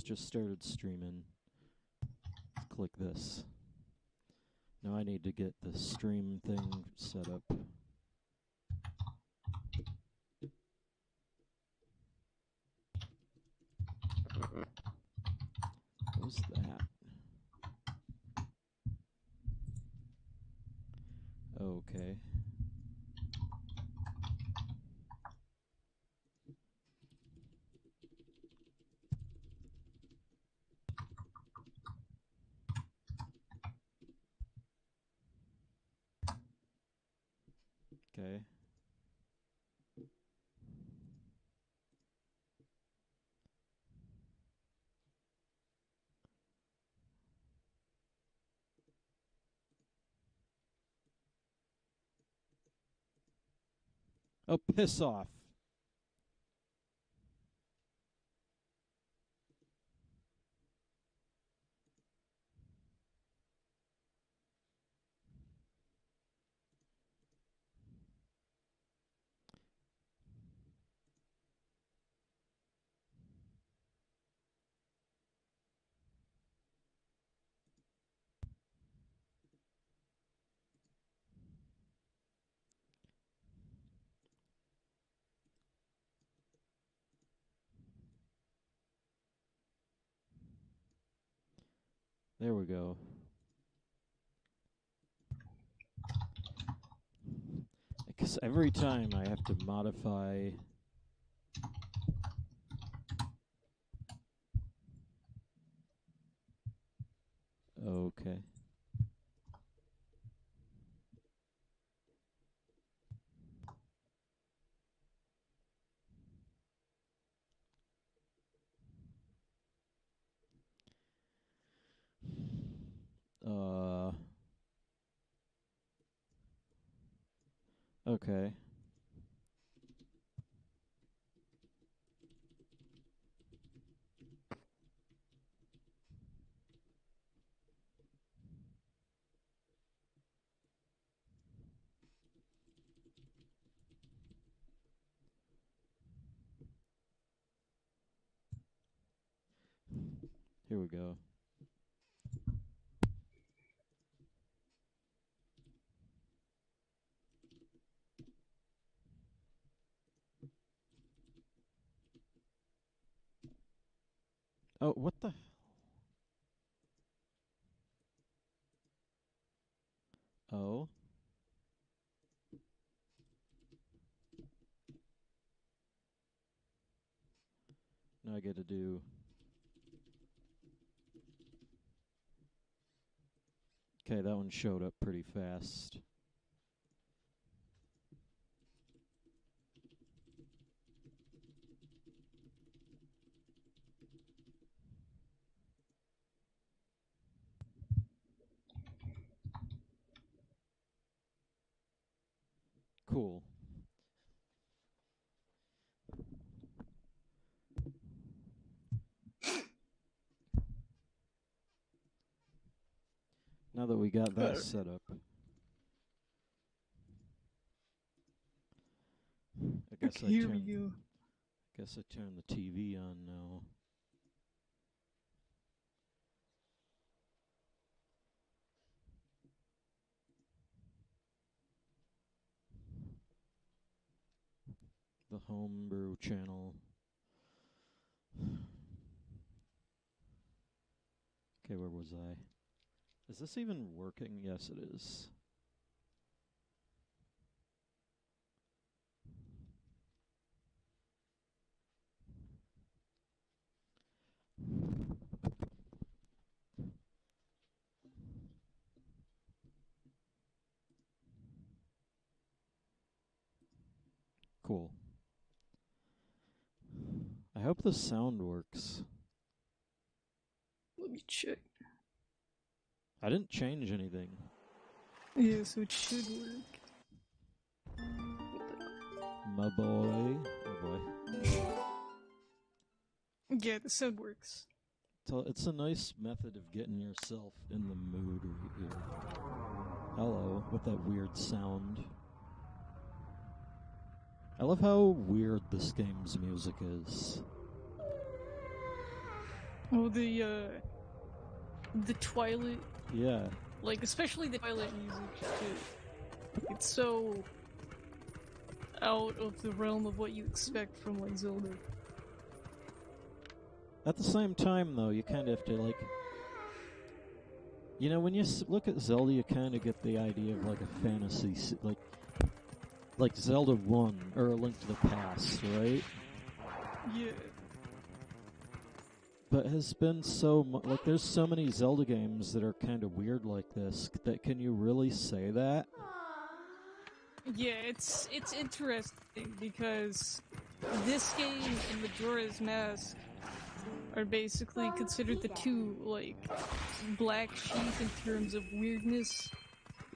Just started streaming. Click this. Now I need to get the stream thing set up. What was that? Okay. Okay. Oh, piss off. There we go. Because every time I have to modify. Okay. Okay. Here we go. Oh, what the? Oh. Now I get to do. Okay, that one showed up pretty fast. Cool. Now that we got that set up, I guess Okay, here we go. Guess I turn the TV on now. The homebrew channel. Okay, where was I? Is this even working? Yes, it is. Cool. I hope the sound works. Let me check. I didn't change anything. Yeah, so it should work. My boy. Oh boy. Yeah, the sound works. It's a nice method of getting yourself in the mood right here. Hello, with that weird sound. I love how weird this game's music is. Oh, the Twilight, Yeah. like especially the Twilight music too. It's so out of the realm of what you expect from like Zelda. At the same time, though, you kind of have to, like... You know, when you look at Zelda, you kind of get the idea of, like, a fantasy... Like Zelda 1, or A Link to the Past, right? Yeah. But has been so... Like, there's so many Zelda games that are kind of weird like this, that can you really say that? Yeah, it's interesting because this game and Majora's Mask are basically considered the two, like, black sheep in terms of weirdness.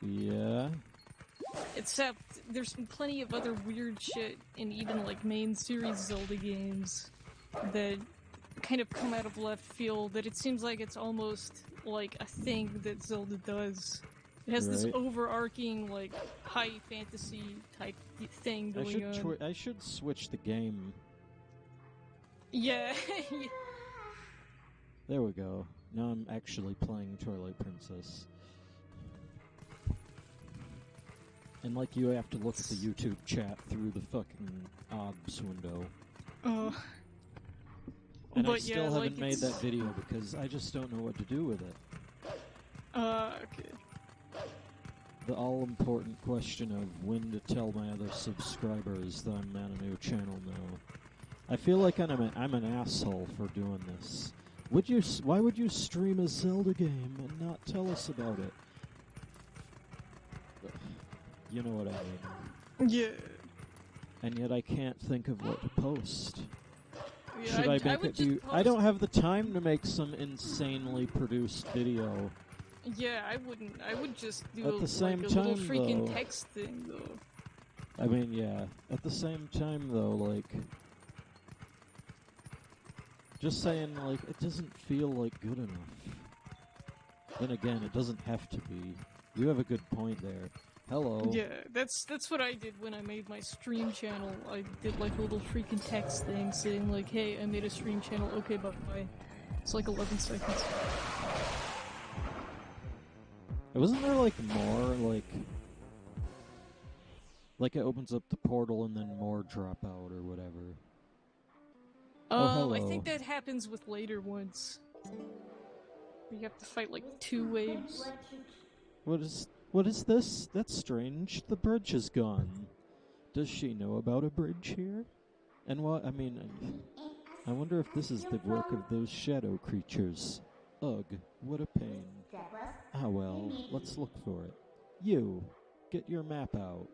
Yeah. Except there's been plenty of other weird shit in even, like, main series Zelda games that kind of come out of left field, that it seems like it's almost like a thing that Zelda does. It has this overarching, like, high fantasy type thing going on. I should switch the game. Yeah. There we go. Now I'm actually playing Twilight Princess. And like you have to look at the YouTube chat through the fucking OBS window. And I still haven't made that video because I just don't know what to do with it. Okay. The all-important question of when to tell my other subscribers that I'm on a new channel now. I feel like I'm an asshole for doing this. Why would you stream a Zelda game and not tell us about it? You know what I mean. Yeah. And yet I can't think of what to post. Yeah, Should I make it? I don't have the time to make some insanely produced video. Yeah, I wouldn't. I would just do At the same like a time, little freaking though, text thing, though. I mean, yeah. At the same time, though, like, just saying, like, it doesn't feel like good enough. Then again, it doesn't have to be. You have a good point there. Hello. Yeah, that's what I did when I made my stream channel. I did like a little freaking text thing saying like, "Hey, I made a stream channel. Okay, bye." It's like 11 seconds. Wasn't there like more like it opens up the portal and then more drop out or whatever? Oh, hello. I think that happens with later ones. You have to fight like 2 waves. What is this? That's strange. The bridge is gone. Does she know about a bridge here? And what? I mean, I wonder if this is the work of those shadow creatures. Ugh, what a pain. Ah well, let's look for it. You, get your map out.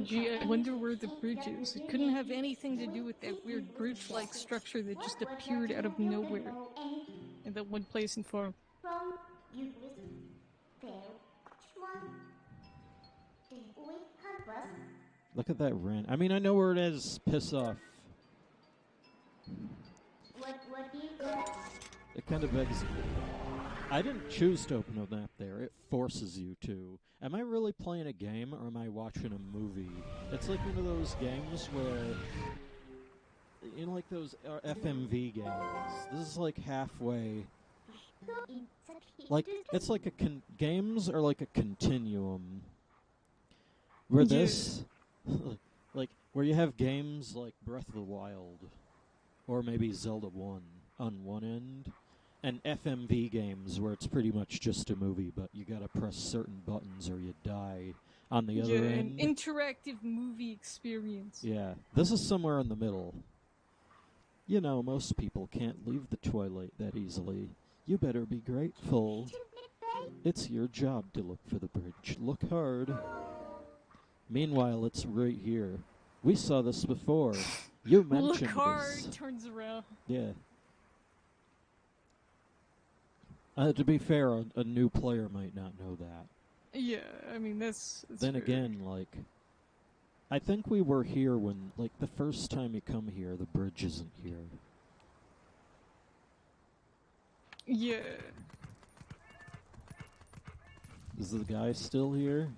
Gee, I wonder where the bridge is. It couldn't have anything to do with that weird bridge-like structure that just appeared out of nowhere in that one place in farm. Look at that rant. I mean, I know where it is. Piss off. It kind of begs... I didn't choose to open a map there. It forces you to. Am I really playing a game or am I watching a movie? It's like one of those games where... You know, like those FMV games. This is like halfway... Like, it's like games are like a continuum. Where this... like, where you have games like Breath of the Wild, or maybe Zelda 1 on one end, and FMV games where it's pretty much just a movie, but you gotta press certain buttons or you die on the other end. An interactive movie experience. Yeah, this is somewhere in the middle. You know, most people can't leave the Twilight that easily. You better be grateful. It's your job to look for the bridge. Look hard. Meanwhile, it's right here. We saw this before. You mentioned Look hard, this. turns around. Yeah. To be fair, a new player might not know that. Yeah, I mean, that's then fair. Again, like, I think we were here when, like, the first time you come here, the bridge isn't here. Yeah. Is the guy still here?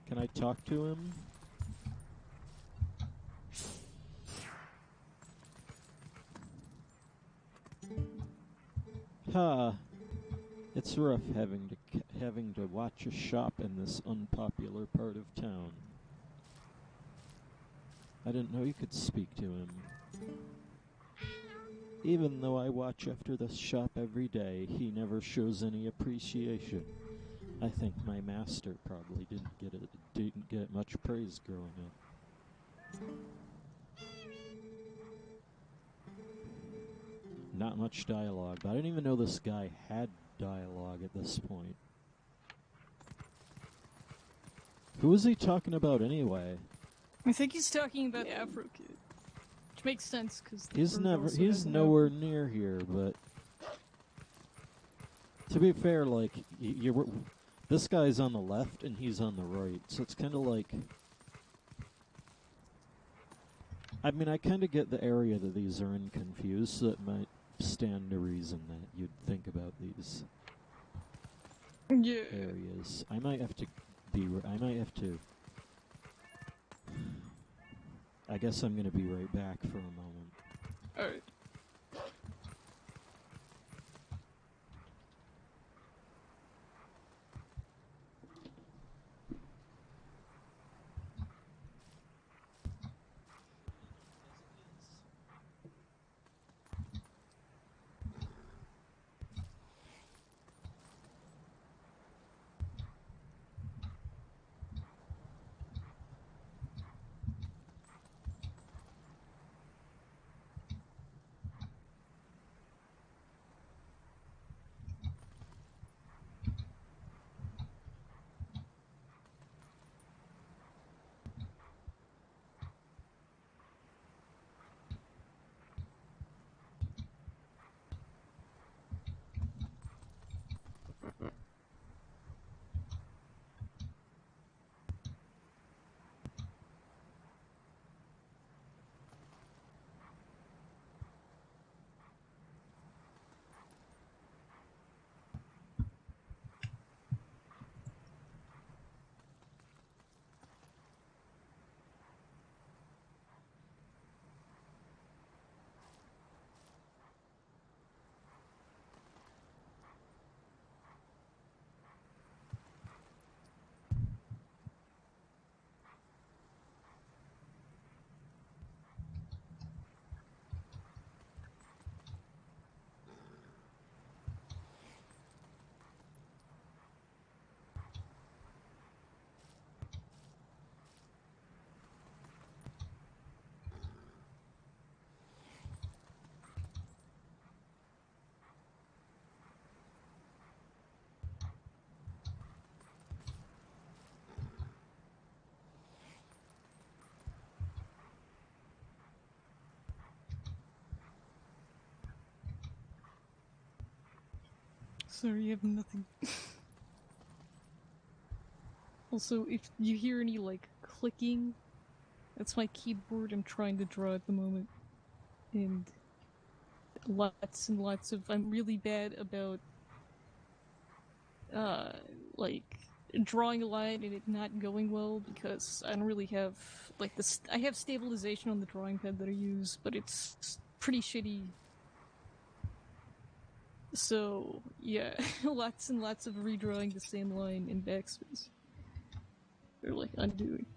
Can I talk to him? Ha! It's rough having to watch a shop in this unpopular part of town. I didn't know you could speak to him. Even though I watch after this shop every day, he never shows any appreciation. I think my master probably didn't get much praise growing up. Not much dialogue, but I didn't even know this guy had dialogue at this point. Who is he talking about anyway? I think he's talking about the Afro Kid. Which makes sense, because he's nowhere near here, but to be fair, like, this guy's on the left and he's on the right, so it's kind of like, I mean, I kind of get the area that these are in confused, so it might stand to reason that you'd think about these areas. I might have to I guess I'm gonna be right back for a moment. Alright. Sorry, you have nothing. Also, if you hear any, like, clicking, that's my keyboard I'm trying to draw at the moment. And lots and lots of... I'm really bad about, like, drawing a line and it not going well because I don't really have, like, this... I have stabilization on the drawing pad that I use, but it's pretty shitty. So, yeah, lots and lots of redrawing the same line in backspace. Or, like, undoing.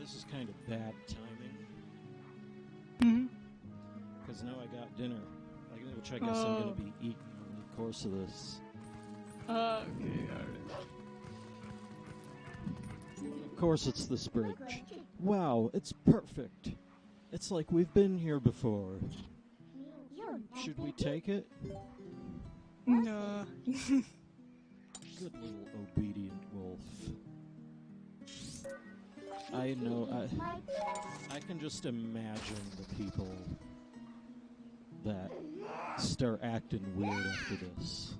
This is kind of bad timing. Mm-hmm. Because now I got dinner, which I guess I'm going to be eating in the course of this. Okay, alright. Of course it's this bridge. Wow, it's perfect. It's like we've been here before. Should we take it? No. Good little obedient wolf. I know, I can just imagine the people that start acting weird after this.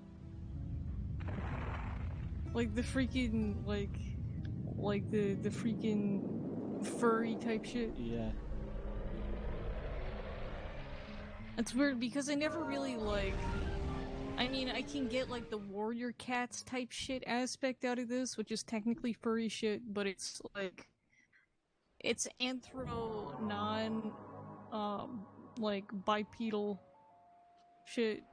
Like the freaking, like the freaking furry type shit. Yeah. It's weird because I never really I mean, I can get like the warrior cats type shit aspect out of this, which is technically furry shit, but it's like, it's anthro non, like bipedal shit,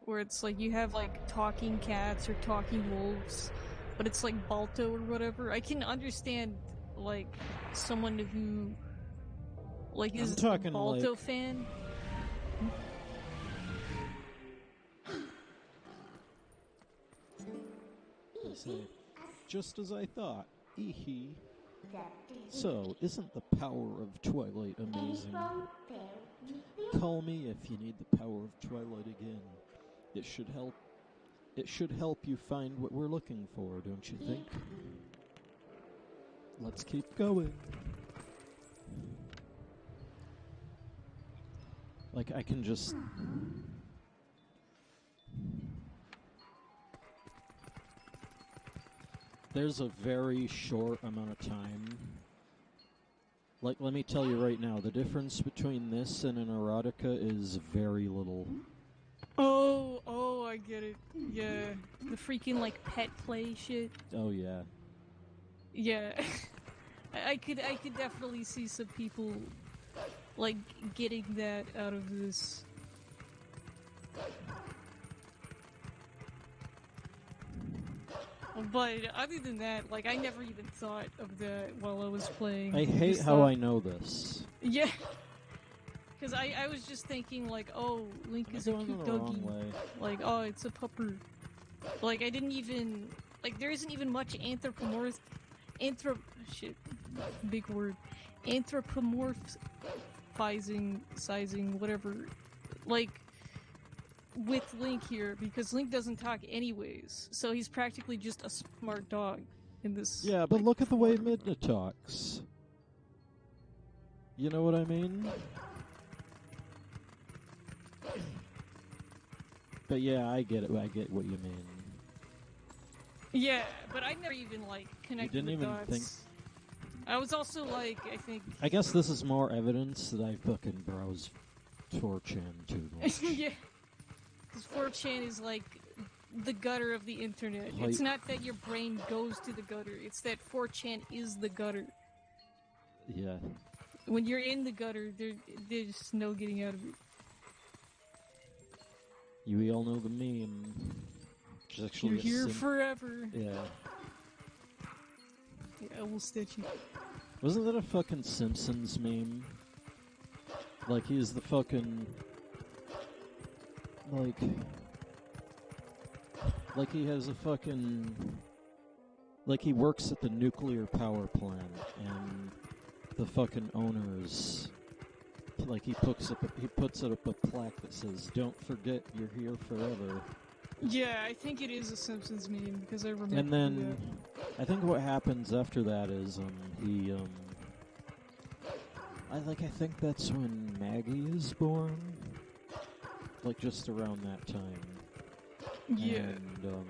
where it's like you have like talking cats or talking wolves, but it's like Balto or whatever. I can understand like someone who like is a Balto like... fan. Just as I thought. Eehee. So, isn't the power of Twilight amazing? Call me if you need the power of Twilight again. It should help. It should help you find what we're looking for, don't you think? Let's keep going. Like, I can just... There's a very short amount of time. Like, let me tell you right now, the difference between this and an erotica is very little. Oh, I get it. Yeah. The freaking, like, pet play shit. Oh, yeah. Yeah. I could definitely see some people, like, getting that out of this. But other than that, like, I never even thought of that while I was playing. I hate how I know this. Yeah. Because I was just thinking, like, oh, Link is a cute doggy. Like, oh, it's a pupper. Like, I didn't even... Like, there isn't even much shit. Big word. Sizing, whatever. Like... with Link here, because Link doesn't talk anyways, so he's practically just a smart dog in this. Yeah, but look at the way Midna talks. You know what I mean? But yeah, I get it. I get what you mean. Yeah, but I never even, like, connected the dots. Think... I was also, like, I think... I guess this is more evidence that I fucking browse 4chan too much. Yeah. Because 4chan is like the gutter of the internet. It's not that your brain goes to the gutter, it's that 4chan is the gutter. Yeah. When you're in the gutter, there's no getting out of it. We all know the meme. Which is actually you're here forever. Yeah. Yeah, we'll stitch you. Wasn't that a fucking Simpsons meme? Like, he's the fucking... Like he has a fucking... Like he works at the nuclear power plant, and the fucking owners... Like he puts up a plaque that says, "Don't forget, you're here forever." Yeah, I think it is a Simpsons meme, because I remember And then, I think what happens after that is, I think that's when Maggie is born. Like, just around that time. Yeah. And,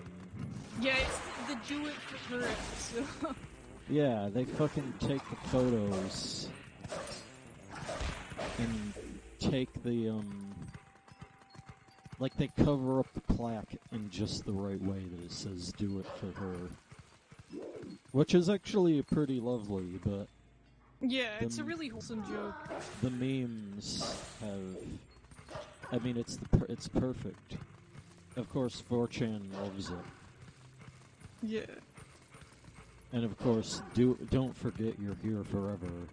yeah, it's the do it for her episode. Yeah, they fucking take the photos and take the, like, they cover up the plaque in just the right way that it says do it for her. Which is actually pretty lovely, but... Yeah, it's a really wholesome joke. The memes have... I mean, it's perfect. Of course, 4chan loves it. Yeah. And of course, don't forget you're here forever.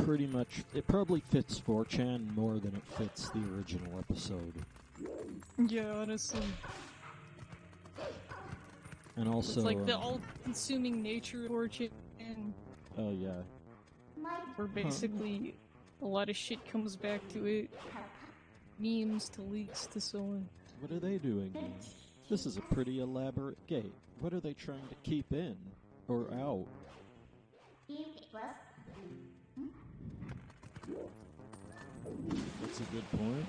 Pretty much, it probably fits 4chan more than it fits the original episode. Yeah, honestly. And also, it's like the all-consuming nature of 4chan. Oh yeah. Where basically a lot of shit comes back to it. Memes to leaks to so on. What are they doing? This is a pretty elaborate gate. What are they trying to keep in? Or out? That's a good point.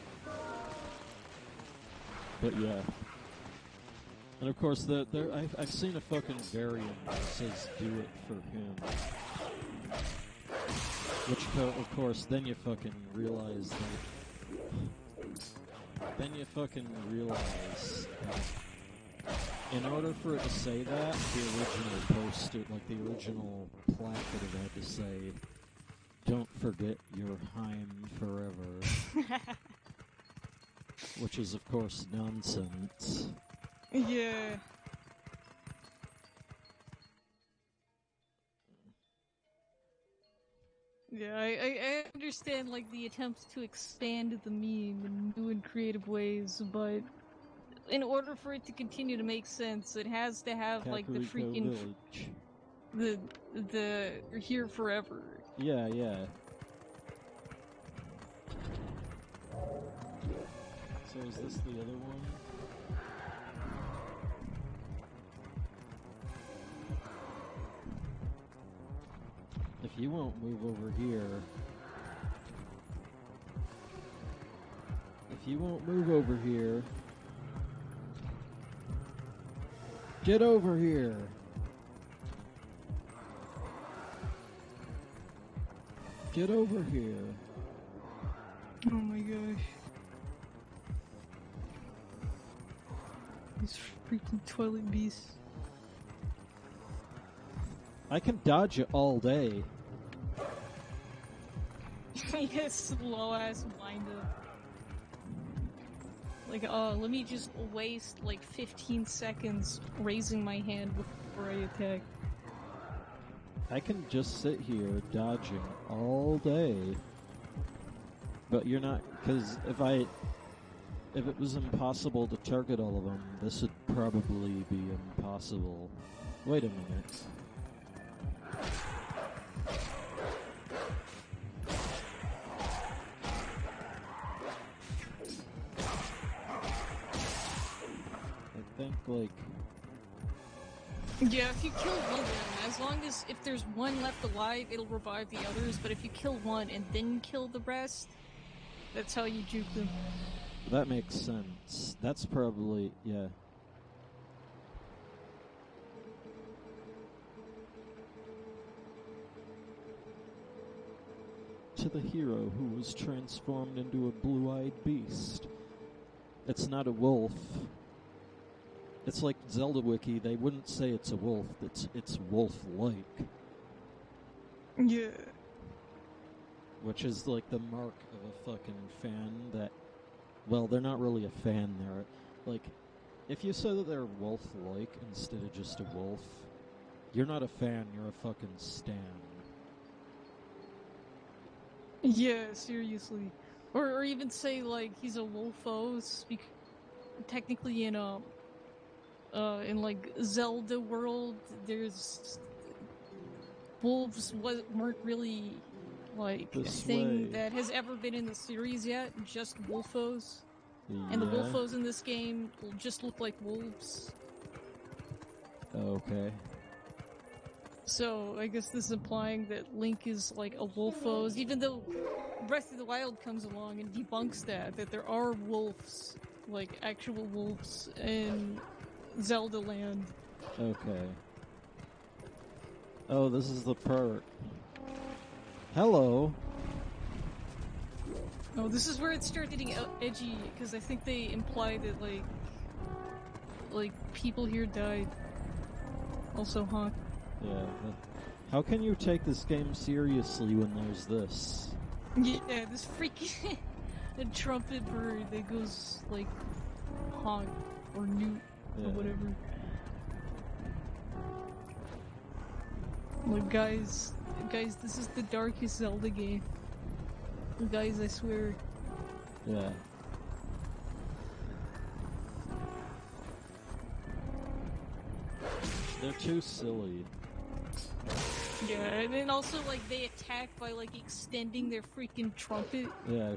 But yeah. And of course, I've seen a fucking variant that says "do it for him," which of course then you fucking realize that in order for it to say that, the original poster, like the original plaque would have had to say, "Don't forget your Heim forever," which is of course nonsense. Yeah. Yeah, I understand, like, the attempts to expand the meme in new and creative ways, but in order for it to continue to make sense, it has to have, like, the freaking... Village. The you're here forever. Yeah, yeah. So is this the other one? If you won't move over here... If you won't move over here... Get over here! Get over here! Oh my gosh. These freaking Twilight beasts. I can dodge it all day. Yes, slow ass wind up. Like, let me just waste like 15 seconds raising my hand before I attack. I can just sit here dodging all day. But you're not, because if it was impossible to target all of them, this would probably be impossible. Wait a minute. I think, like... Yeah, if you kill one of them, as long as if there's one left alive, it'll revive the others, but if you kill one and then kill the rest, that's how you juke them. That makes sense. That's probably, yeah. To the hero who was transformed into a blue-eyed beast. It's not a wolf. It's like Zelda Wiki, they wouldn't say it's a wolf, it's wolf-like. Yeah. Which is like the mark of a fucking fan that... Well, they're not really a fan, they're... Like, if you say that they're wolf-like instead of just a wolf, you're not a fan, you're a fucking stan. Yeah, seriously. Or even say, like, he's a wolfo, technically in like, Zelda world, there's... Wolves weren't really... like, a thing that has ever been in the series yet, just wolfos. Yeah. And the wolfos in this game just look like wolves. Okay. So, I guess this is implying that Link is like a wolfos, even though Breath of the Wild comes along and debunks that there are wolves, like actual wolves in Zelda land. Okay. Oh, this is the part. Hello. Oh, this is where it started getting edgy, because I think they imply that, like, people here died. Also, huh? Yeah. How can you take this game seriously when there's this? Yeah, this freaking a trumpet bird that goes, like, honk, or newt, or whatever. Look, guys, this is the darkest Zelda game. Guys, I swear. Yeah. They're too silly. Yeah, and then also, like, they attack by, like, extending their freaking trumpet. Yeah.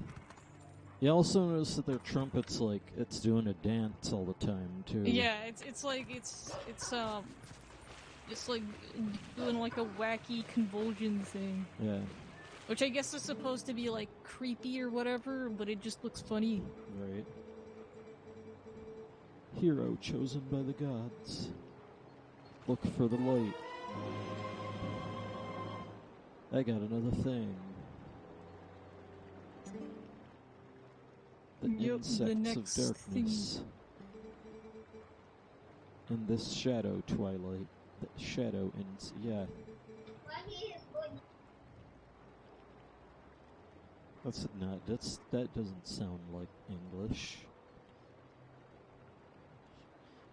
You also notice that their trumpet's like, it's doing a dance all the time, too. Yeah, it's like, it's like doing, like, a wacky convulsion thing. Yeah. Which I guess is supposed to be, like, creepy or whatever, but it just looks funny. Right. Hero chosen by the gods. Look for the light. I got another thing. The insects of darkness. In this shadow, Twilight. The shadow yeah. That's not. That doesn't sound like English.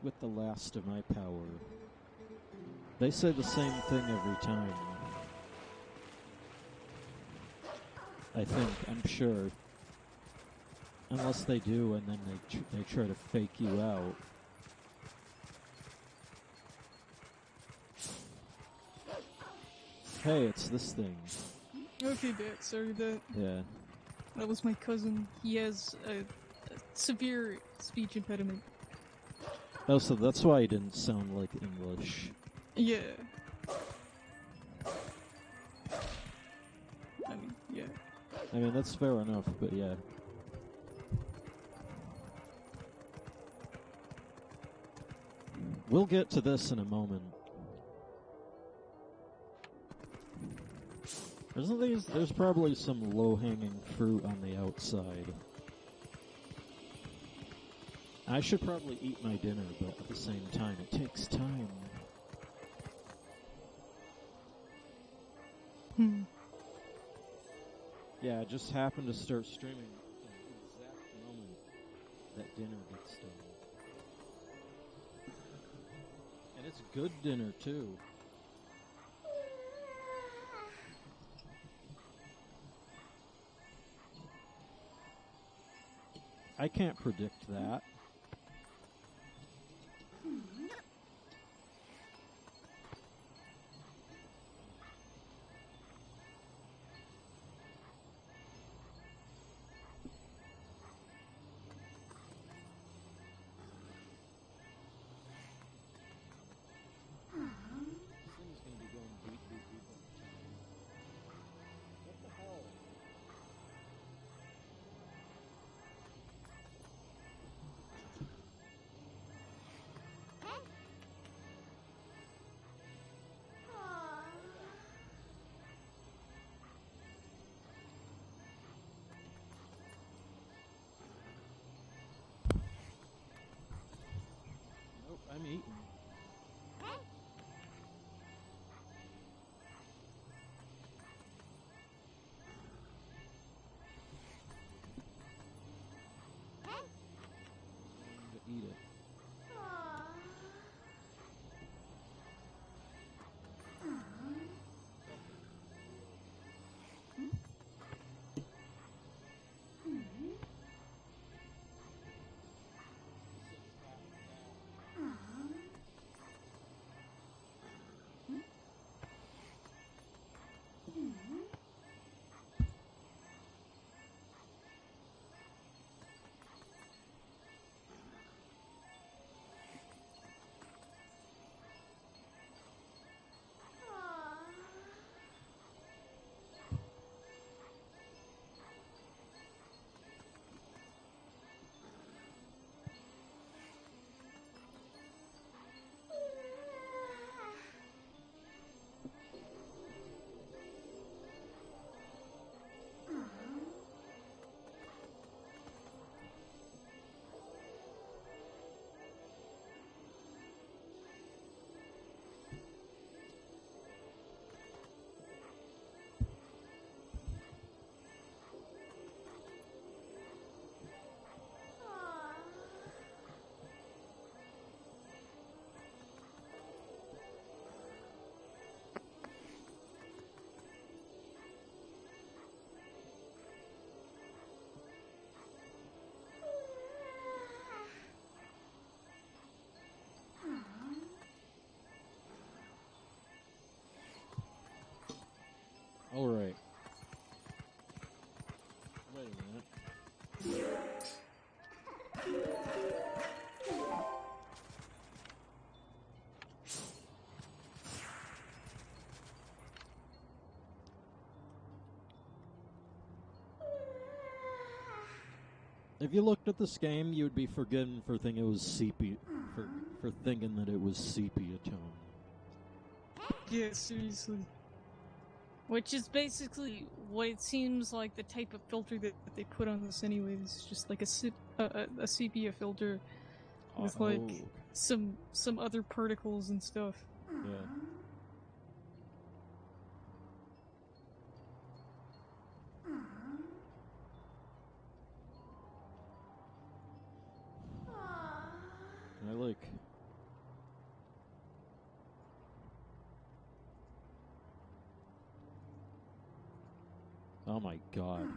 With the last of my power. They say the same thing every time. I think. I'm sure. Unless they do, and then they try to fake you out. Hey, it's this thing. Okay, Dad, sorry that. Yeah. That was my cousin. He has a severe speech impediment. Oh, so that's why it didn't sound like English. Yeah. I mean, yeah. I mean, that's fair enough, but yeah. We'll get to this in a moment. There's probably some low-hanging fruit on the outside. I should probably eat my dinner, but at the same time, it takes time. Yeah, I just happened to start streaming in the exact moment that dinner gets done. And it's good dinner, too. I can't predict that. Alright. Wait a minute. If you looked at this game, you would be forgiven for thinking it was sepia, for thinking that it was sepia tone. Yeah, seriously. Which is basically what it seems like the type of filter that they put on this anyways. Just like a sepia filter with like some other particles and stuff. Yeah. I like. Oh my god.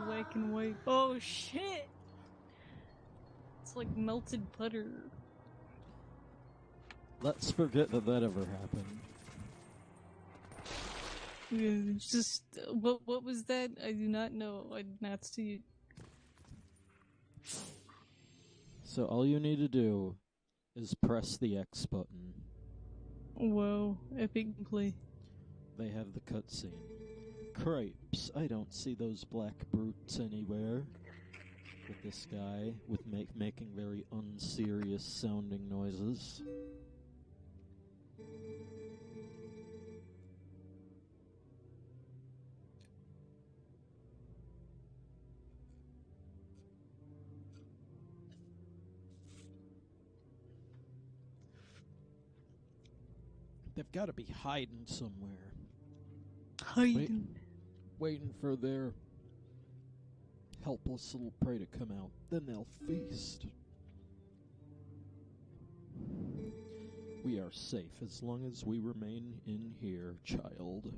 Black and white. Oh shit! It's like melted butter. Let's forget that ever happened. Yeah, just what was that? I do not know. I did not see it. So all you need to do is press the X button. Whoa, epic play. They have the cutscene. Cripes, I don't see those black brutes anywhere. With this guy with making very unserious sounding noises. They've got to be hiding somewhere. Hiding. Waiting for their helpless little prey to come out. Then they'll feast. We are safe as long as we remain in here, child.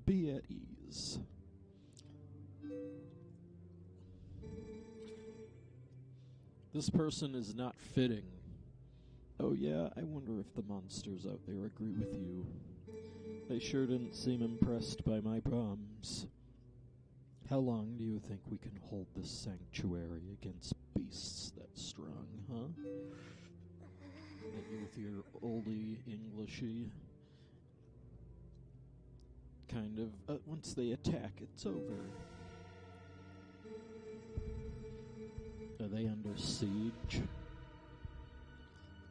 Be at ease. This person is not fitting. Oh yeah, I wonder if the monsters out there agree with you. They sure didn't seem impressed by my bombs. How long do you think we can hold this sanctuary against beasts that strong, huh? That you with your oldie Englishy kind of, once they attack, it's over. Are they under siege?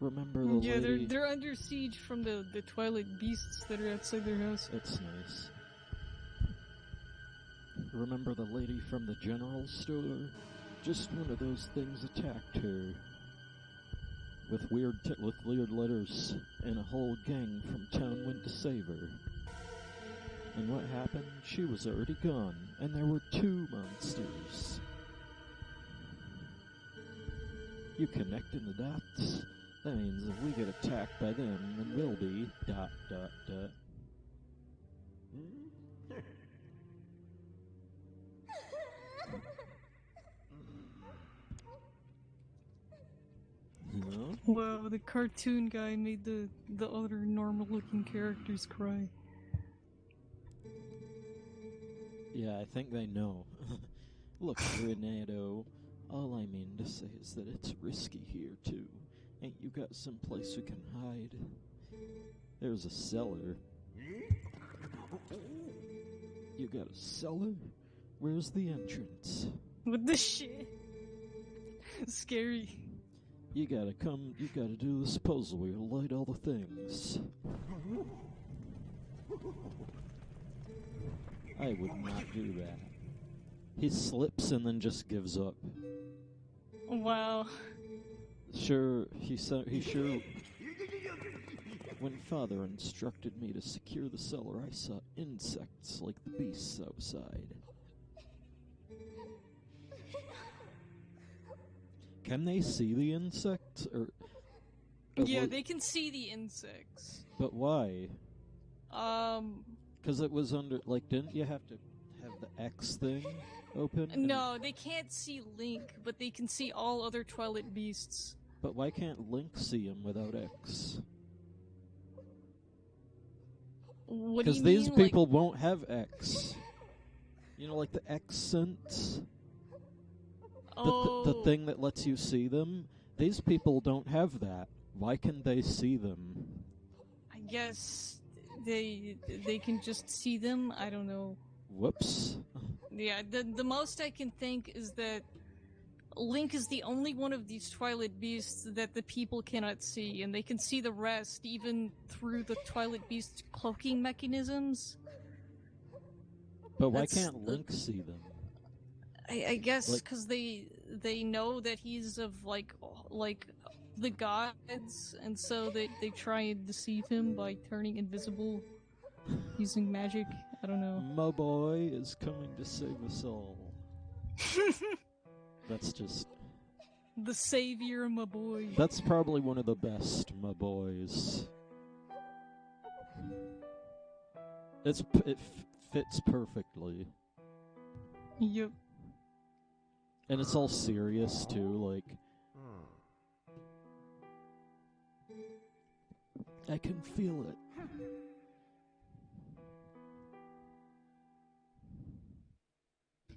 Remember the lady? Yeah, they're under siege from the Twilight beasts that are outside their house. That's nice. Remember the lady from the general store? Just one of those things attacked her. With weird letters, and a whole gang from town went to save her. And what happened? She was already gone, and there were 2 monsters. You connecting the dots? That means if we get attacked by them, then we'll be ... Huh? Wow, the cartoon guy made the other normal-looking characters cry. Yeah, I think they know. Look, Renato, all I mean to say is that it's risky here, too. Ain't you got some place we can hide? There's a cellar. You got a cellar? Where's the entrance? What the shit? Scary. You gotta do this puzzle where you light all the things. I would not do that. He slips and then just gives up. Wow. Sure. When Father instructed me to secure the cellar, I saw insects like the beasts outside. Can they see the insects? Yeah, they can see the insects. But why? Because it was under, didn't you have to have the X thing open? No, they can't see Link, but they can see all other Twilight beasts. But why can't Link see him without X? What do you Because mean? these people won't have X. You know, like the accent? The thing that lets you see them? These people don't have that. Why can they see them? I guess they can just see them. I don't know. Whoops. Yeah, the most I can think is that Link is the only one of these Twilight Beasts that the people cannot see, and they can see the rest even through the Twilight Beast's cloaking mechanisms. But why can't Link see them? I guess because they know that he's of like the gods, and so they try and deceive him by turning invisible using magic. I don't know. My boy is coming to save us all. That's just... The savior, my boy. That's probably one of the best, my boys. It fits perfectly. Yep. And it's all serious, too, like... I can feel it.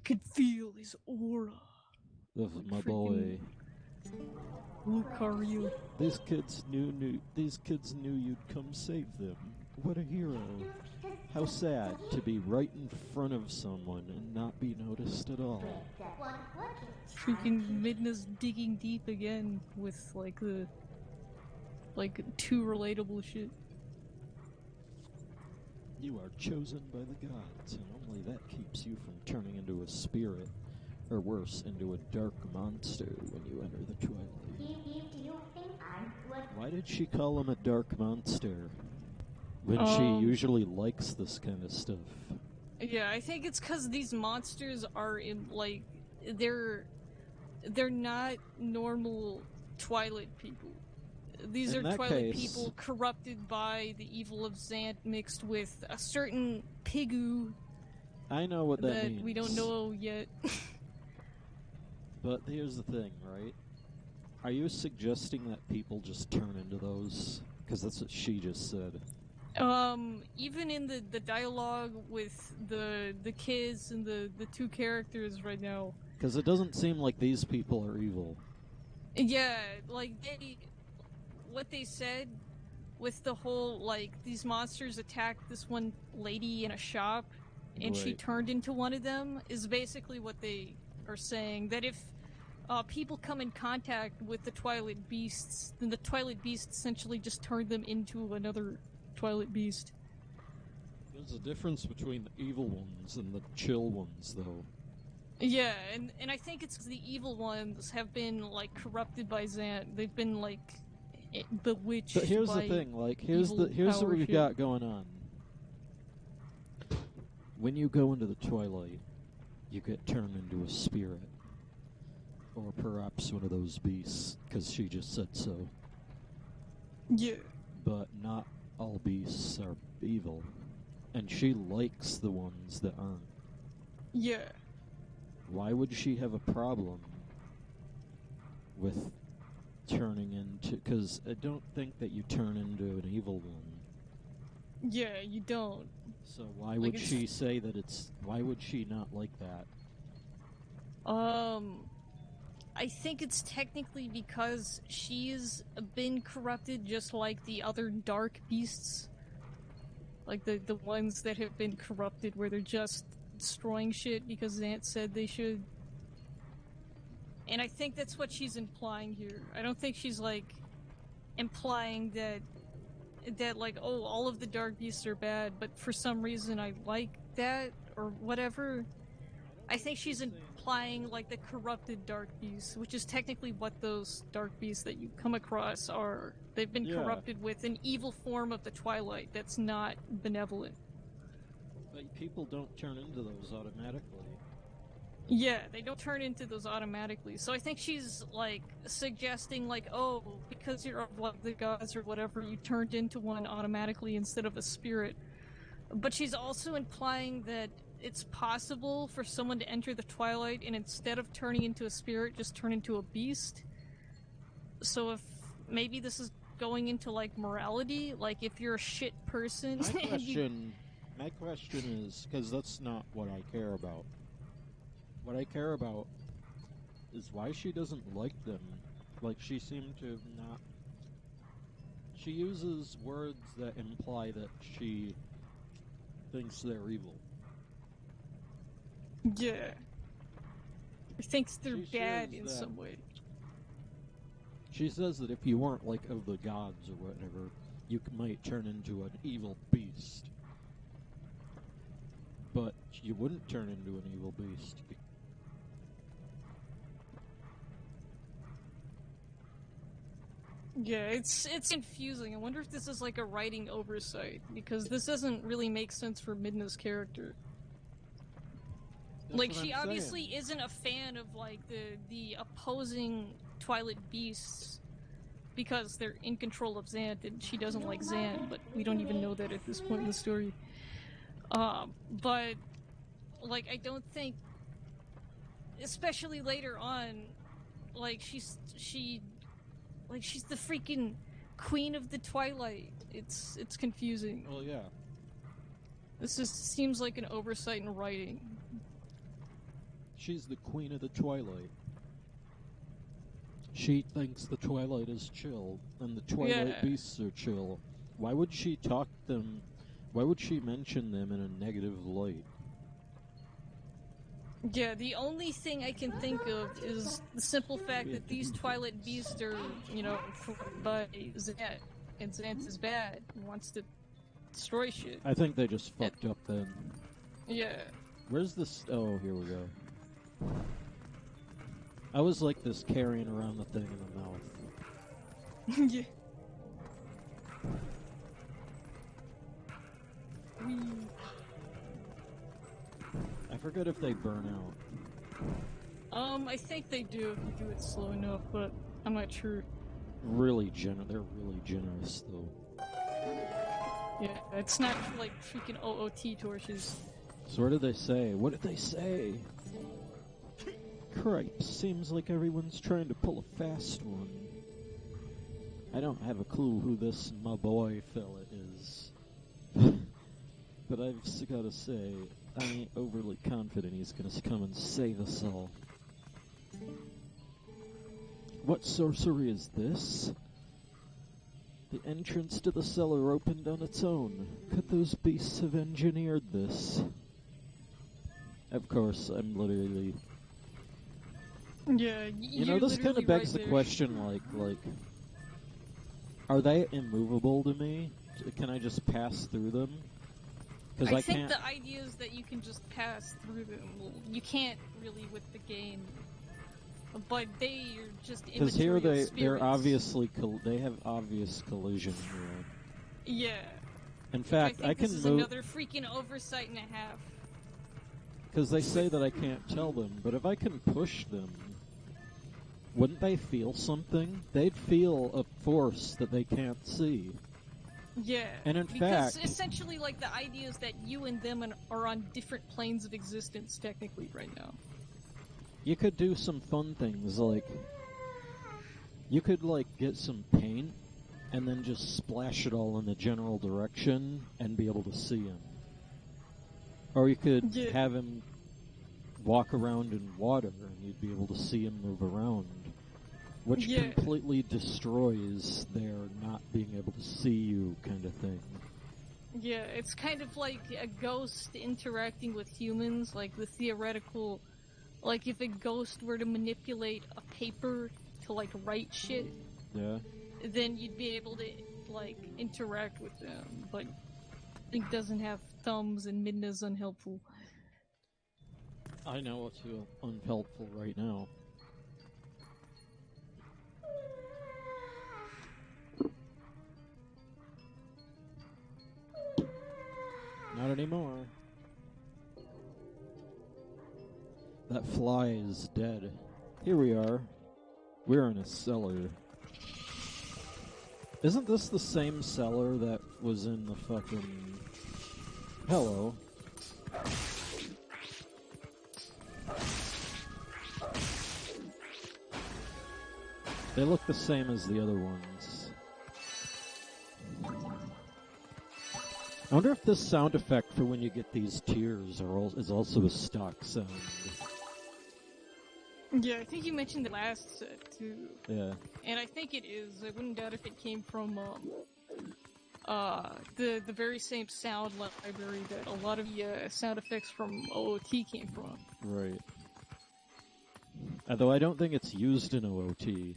Could feel his aura. Of my boy. Lucario. These kids knew you'd come save them. What a hero. How sad to be right in front of someone and not be noticed at all. Freaking Midna's digging deep again with too relatable shit. You are chosen by the gods, and only that keeps you from turning into a spirit, or worse, into a dark monster when you enter the Twilight. Why did she call him a dark monster when she usually likes this kind of stuff? Yeah, I think it's because these monsters are they're not normal Twilight people. These are Twilight people corrupted by the evil of Zant mixed with a certain Pigu. I know what that means. We don't know yet. But here's the thing, right? Are you suggesting that people just turn into those? Because that's what she just said. Even in the dialogue with the kids and the two characters right now. Because it doesn't seem like these people are evil. Yeah, like what they said with the whole, like, these monsters attacked this one lady in a shop and she turned into one of them is basically what they are saying. That if people come in contact with the Twilight Beasts, then the Twilight Beasts essentially just turn them into another Twilight Beast. There's a difference between the evil ones and the chill ones, though. Yeah, and I think it's the evil ones have been, like, corrupted by Zant. They've been, like, bewitched. But here's the thing, like, here's what we've got going on. When you go into the Twilight, you get turned into a spirit. Or perhaps one of those beasts, because she just said so. Yeah. But not all beasts are evil. And she likes the ones that aren't. Yeah. Why would she have a problem with turning into... Because I don't think that you turn into an evil one. Yeah, you don't. So why would she say that it's... Why would she not like that? I think it's technically because she's been corrupted just like the other dark beasts. Like the ones that have been corrupted where they're just destroying shit because Zant said they should. And I think that's what she's implying here. I don't think she's, like, implying that like, oh, all of the dark beasts are bad, but for some reason I like that, or whatever. I think she's implying, like, the corrupted dark beasts, which is technically what those dark beasts that you come across are. They've been corrupted with an evil form of the Twilight that's not benevolent. But people don't turn into those automatically. Yeah, they don't turn into those automatically. So I think she's, like, suggesting, like, oh, because you're of one of the gods or whatever, you turned into one automatically instead of a spirit. But she's also implying that it's possible for someone to enter the Twilight and instead of turning into a spirit, just turn into a beast. So if maybe this is going into like morality, like if you're a shit person. My question is, because that's not what I care about. What I care about is why she doesn't like them. Like, she seemed to not. She uses words that imply that she thinks they're evil. Yeah. Or thinks they're She bad says in that- some way. She says that if you weren't like of the gods or whatever, you might turn into an evil beast. But you wouldn't turn into an evil beast. Yeah, it's confusing. I wonder if this is like a writing oversight, because this doesn't really make sense for Midna's character. That's Like, what she I'm obviously saying. isn't a fan of like the opposing Twilight beasts because they're in control of Xant, and she doesn't like Xant, but we don't even know that at this point in the story. But like, I don't think, especially later on, like she's the freaking queen of the Twilight. It's confusing. Well, yeah. This just seems like an oversight in writing. She's the queen of the Twilight. She thinks the Twilight is chill, and the Twilight Yeah. beasts are chill. Why would she talk them? Why would she mention them in a negative light? Yeah, the only thing I can think of is the simple fact that these Twilight beasts are, by Xant, and Xant is bad and wants to destroy shit. I think they just fucked up then. Yeah. Where's this? Oh, here we go. I was like this carrying around the thing in the mouth. Yeah. I forget if they burn out. I think they do if you do it slow enough, but I'm not sure. They're really generous, though. Yeah, it's not like freaking OOT torches. So what did they say? What did they say? Cripes, seems like everyone's trying to pull a fast one. I don't have a clue who this my boy fella is. But I've gotta say, I ain't overly confident he's gonna come and save us all. What sorcery is this? The entrance to the cellar opened on its own. Could those beasts have engineered this? Of course, I'm literally... Yeah, You know, this kind of begs the question, like, are they immovable to me? Can I just pass through them? Because I think can't... the idea is that you can just pass through them. Well, you can't really with the game, but they are just Because here they're spirits. obviously they have obvious collision here. Yeah. In fact, I can this is move another freaking oversight and a half. because they say that I can't tell them, but if I can push them, wouldn't they feel something? They'd feel a force that they can't see. Yeah, And in because fact, essentially, like, the idea is that you and them are on different planes of existence, technically, right now. you could do some fun things, like you could like get some paint and then just splash it all in the general direction and be able to see him. Or you could have him walk around in water and you'd be able to see him move around. Which completely destroys their not being able to see you kind of thing. Yeah, it's kind of like a ghost interacting with humans, like the theoretical... Like, if a ghost were to manipulate a paper to, like, write shit, then you'd be able to, like, interact with them, but it doesn't have thumbs and Midna's unhelpful. I know what's unhelpful right now. Not anymore. That fly is dead. Here we are. We're in a cellar. Isn't this the same cellar that was in the fucking... Hello. They look the same as the other ones. I wonder if this sound effect for when you get these tears is also a stock sound. Yeah, I think you mentioned the last set, too. Yeah. And I think it is. I wouldn't doubt if it came from, the very same sound library that a lot of the sound effects from OOT came from. Right. Although I don't think it's used in OOT.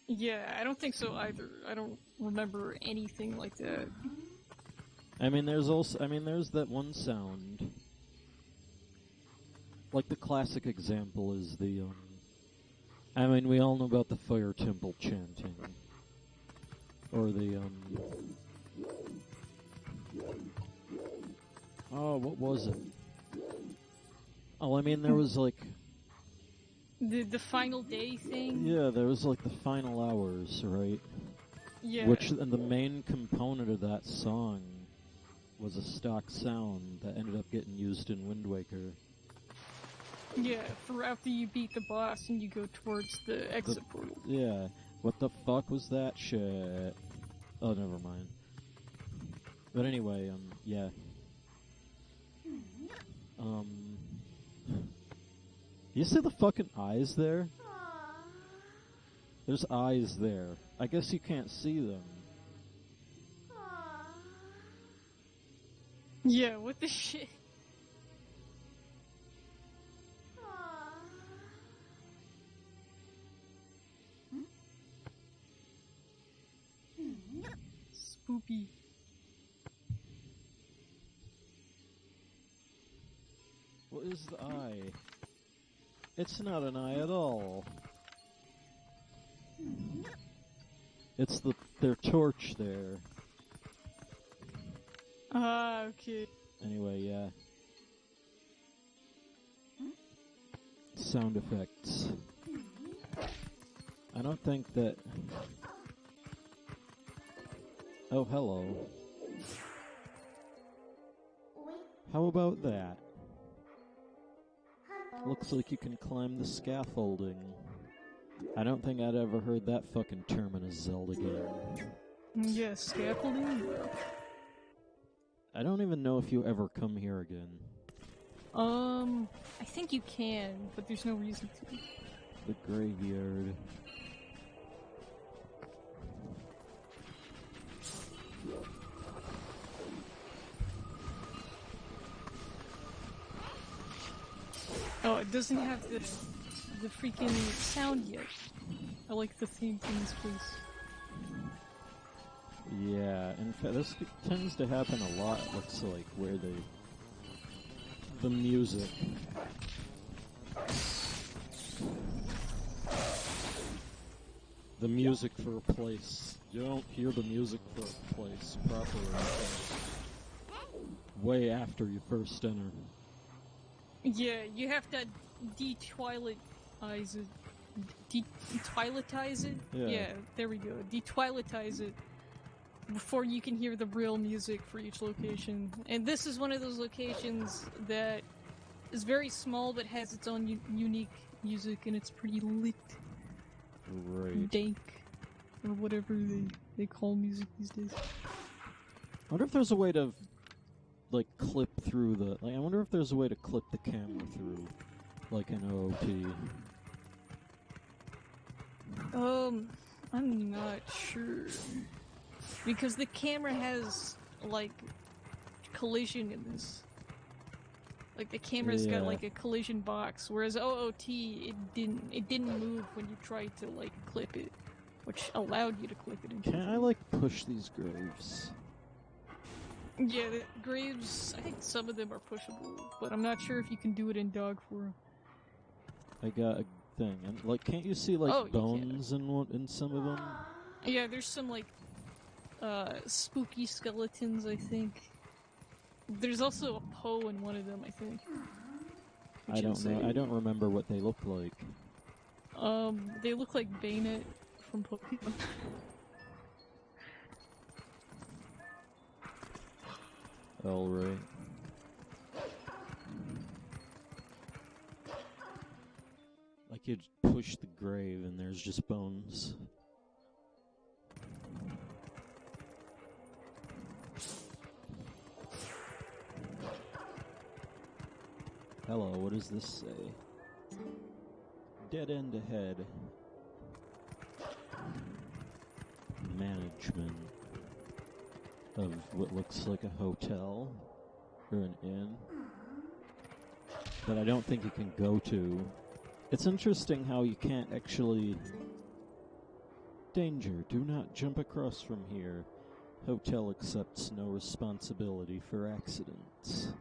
Yeah, I don't think so either. I don't remember anything like that. I mean, there's that one sound. Like, the classic example is the, I mean, we all know about the Fire Temple chanting. Or the, oh, what was it? Oh, I mean, there was, like... The final day thing? Yeah, there was, like, the final hours, right? Yeah. And the main component of that song was a stock sound that ended up getting used in Wind Waker. Yeah, for after you beat the boss and you go towards the exit portal. Yeah. What the fuck was that shit? Oh, never mind. But anyway, yeah. You see the fucking eyes there? There's eyes there. I guess you can't see them. Yeah, what the shit? Spoopy. What is the eye? It's not an eye at all. It's their torch there. Ah, okay. Anyway, yeah. Sound effects. I don't think that... Oh, hello. How about that? Looks like you can climb the scaffolding. I don't think I'd ever heard that fucking term in a Zelda game. Yeah, scaffolding? I don't even know if you ever come here again. I think you can, but there's no reason to. The graveyard. Oh, it doesn't have the freaking sound yet. I like the theme from this place. Yeah, in fact, this tends to happen a lot, it looks like, where the music. The music for a place. You don't hear the music for a place properly until way after you first enter. Yeah, you have to de-twilightize it. De-twilightize it? Yeah, there we go. De-twilightize it before you can hear the real music for each location. And this is one of those locations that is very small but has its own unique music, and it's pretty lit. Right. Dank. Or whatever they call music these days. I wonder if there's a way to, like, clip through the... Like, I wonder if there's a way to clip the camera through, like in OOT. I'm not sure. Because the camera has, like, collision in this. Like, the camera's got, like, a collision box, whereas OOT, it didn't move when you tried to, like, clip it, which allowed you to clip it. Can I, like, push these graves? Yeah, the graves, I think some of them are pushable, but I'm not sure if you can do it in dog form. I got a thing, and, like, can't you see, like, bones in some of them? Yeah, there's some, like, spooky skeletons, I think. There's also a Poe in one of them, I think. I don't know. I don't remember what they look like. They look like Bayonet from Pokemon. Alright. Like you'd push the grave and there's just bones. Hello, what does this say? Dead end ahead. Management of what looks like a hotel or an inn that I don't think you can go to. It's interesting how you can't actually... Danger, do not jump across from here. Hotel accepts no responsibility for accidents.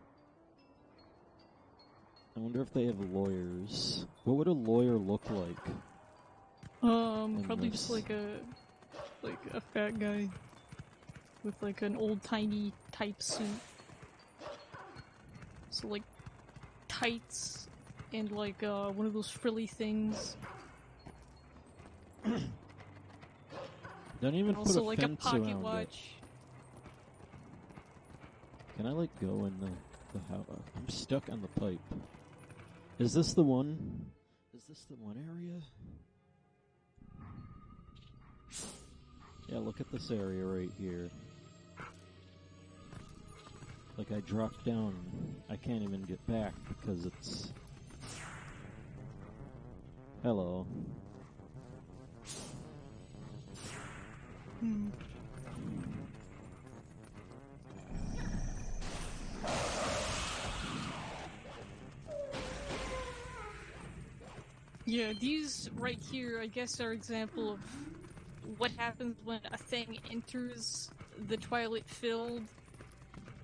I wonder if they have lawyers. What would a lawyer look like? Probably just like a fat guy with like an old-timey type suit. So like tights and like one of those frilly things. Don't even and also put a like fence a pocket around watch. it. Can I like go in the house? I'm stuck on the pipe. Is this the one? Is this the one area? Yeah, look at this area right here. Like I dropped down, I can't even get back because it's... Hello. Yeah, these right here, I guess, are example of what happens when a thing enters the Twilight field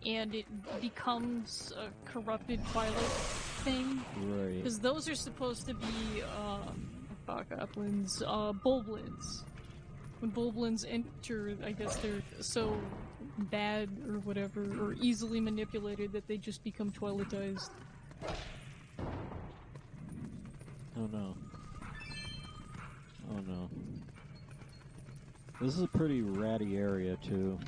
and it becomes a corrupted Twilight thing. Right. Because those are supposed to be, goblins, Boblins. When Boblins enter, I guess they're so bad or whatever, or easily manipulated that they just become Twilightized. Oh no. Oh no. This is a pretty ratty area too.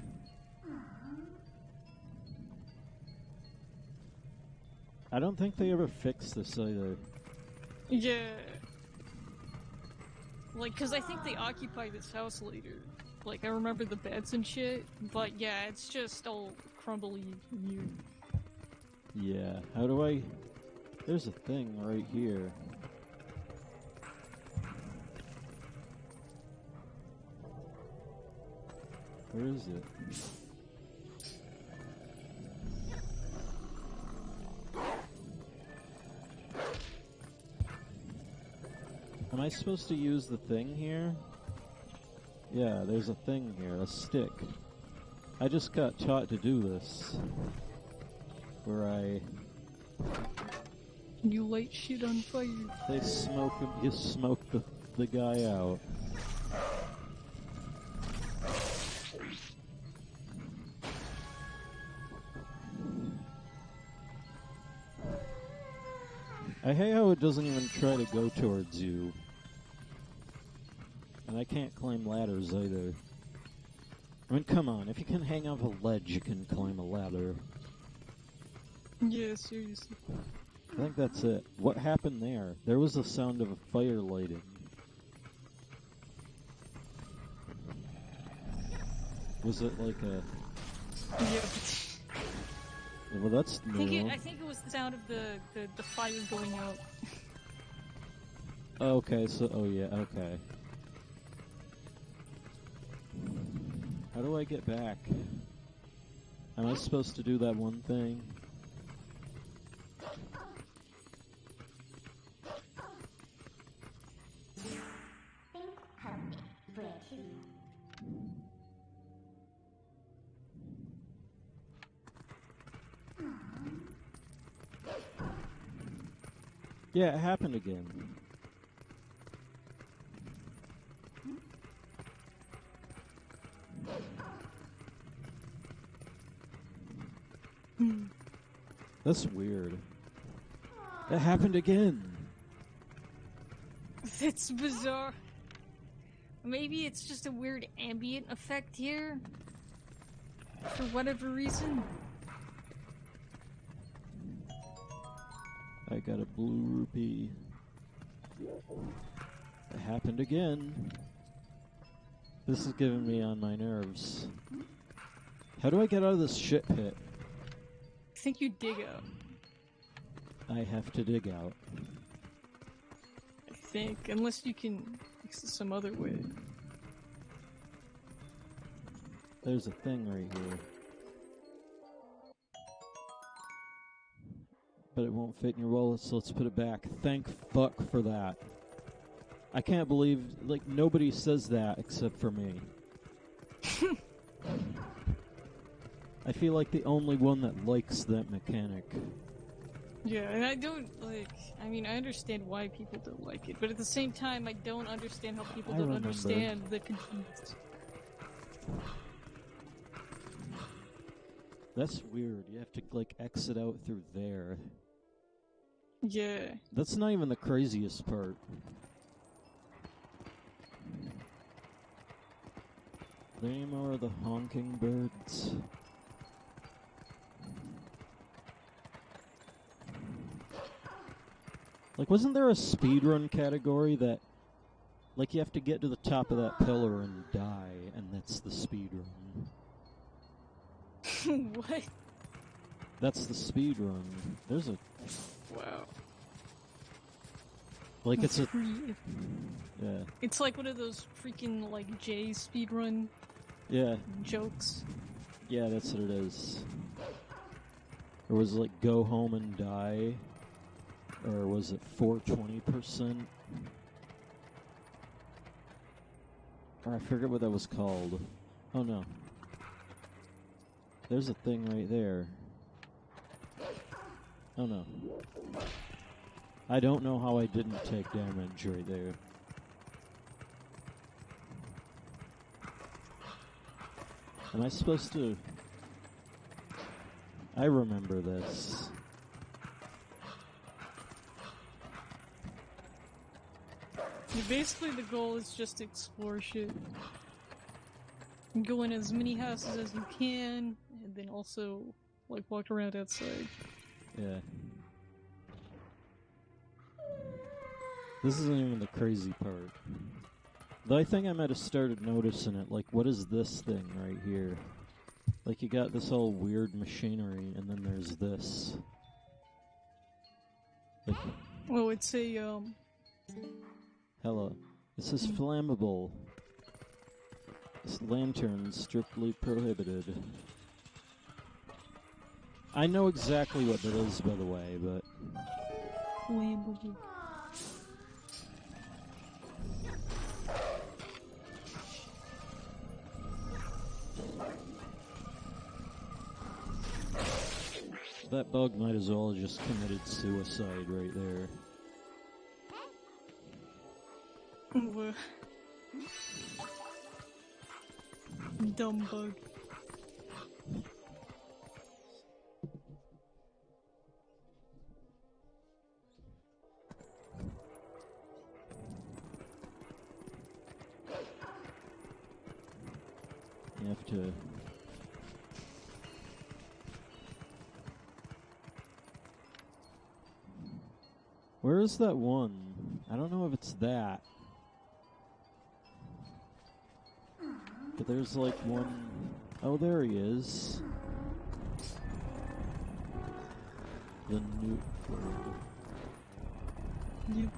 I don't think they ever fixed this either. Yeah. Like, cause I think they occupied this house later. Like, I remember the beds and shit, but yeah, it's just all crumbly and weird. Yeah, how do I... There's a thing right here. Where is it? Am I supposed to use the thing here? Yeah, there's a thing here, a stick. I just got taught to do this. Where I... You light shit on fire. They smoke him, you smoke the guy out. I hate how it doesn't even try to go towards you. And I can't climb ladders either. I mean, come on, if you can hang off a ledge, you can climb a ladder. Yeah, seriously. I think that's it. What happened there? There was the sound of a fire lighting. Was it like a... Yeah. Well, that's new. I think it was the sound of the fire going out. Okay, so... Oh, yeah, okay. How do I get back? Am I supposed to do that one thing? Yeah, it happened again. That's weird. It happened again. That's bizarre. Maybe it's just a weird ambient effect here. For whatever reason. I got a blue rupee. It happened again. This is giving me on my nerves. How do I get out of this shit pit? I think you dig out. I have to dig out. I think, unless you can exit some other way. There's a thing right here. But it won't fit in your wallet, so let's put it back. Thank fuck for that. I can't believe, like, nobody says that except for me. I feel like the only one that likes that mechanic. Yeah, and I don't, like, I mean, I understand why people don't like it, but at the same time, I don't understand how people don't understand the convenience. That's weird. You have to, like, exit out through there. Yeah. That's not even the craziest part. Are there any more of the honking birds? Like, wasn't there a speedrun category that, like, you have to get to the top of that pillar and die, and that's the speedrun? What? That's the speedrun. There's a... Wow. Like, That's it's a... Yeah. It's like one of those freaking, like, J speedrun jokes. Yeah, that's what it is. Or was it, like, go home and die? Or was it 420%? Or I forget what that was called. Oh, no. There's a thing right there. Oh, no. I don't know how I didn't take damage right there. Am I supposed to... I remember this. Yeah, basically, the goal is just to explore shit. And go in as many houses as you can, and then also, like, walk around outside. Yeah. This isn't even the crazy part. Though I think I might have started noticing it. Like, what is this thing right here? Like, you got this whole weird machinery, and then there's this. Like, Oh, it's a, hello. This is flammable. This lantern's strictly prohibited. I know exactly what that is, by the way, but... flammable. That bug might as well have just committed suicide right there. Dumb bug. You have to... Where is that one? I don't know if it's that. But there's like one... Oh, there he is. The nuke bird. Yep.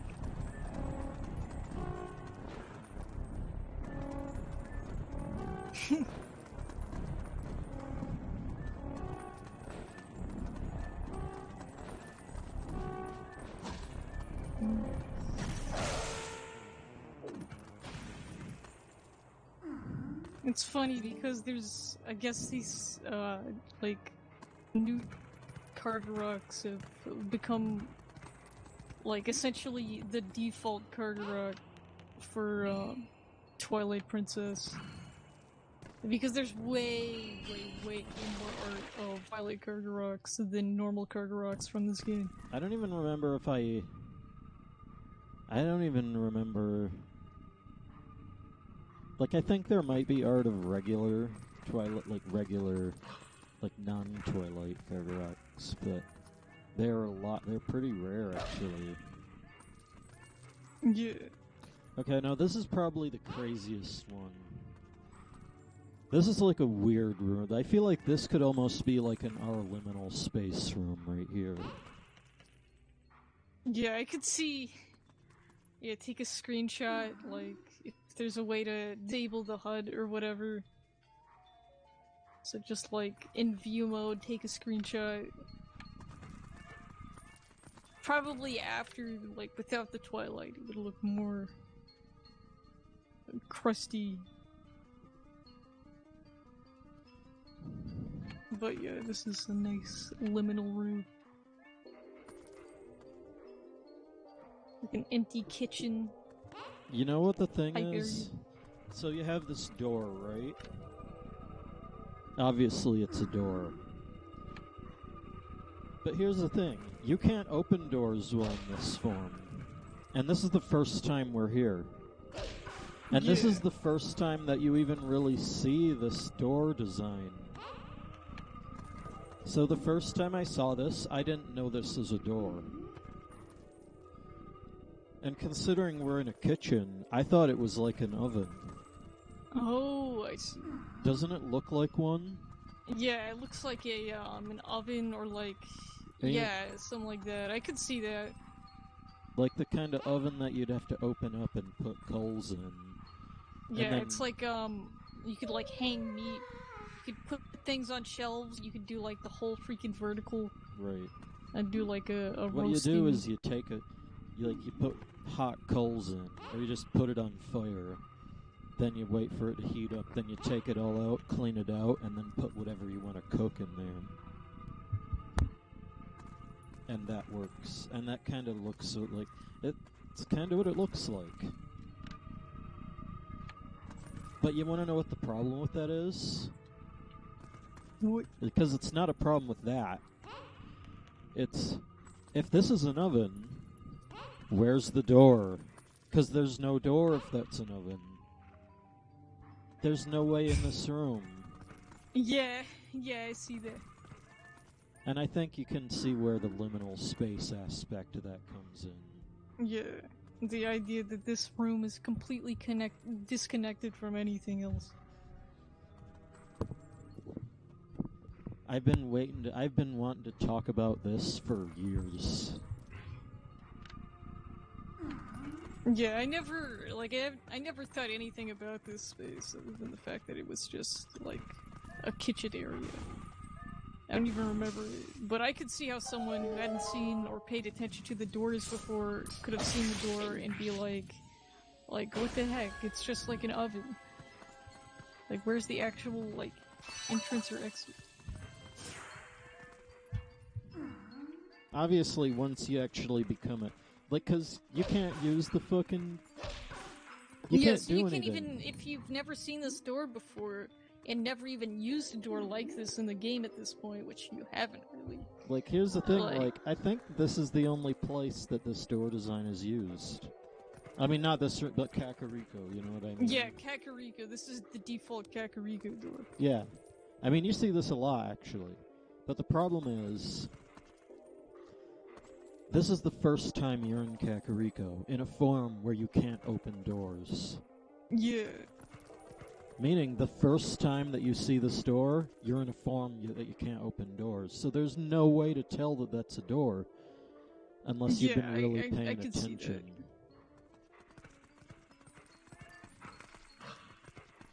It's funny because there's, I guess these, like, new Kargarocs have become, like, essentially the default Kargaroc for, Twilight Princess. Because there's way more art of Twilight Kargarocs than normal Kargarocs from this game. I don't even remember if I don't even remember... Like, I think there might be art of regular Twilight, like, non-Twilight Kargarocs, but they're pretty rare, actually. Yeah. Okay, now this is probably the craziest one. This is like a weird room. I feel like this could almost be like an our liminal space room right here. Yeah, I could see... Yeah, take a screenshot, like, if there's a way to disable the HUD or whatever. So just, like, in view mode, take a screenshot. Probably after, like, without the Twilight, it would look more... crusty. But yeah, this is a nice liminal room. Like an empty kitchen. You know what the thing Hi, is? So you have this door, right? Obviously it's a door. But here's the thing. You can't open doors well in this form. And this is the first time we're here. And this is the first time that you even really see this door design. So the first time I saw this, I didn't know this was a door. And considering we're in a kitchen, I thought it was like an oven. Oh, I see. Doesn't it look like one? Yeah, it looks like a an oven or like something like that. I could see that. Like the kind of oven that you'd have to open up and put coals in. Yeah, then, it's like you could like hang meat. You could put things on shelves. You could do like the whole freaking vertical. Right. And do like a what roasting. you do is you take you put hot coals in, or you just put it on fire. Then you wait for it to heat up. Then you take it all out, clean it out, and then put whatever you want to cook in there. And that works. And that kind of looks like it's kind of what it looks like. But you want to know what the problem with that is? What? Because it's not a problem with that. It's if this is an oven, where's the door? Because there's no door if that's an oven. There's no way in this room. Yeah, I see that. And I think you can see where the liminal space aspect of that comes in. Yeah, the idea that this room is completely disconnected from anything else. I've been wanting to talk about this for years. Yeah, I never thought anything about this space other than the fact that it was just like a kitchen area. I don't even remember it, but I could see how someone who hadn't seen or paid attention to the doors before could have seen the door and be like, what the heck? It's just like an oven. Like, where's the actual like entrance or exit? Obviously, once you actually become a... Like, because you can't use the fucking... You can't do you anything. can't even... If you've never seen this door before, and never even used a door like this in the game at this point, which you haven't really... Like, here's the thing, I think this is the only place that this door design is used. I mean, not this, but Kakariko, you know what I mean? Yeah, Kakariko. This is the default Kakariko door. Yeah. I mean, you see this a lot, actually. But the problem is... This is the first time you're in Kakariko, in a form where you can't open doors. Yeah. Meaning, the first time that you see this door, you're in a form that you can't open doors. So there's no way to tell that that's a door, unless you've been really paying attention.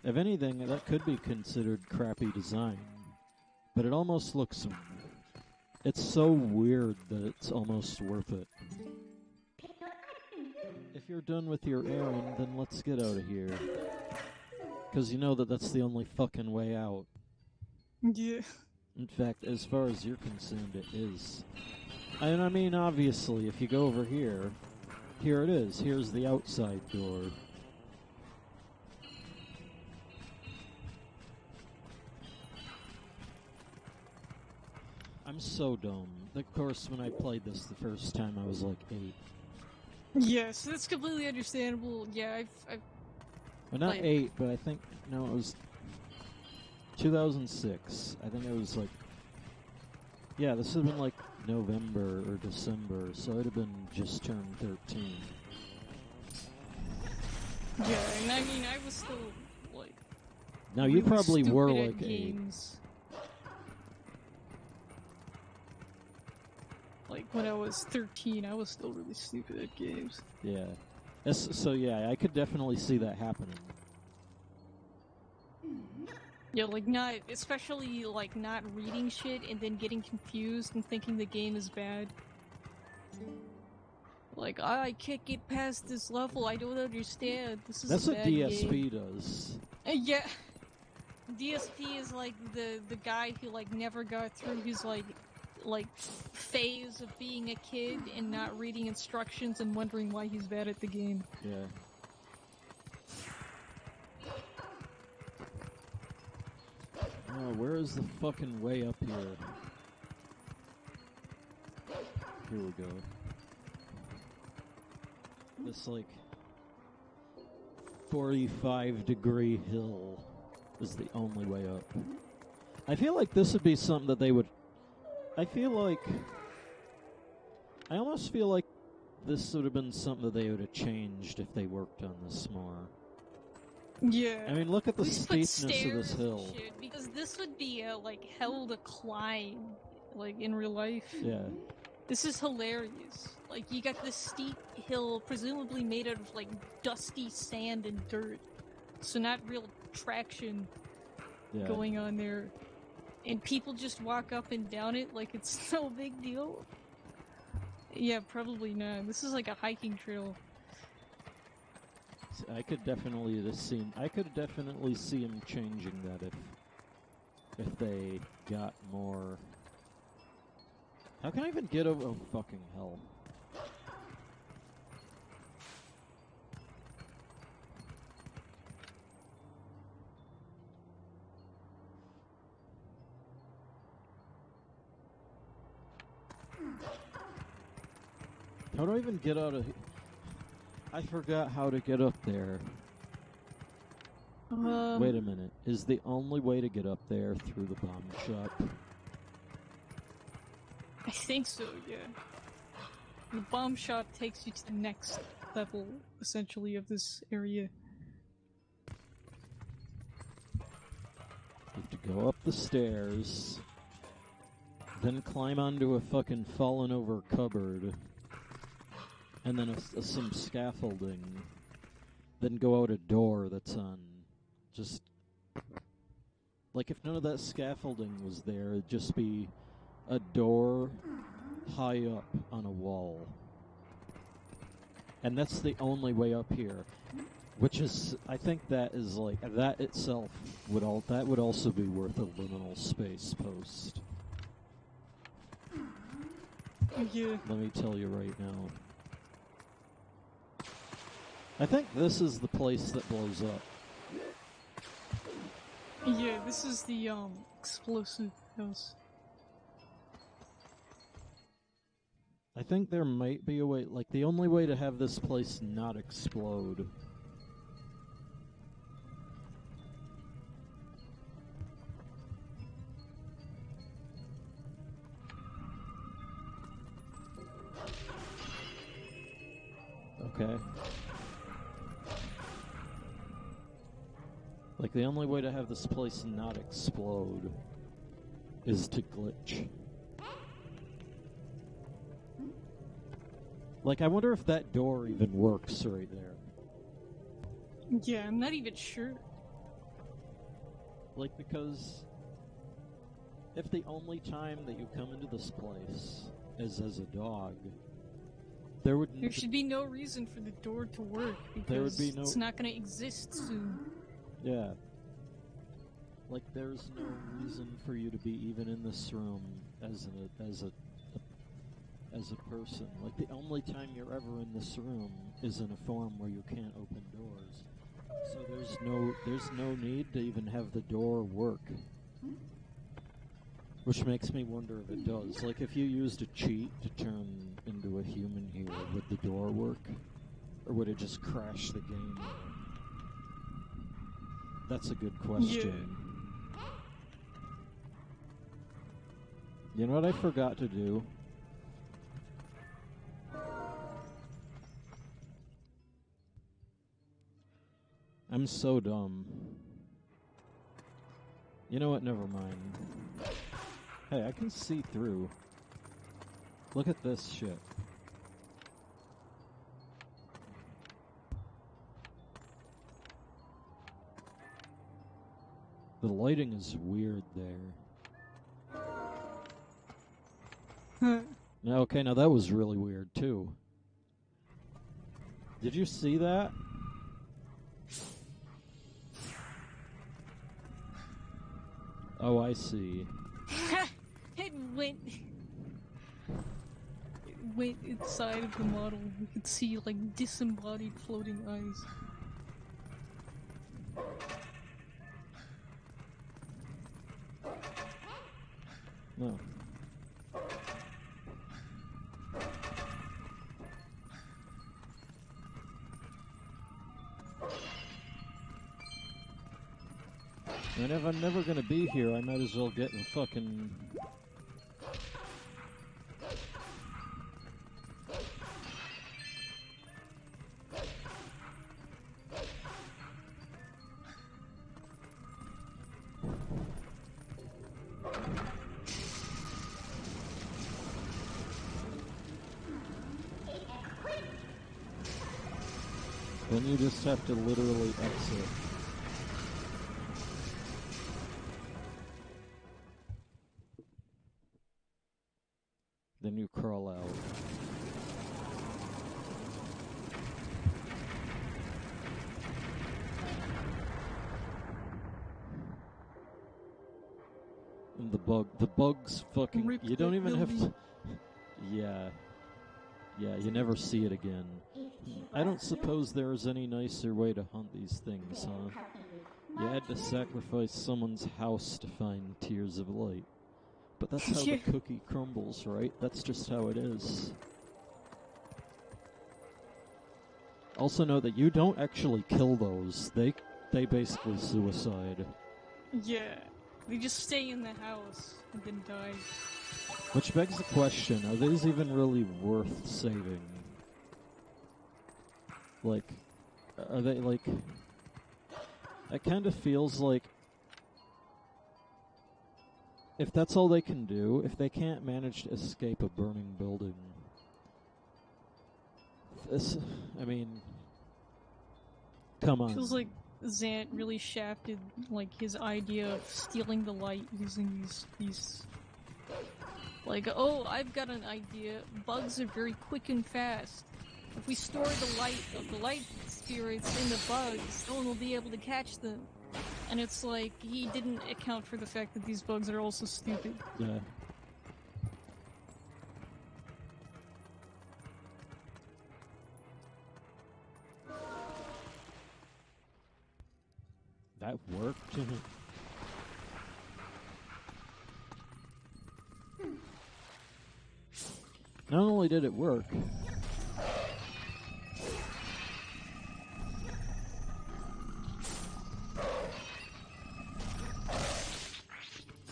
If anything, that could be considered crappy design. But it almost looks... It's so weird that it's almost worth it. If you're done with your errand, then let's get out of here. Because you know that that's the only fucking way out. Yeah. In fact, as far as you're concerned, it is. And I mean, obviously, if you go over here, here it is. Here's the outside door. I'm so dumb. Of course, when I played this the first time, I was like 8. Yes, that's completely understandable. Yeah, I've well, not 8, but I think, no, it was 2006. I think it was like, yeah, this would have been like November or December, so I'd have been just turned 13. Yeah, and I mean, I was still, like... Now, you really probably stupid were at like 8. games. Like, when I was 13, I was still really stupid at games. Yeah. So, yeah, I could definitely see that happening. Yeah, like, not... Especially, like, not reading shit and then getting confused and thinking the game is bad. Like, I can't get past this level, I don't understand, this is That's a what bad DSP game. does. Yeah. DSP is like the guy who like never got through his like phase of being a kid and not reading instructions and wondering why he's bad at the game. Yeah. Oh, where is the fucking way up here? Here we go. This, like, 45-degree hill is the only way up. I feel like this would be something that they would... I almost feel like this would have been something that they would have changed if they worked on this more. Yeah. I mean, look at the We just put steepness of this stairs and hill. shit, because this would be like hell to climb, like in real life. Yeah. This is hilarious. Like, you got this steep hill, presumably made out of, like, dusty sand and dirt. So not real traction going on there. And people just walk up and down it like it's no big deal. Yeah, probably not. This is like a hiking trail. I could definitely see him changing that if they got more... How can I even get over... Oh, fucking hell. How do I even get out of... I forgot how to get up there. Wait a minute. Is the only way to get up there through the bomb shop? I think so, yeah. The bomb shot takes you to the next level, essentially, of this area. You have to go up the stairs, then climb onto a fucking fallen over cupboard, and then some scaffolding, then go out a door that's on just... Like, if none of that scaffolding was there, it'd just be a door high up on a wall. And that's the only way up here. Which is, I think that is like, that itself would also be worth a liminal space post. Yeah. Let me tell you right now. I think this is the place that blows up. Yeah, this is the, explosive house. I think there might be a way, like, the only way to have this place not explode. Okay. Like, the only way to have this place not explode is to glitch. Like, I wonder if that door even works right there. Yeah, I'm not even sure. Like, because if the only time that you come into this place is as a dog, there should be no reason for the door to work, because there would be no... it's not going to exist soon. Yeah. Like, there's no reason for you to be even in this room as a person. Like, the only time you're ever in this room is in a form where you can't open doors. So there's no need to even have the door work. Which makes me wonder if it does. Like, if you used a cheat to turn into a human here, would the door work? Or would it just crash the game? That's a good question. Yeah. You know what I forgot to do? I'm so dumb. You know what? Never mind. Hey, I can see through. Look at this shit. The lighting is weird there. Okay, now that was really weird too. Did you see that? Oh, I see. It went inside of the model. You could see like disembodied floating eyes. No. And if I'm never gonna be here, I might as well get the fucking... Then you just have to literally exit. Then you crawl out. And the bugs fucking... Rip you don't even have building. to... Yeah. Yeah, you never see it again. I don't suppose there is any nicer way to hunt these things, huh? You had to sacrifice someone's house to find tears of light. But that's how Yeah. the cookie crumbles, right? That's just how it is. Also know that you don't actually kill those. They basically suicide. Yeah, they just stay in the house and then die. Which begs the question, are these even really worth saving? Like, are they like... It kind of feels like if that's all they can do, if they can't manage to escape a burning building, this, I mean, come on. Feels like Zant really shafted like his idea of stealing the light using these like, oh, I've got an idea. Bugs are very quick and fast. If we store the light spirits in the bugs, no one will be able to catch them. And it's like, he didn't account for the fact that these bugs are also stupid. Yeah. That worked? Not only did it work,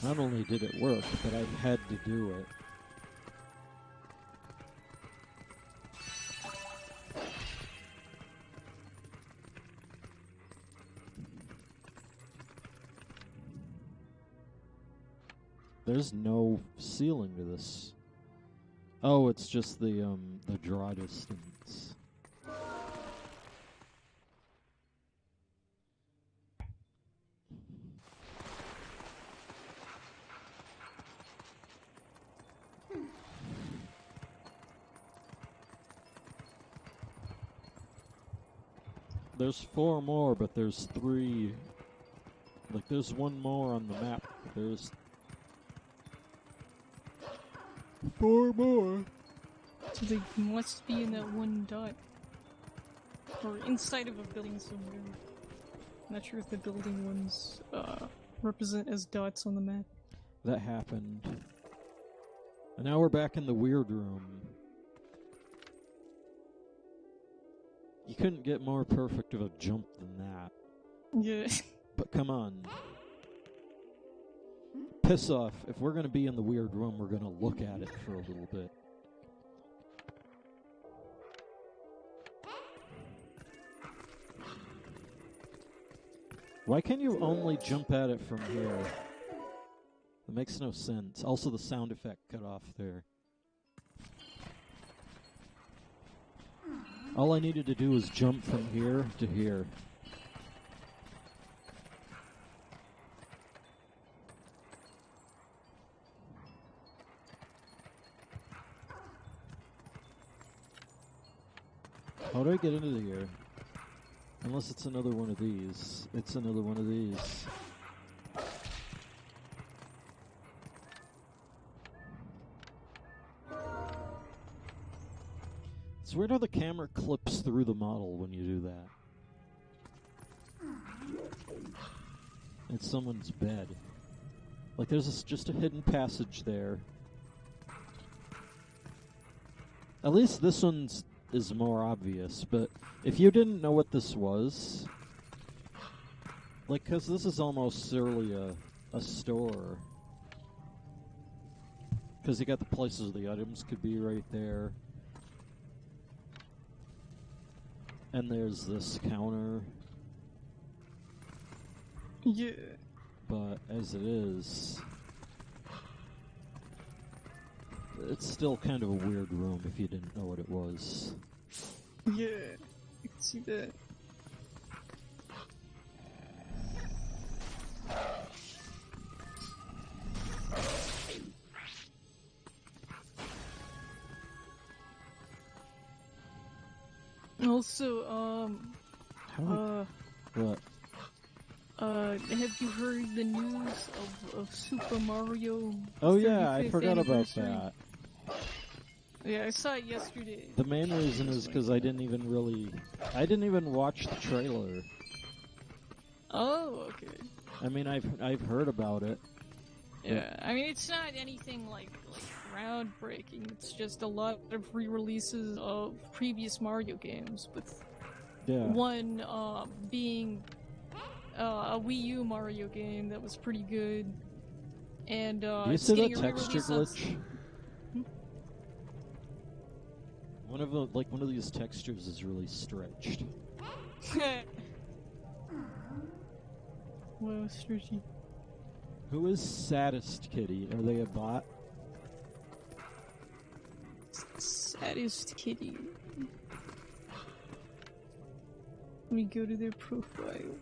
not only did it work, but I had to do it. There's no ceiling to this. Oh, it's just the draw distance. There's 4 more, but there's 3. Like, there's 1 more on the map. There's 4 more. So they must be in that one dot. Or inside of a building somewhere. Not sure if the building ones represent as dots on the map. That happened. And now we're back in the weird room. You couldn't get more perfect of a jump than that. Yeah. But come on. Piss off. If we're going to be in the weird room, we're going to look at it for a little bit. Why can't you only jump at it from here? That makes no sense. Also, the sound effect cut off there. All I needed to do was jump from here to here. How do I get into here? Unless it's another one of these. It's another one of these. It's weird how the camera clips through the model when you do that. It's someone's bed. Like there's just a hidden passage there. At least this one's is more obvious, but if you didn't know what this was, like, because this is almost surely a store, because you got the places the items could be right there, and there's this counter. Yeah. But as it is, it's still kind of a weird room if you didn't know what it was. Yeah, I can see that. Also, What? Have you heard the news of Super Mario? Oh yeah, I 35th forgot about anniversary? that. Yeah, I saw it yesterday. The main reason is because I didn't even watch the trailer. Oh, okay. I mean, I've heard about it. Yeah, I mean, it's not anything like groundbreaking. It's just a lot of re-releases of previous Mario games, with one being a Wii U Mario game that was pretty good. And Do you it's see getting that a texture re-release glitch? One of these textures is really stretched. Wow, stretchy. Who is Saddest Kitty? Are they a bot? Saddest Kitty. Let me go to their profile.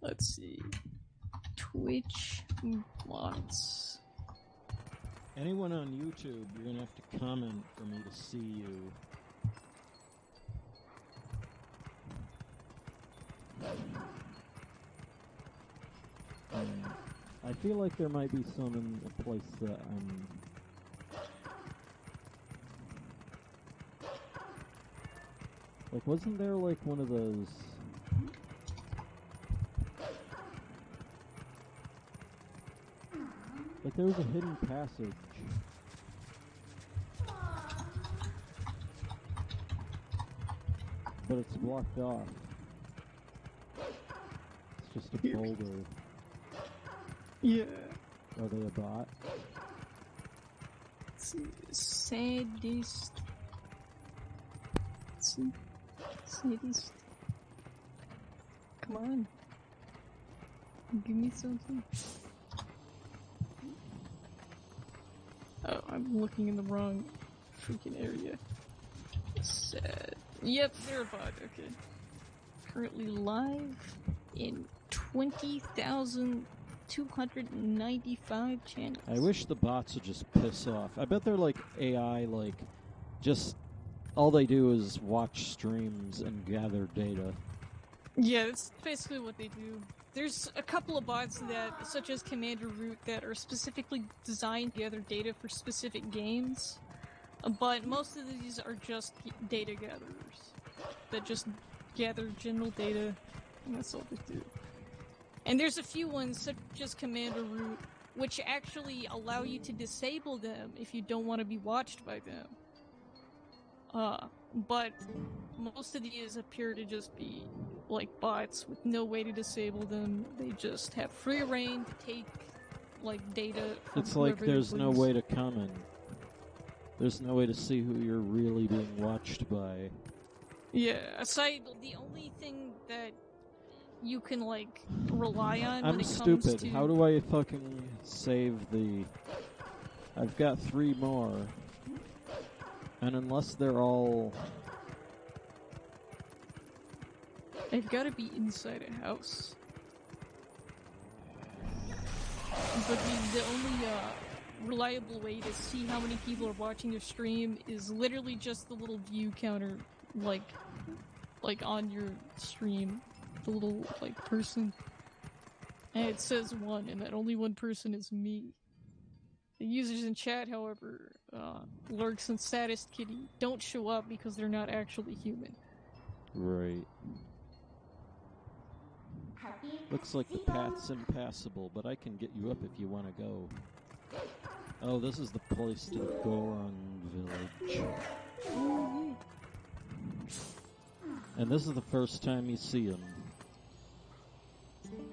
Let's see. Twitch bots. Anyone on YouTube, you're gonna have to comment for me to see you. I feel like there might be some in a place that I'm... Like, wasn't there, like, one of those... Like, there was a hidden passage. But it's blocked off. It's just a boulder. Yeah. Are they a bot? Let's see. Saddest. Let's see. Saddest. Come on. Give me something. Oh, I'm looking in the wrong freaking area. Sad. Yep, they're a bot, okay. Currently live in 20,295 channels. I wish the bots would just piss off. I bet they're like AI, like, just all they do is watch streams and gather data. Yeah, that's basically what they do. There's a couple of bots that, such as Commander Root, that are specifically designed to gather data for specific games, but most of these are just data gatherers that just gather general data, and that's all they do. And there's a few ones, such as Commander Root, which actually allow you to disable them if you don't want to be watched by them. But most of these appear to just be like bots with no way to disable them. They just have free reign to take like data from It's like whoever they there's no please. way to comment. There's no way to see who you're really being watched by. Yeah, aside, the only thing that you can, like, rely on when I'm it stupid. comes to... How do I fucking save the... I've got 3 more. And unless they're all... They've got to be inside a house. But the only reliable way to see how many people are watching your stream is literally just the little view counter, like on your stream. The little, like, person. And it says 1, and that only 1 person is me. The users in chat, however, Lurks and Saddest Kitty, don't show up because they're not actually human. Right. Looks like the path's impassable, but I can get you up if you want to go. Oh, this is the place to the Goron village. And this is the first time you see him.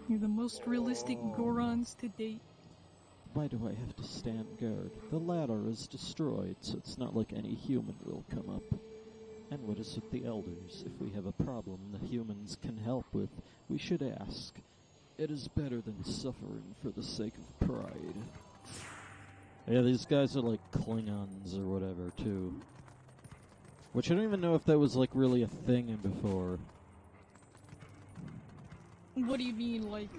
You're the most realistic Gorons to date. Why do I have to stand guard? The ladder is destroyed, so it's not like any human will come up. And what is with the elders? If we have a problem the humans can help with, we should ask. It is better than suffering for the sake of pride. Yeah, these guys are like Klingons or whatever, too. Which I don't even know if that was like really a thing before. What do you mean, like,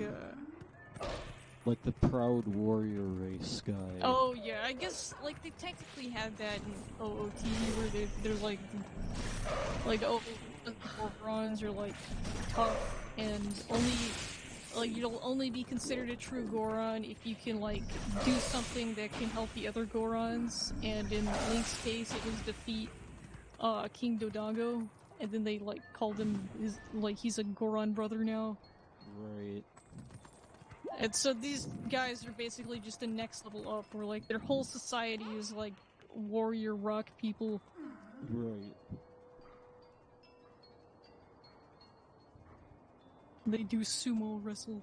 Like the proud warrior race guy. Oh, yeah, I guess, like, they technically had that in OOT, where they're like, the Gorons are, like, tough, and only, like, you'll only be considered a true Goron if you can, like, do something that can help the other Gorons, and in Link's case, it was defeat, King Dodongo, and then they, like, called him, he's a Goron brother now. Right. And so these guys are basically just a next level up, where, like, their whole society is, like, warrior rock people. Right. They do sumo wrestle.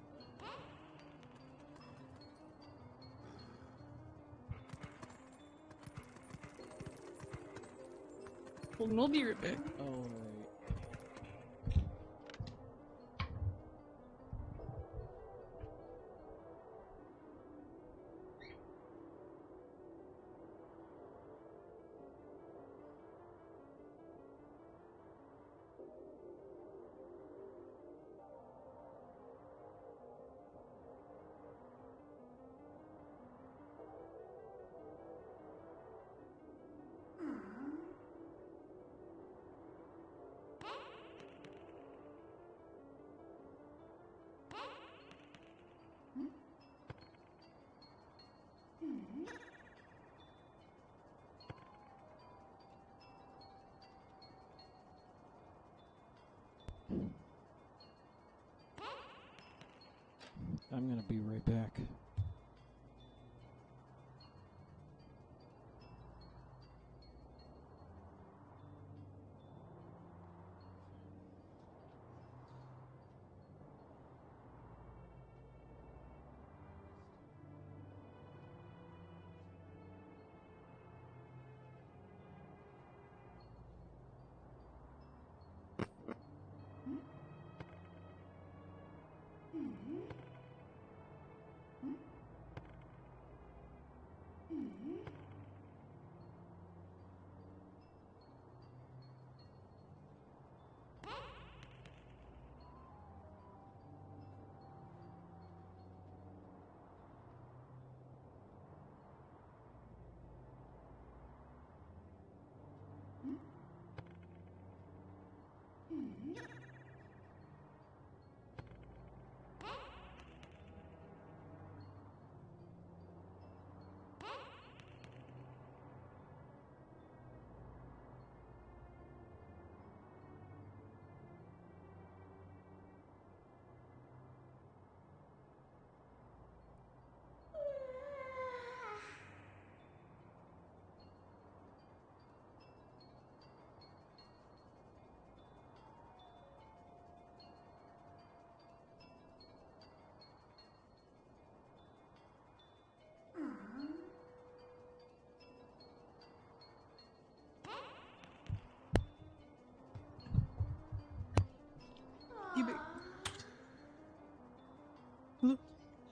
Well, we'll be right back. Alright. I'm gonna be right back.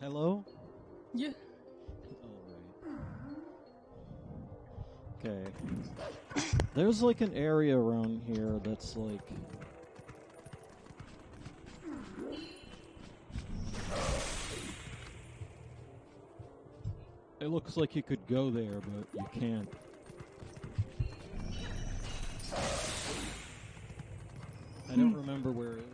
Hello? Yeah. Alright. Okay. There's like an area around here that's like... It looks like you could go there, but you can't. I don't remember where it is.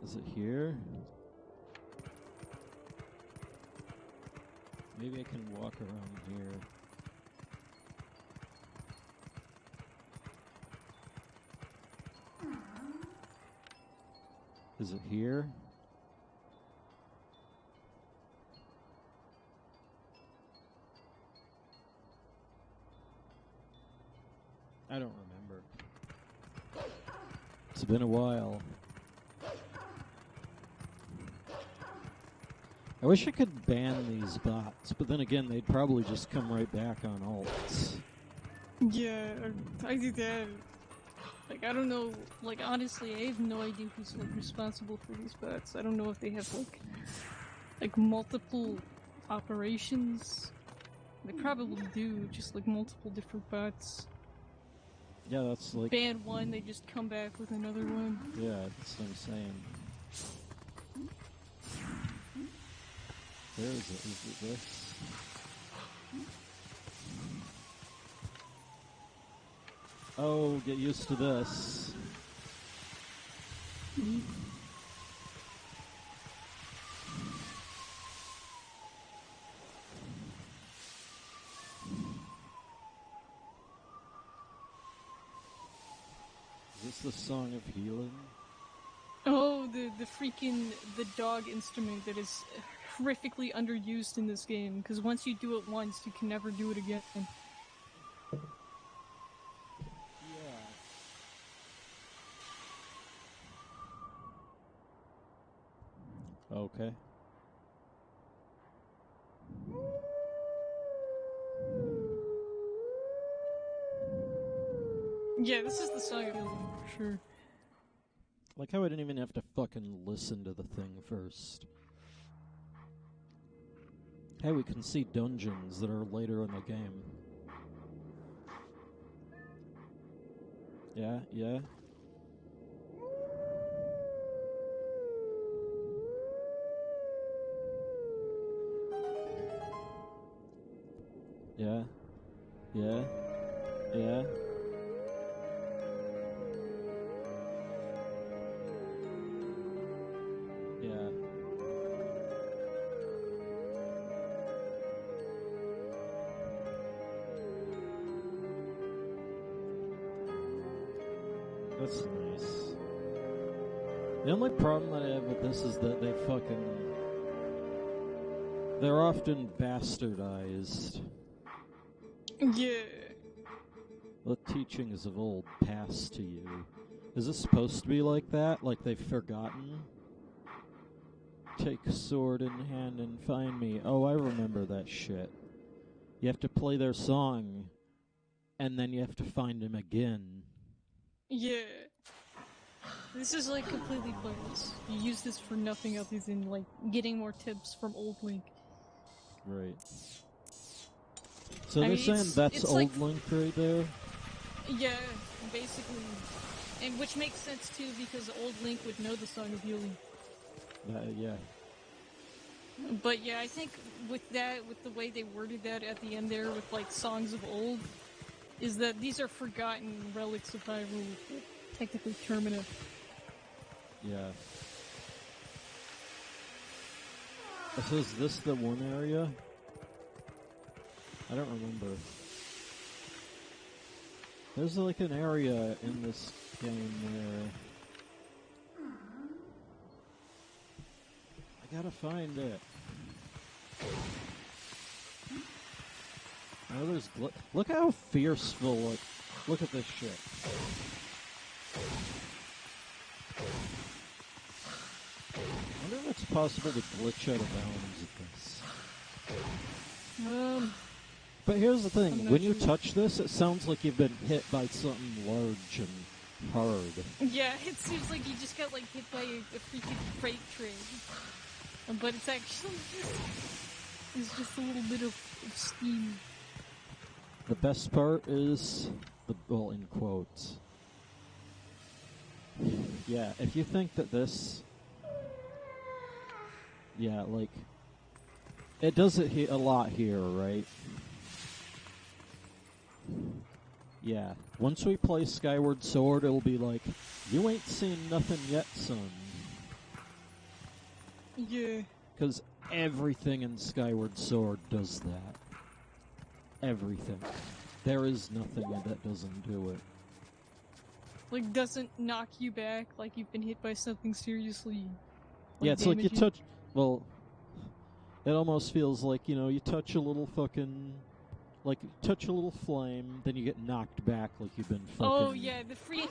Is it here? Maybe I can walk around here. Is it here? I don't remember. It's been a while. I wish I could ban these bots, but then again, they'd probably just come right back on alts. Yeah, I do that. Like, I don't know, like, honestly, I have no idea who's, like, responsible for these bots. I don't know if they have, like multiple operations. They probably do, just, like, multiple different bots. Yeah, that's like... Ban one, they just come back with another one. Yeah, that's what I'm saying. Where is it? Is it this? Oh, get used to this. Is this the Song of Healing? Oh, the dog instrument that is horrifically underused in this game, because once you do it once, you can never do it again. Okay. Yeah, this is the Song of Healing, for sure. Like, I wouldn't even have to fucking listen to the thing first. Hey, we can see dungeons that are later in the game. Yeah, yeah. Yeah. Yeah. Yeah. Yeah. That's nice. The only problem that I have with this is that they're often bastardized. Yeah. The teachings of old pass to you. Is this supposed to be like that? Like they've forgotten? Take a sword in hand and find me. Oh, I remember that shit. You have to play their song, and then you have to find him again. Yeah. This is, like, completely pointless. You use this for nothing other than, like, getting more tips from Old Link. Right. So they're saying that's Old like, Link right there? Yeah, basically. And which makes sense, too, because Old Link would know the Song of Healing. Yeah. But yeah, I think with the way they worded that at the end there with, like, songs of old, is that these are forgotten relics of Hyrule, technically Termina. Yeah. So is this the one area? I don't remember. There's like an area in this game where... I gotta find it. Oh, there's look how fierceful, look at this shit. I wonder if it's possible to glitch out of bounds at this. But here's the thing, when you touch this, it sounds like you've been hit by something large and hard. Yeah, it seems like you just got like hit by a freaking freight train. But it's actually just a little bit of steam. The best part is well, in quotes. Yeah, if you think that this, yeah, like it does it a lot here, right? Yeah. Once we play Skyward Sword, it'll be like, you ain't seen nothing yet, son. Yeah. Because everything in Skyward Sword does that. Everything. There is nothing that doesn't do it. Like, doesn't knock you back like you've been hit by something seriously. Like, yeah, it's like you damaging. touch... Well, it almost feels like, you know, you touch a little fucking... Like, you touch a little flame, then you get knocked back like you've been fucking... Oh, yeah, the free...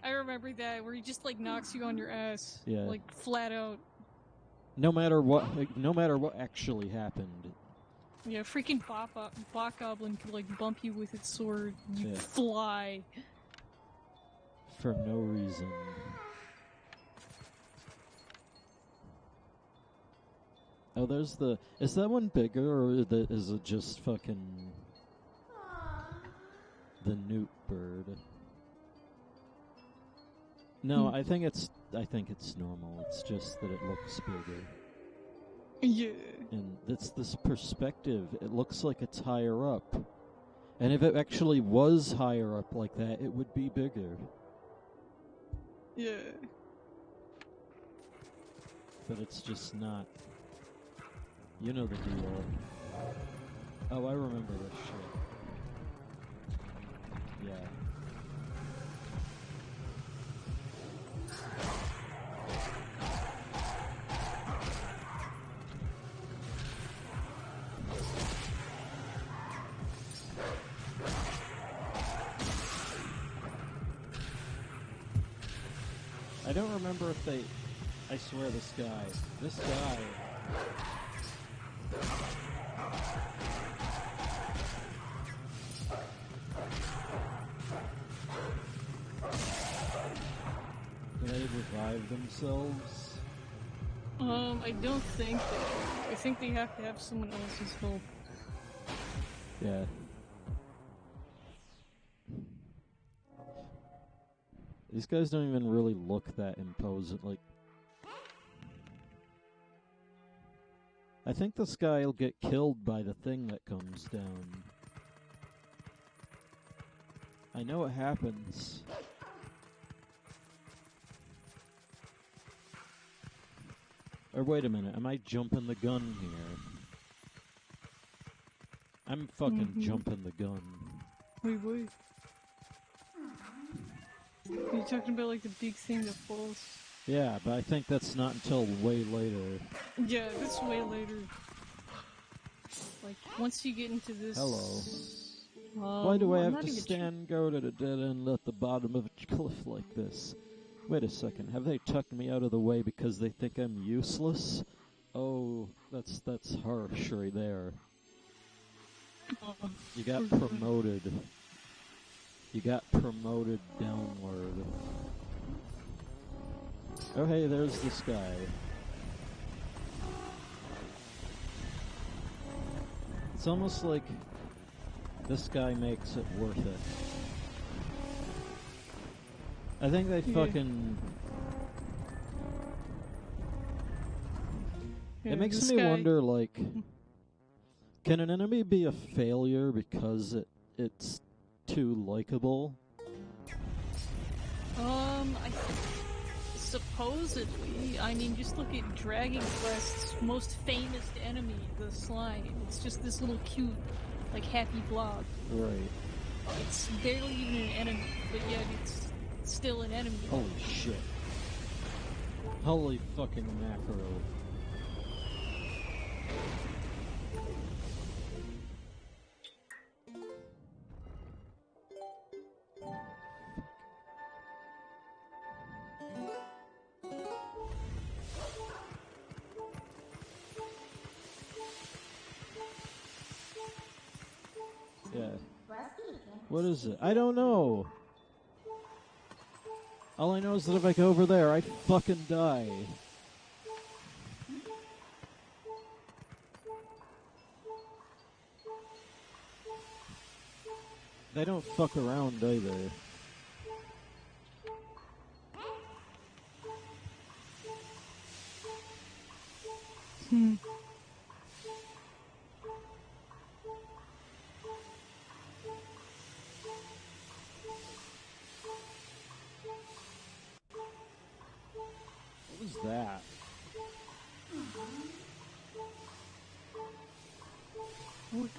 I remember that, where he just, like, knocks you on your ass. Yeah. Like, flat out. No matter what actually happened. Yeah, freaking Bot Goblin could, like, bump you with its sword. You Yeah. fly. For no reason. Oh, there's the... Is that one bigger, or is it just fucking... the newt bird? No, I think it's normal. It's just that it looks bigger. Yeah. And it's this perspective. It looks like it's higher up. And if it actually was higher up like that, it would be bigger. Yeah. But it's just not. You know the deal. Oh, I remember this shit. Yeah. I don't remember if they... I swear this guy... Do they revive themselves? I don't think they... I think they have to have someone else's help. Yeah. These guys don't even really look that imposing. Like, I think this guy will get killed by the thing that comes down. I know it happens. Or wait a minute, am I jumping the gun here? I'm fucking jumping the gun. Wait. Are you talking about, like, the big thing that falls? Yeah, but I think that's not until way later. Yeah, that's way later. Like, once you get into this... Hello. Why do I I'm have to stand guard at a dead end at the bottom of a cliff like this? Wait a second, have they tucked me out of the way because they think I'm useless? Oh, that's harsh right there. You got promoted. You got promoted downward. Oh hey, there's this guy. It's almost like this guy makes it worth it. I think they fucking... Yeah, it makes me wonder, like... Can an enemy be a failure because it's too likable? Supposedly. I mean, just look at Dragon Quest's most famous enemy, the slime. It's just this little cute, like, happy blob. Right. It's barely even an enemy, but yet it's still an enemy. Holy shit. Holy fucking mackerel. Yeah. What is it? I don't know. All I know is that if I go over there, I fucking die. They don't fuck around either. What was that? What?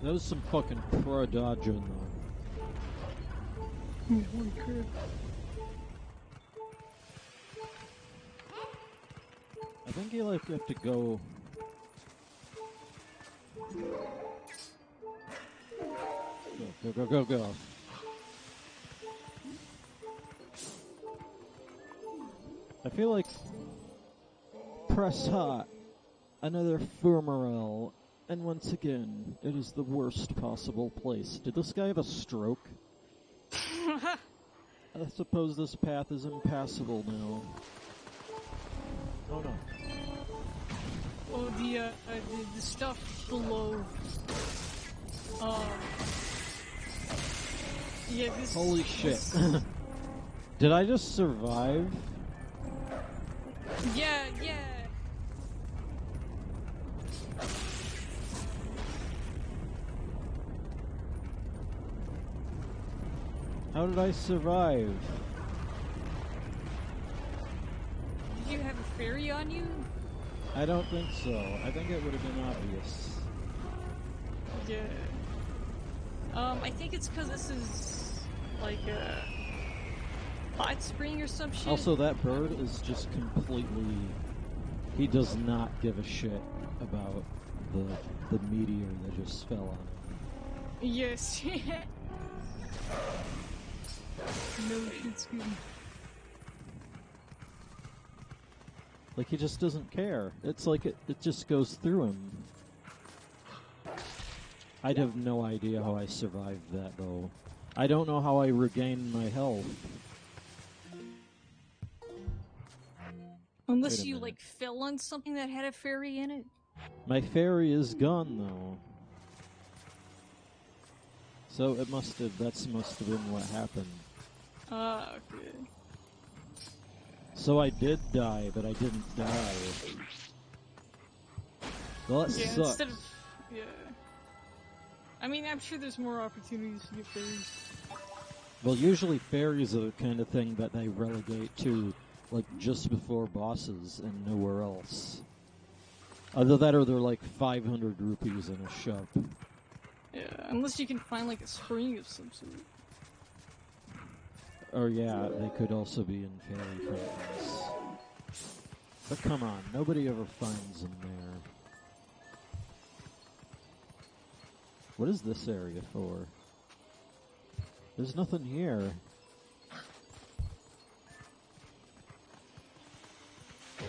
That was some fucking pro dodging, though. Holy crap. I think you like have to go. Go. I feel like press hot, another fumarole, and once again, it is the worst possible place. Did this guy have a stroke? I suppose this path is impassable now. Oh no. Oh, the stuff below. Yeah, this. Holy shit. Did I just survive? Yeah. How did I survive? Did you have a fairy on you? I don't think so. I think it would have been obvious. Yeah. I think it's because this is like a hot spring or some shit. Also, that bird is just completely... He does not give a shit about the meteor that just fell on him. Yes. No shit's good. Like, he just doesn't care. It's like it just goes through him. I'd have no idea how I survived that, though. I don't know how I regained my health. Unless you, like, fell on something that had a fairy in it. My fairy is gone, though. So it must have been what happened. Okay. So I did die, but I didn't die. Well, that sucks. Instead of... Yeah. I mean, I'm sure there's more opportunities to get fairies. Well, usually fairies are the kind of thing that they relegate to, like, just before bosses and nowhere else. Either that or they're like 500 rupees in a shop. Yeah, unless you can find, like, a spring of some sort. Or yeah, they could also be in fairy fountains. But come on, nobody ever finds them there. What is this area for? There's nothing here.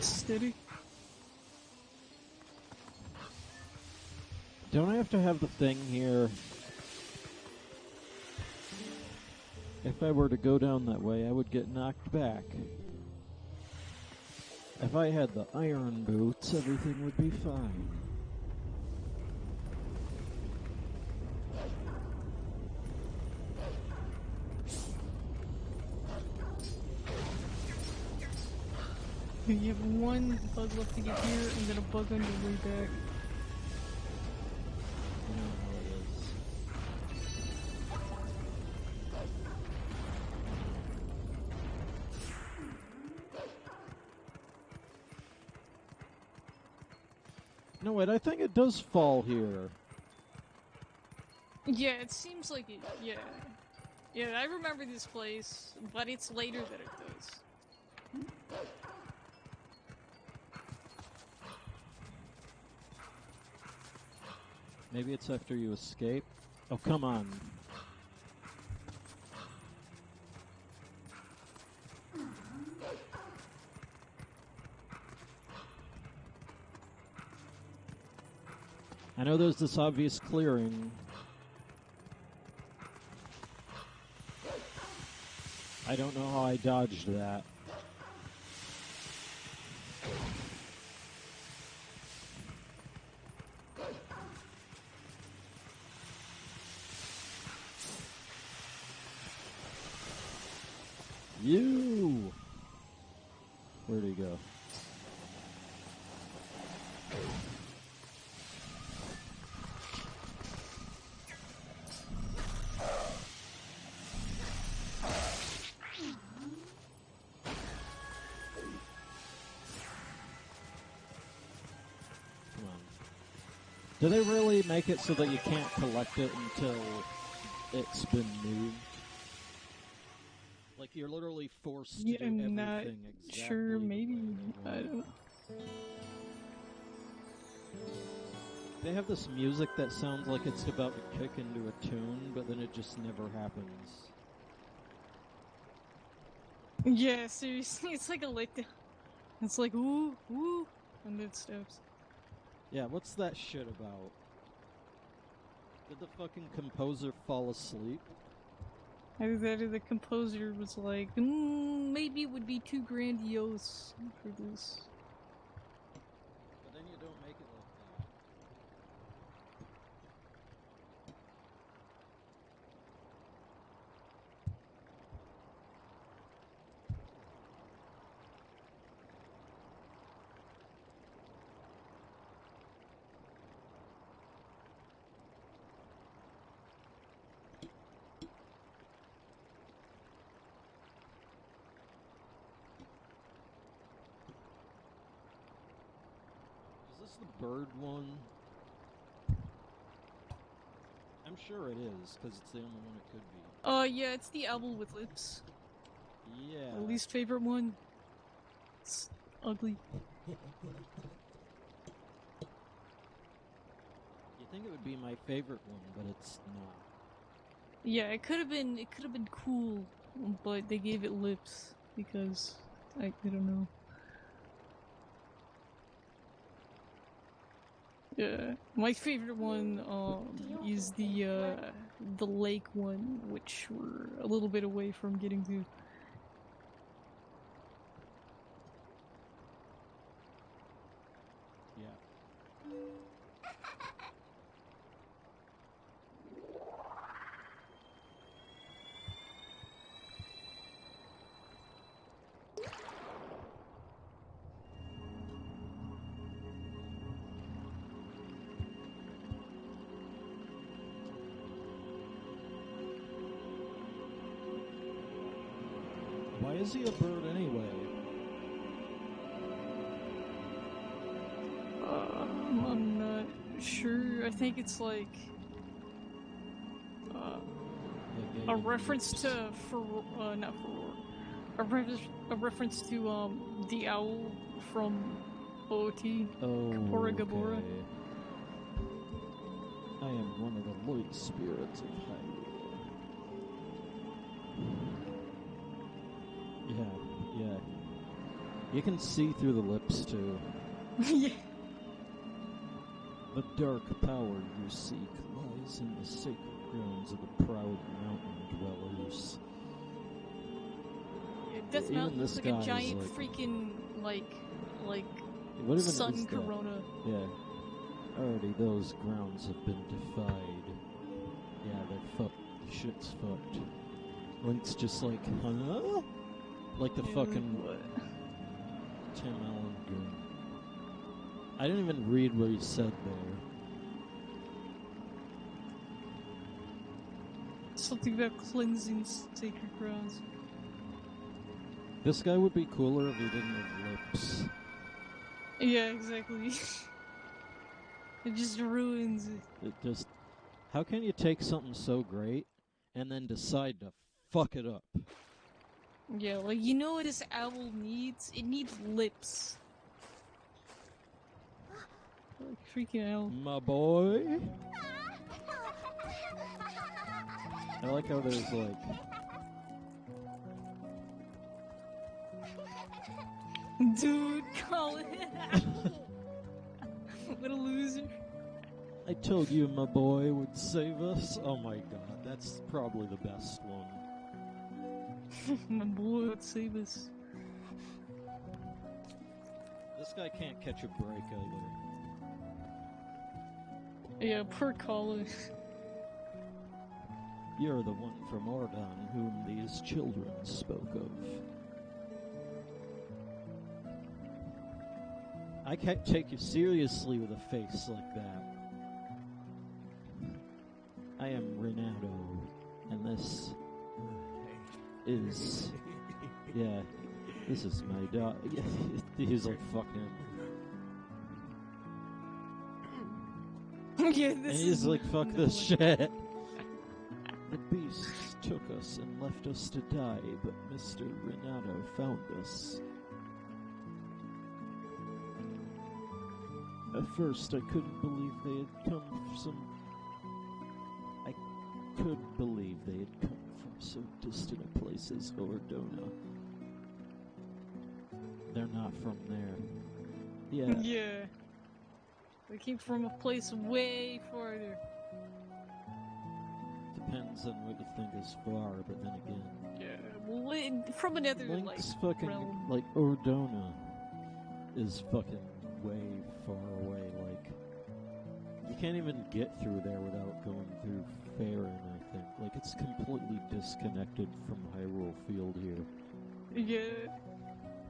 Steady. Don't I have to have the thing here? If I were to go down that way, I would get knocked back. If I had the iron boots, everything would be fine. You have one bug left to get here, and then a bug on your way back. You know how it is. No, wait, I think it does fall here. Yeah, it seems like it, yeah. Yeah, I remember this place, but it's later that it does. Maybe it's after you escape. Oh, come on. I know there's this obvious clearing. I don't know how I dodged that. You! Where'd he go? Do they really make it so that you can't collect it until it's been moved? Like, you're literally forced to do everything I'm not exactly sure, maybe. the way I they don't know. They have this music that sounds like it's about to kick into a tune, but then it just never happens. Yeah, seriously, it's like a letdown. It's like, ooh, ooh, and then it stops. Yeah, what's that shit about? Did the fucking composer fall asleep? Either the composer was like, maybe it would be too grandiose for this. But then you don't make it like that. Is this the bird one? I'm sure it is, because it's the only one it could be. Yeah, it's the owl with lips. Yeah. My least favorite one. It's ugly. You think it would be my favorite one, but it's not. Yeah, it could have been cool, but they gave it lips because I don't know. Yeah, my favorite one is the lake one, which we're a little bit away from getting to. Yeah. Why is he a bird anyway? I'm not sure. I think it's like a reference to not Aurora, a reference to the owl from OT. Kapora Gabora. Okay. I am one of the light spirits of Hyrule. Yeah. You can see through the lips too. Yeah. The dark power you seek lies in the sacred grounds of the proud mountain dwellers. Yeah, Death Even Mountain this looks like guy a is giant like- freaking like What even sun is that? corona. Yeah. Already those grounds have been defied. Yeah, they're fucked. Shit's fucked. Link's just like, huh? Like the fucking... What? Tim Allen Goon. I didn't even read what he said there. Something about cleansing sacred grounds. This guy would be cooler if he didn't have lips. Yeah, exactly. It just ruins it. It just... How can you take something so great and then decide to fuck it up? Yeah, like, you know what this owl needs? It needs lips. Like, freaking owl. My boy? I like how there's like... Dude, Colin! What a loser. I told you my boy would save us. Oh my god, that's probably the best one. My boy would save us. This guy can't catch a break either. Yeah, poor Colin. You're the one from Ordon whom these children spoke of. I can't take you seriously with a face like that. I am Renato, and this is... Yeah, this is my dog. He's like, fuck him. Yeah, And he's like, fuck this shit. The beasts took us and left us to die, but Mr. Renato found us. At first, I couldn't believe they had come from some... I couldn't believe they had come from so distant a place as Ordona. They're not from there. Yeah. Yeah. They came from a place way farther. Depends on what you think is far, but then again... Yeah, well, from another, Link's like, fucking... realm. Like, Ordona is fucking way far away, like... You can't even get through there without going through Faerun, I think. Like, it's completely disconnected from Hyrule Field here. Yeah.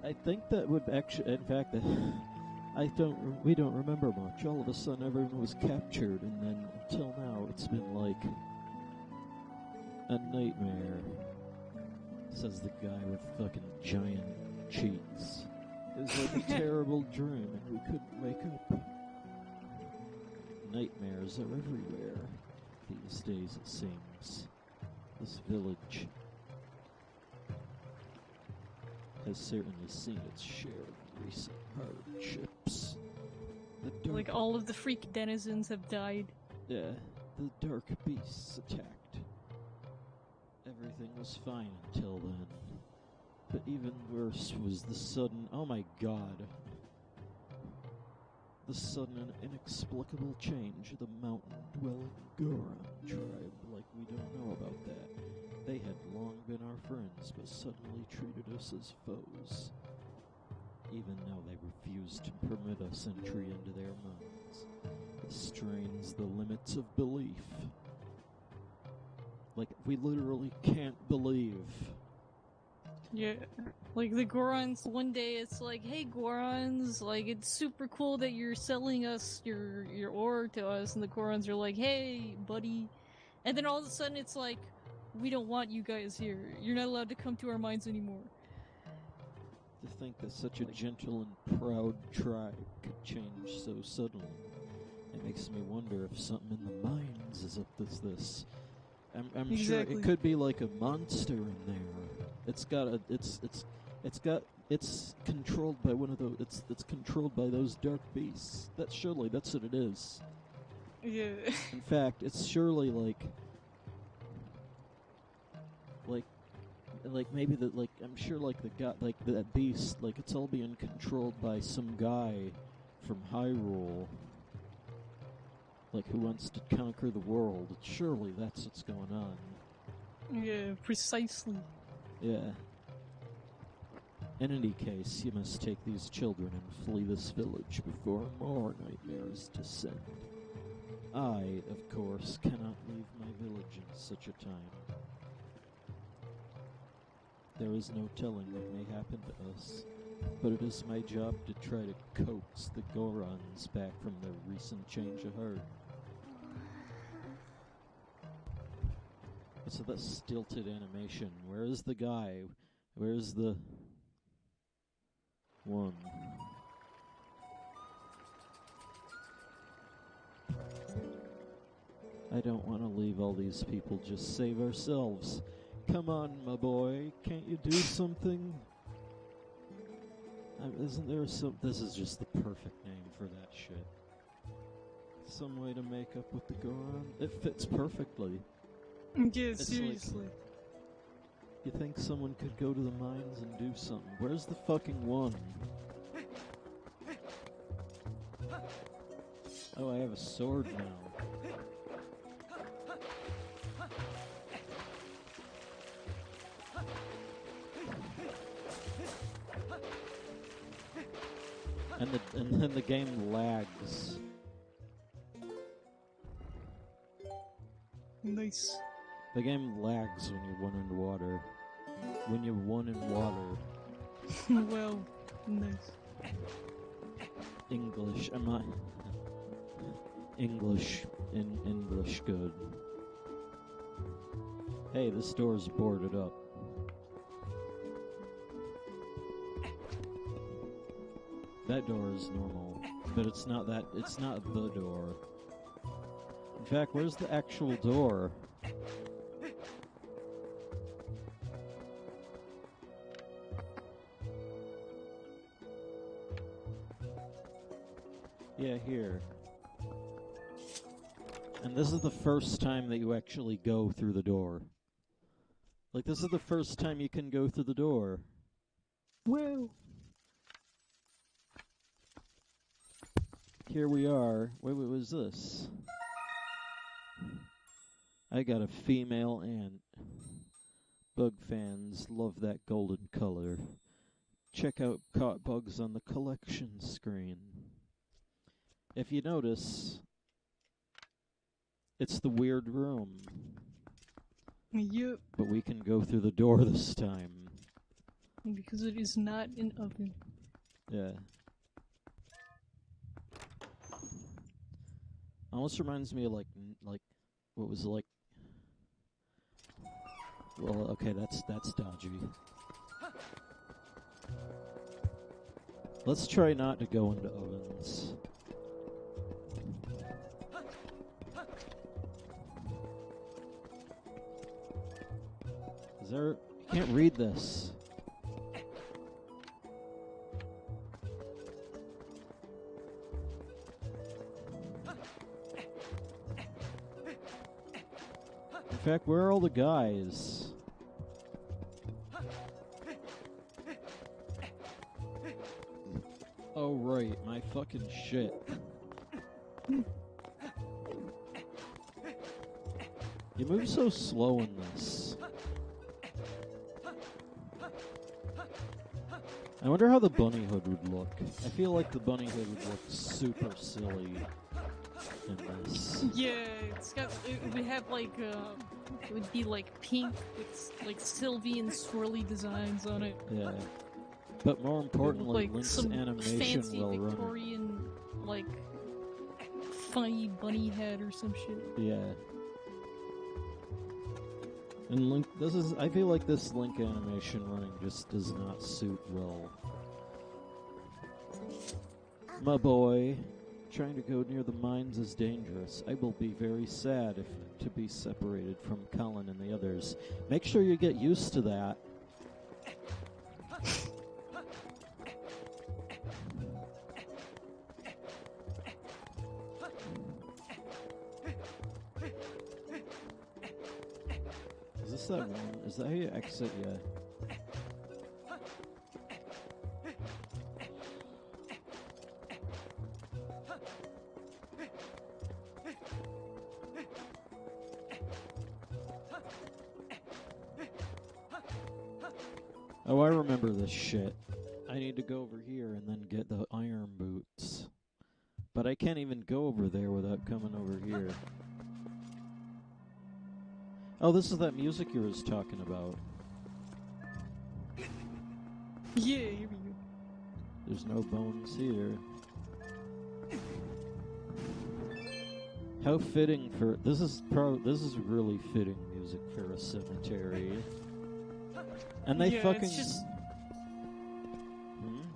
I think that would actually... In fact, we don't remember much. All of a sudden, everyone was captured, and then, until now, it's been like... a nightmare, says the guy with fucking giant cheeks. It was like a terrible dream, and we couldn't wake up. Nightmares are everywhere these days, it seems. This village has certainly seen its share of recent hardships. Like, all of the freak denizens have died. Yeah, the dark beasts attacked. Everything was fine until then. But even worse was the sudden... Oh my god. The sudden and inexplicable change of the mountain-dwelling Goron tribe. Like, we don't know about that. They had long been our friends, but suddenly treated us as foes. Even now they refuse to permit us entry into their minds. This strains the limits of belief. Like, we literally can't believe. Yeah. Like, the Gorons, one day it's like, hey Gorons, like, it's super cool that you're selling us your ore to us, and the Gorons are like, hey, buddy. And then all of a sudden it's like, we don't want you guys here. You're not allowed to come to our mines anymore. To think that such a gentle and proud tribe could change so suddenly. It makes me wonder if something in the mines is up to this. I'm sure it could be like a monster in there. It's controlled by one of those. It's controlled by those dark beasts. That's what it is. Yeah. In fact, it's surely like maybe I'm sure like the guy, like that beast, like it's all being controlled by some guy from Hyrule. Like, who wants to conquer the world. Surely that's what's going on. Yeah, precisely. Yeah. In any case, you must take these children and flee this village before more nightmares descend. I, of course, cannot leave my village in such a time. There is no telling what may happen to us. but it is my job to try to coax the Gorons back from their recent change of heart. So that stilted animation. Where is the guy? Where's the one? I don't want to leave all these people, just save ourselves. Come on, my boy, can't you do something? Isn't there some... This is just the perfect name for that shit. Some way to make up with the Goron? It fits perfectly. Yeah, It's seriously. like, you think someone could go to the mines and do something? Where's the fucking one? Oh, I have a sword now. And then the game lags. Nice. The game lags when you're one in water. When you're one in water. Well, nice. English, am I? English, in English good. Hey, this door's boarded up. That door is normal, but it's not that, it's not the door. In fact, where's the actual door? Yeah, here. And this is the first time that you actually go through the door. Like, this is the first time you can go through the door. Well. Here we are. Wait, what was this? I got a female ant. Bug fans love that golden color. Check out Caught Bugs on the collection screen. If you notice, it's the weird room. Yep. But we can go through the door this time. Because it is not an oven. Yeah. Almost reminds me of like what was like. Well, okay, that's dodgy. Let's try not to go into ovens. Is there? You can't read this. In fact, where are all the guys? Oh, right, my fucking shit. You move so slow in this. I wonder how the bunny hood would look. I feel like the bunny hood would look super silly in this. Yeah, it would have like it would be like pink with like Sylvian swirly designs on it. Yeah. But more importantly, like Link's some animation fancy will run. Victorian like funny bunny head or some shit. Yeah. And Link, I feel like this Link animation running just does not suit well. My boy, trying to go near the mines is dangerous. I will be very sad to be separated from Colin and the others. Make sure you get used to that. Is that one? Is that how you exit? Yeah. Oh, I remember this shit. I need to go over here and then get the iron boots. But I can't even go over there without coming over here. Oh, this is that music you was talking about. Yeah, here we go. There's no bones here. How fitting for this is really fitting music for a cemetery. And they fucking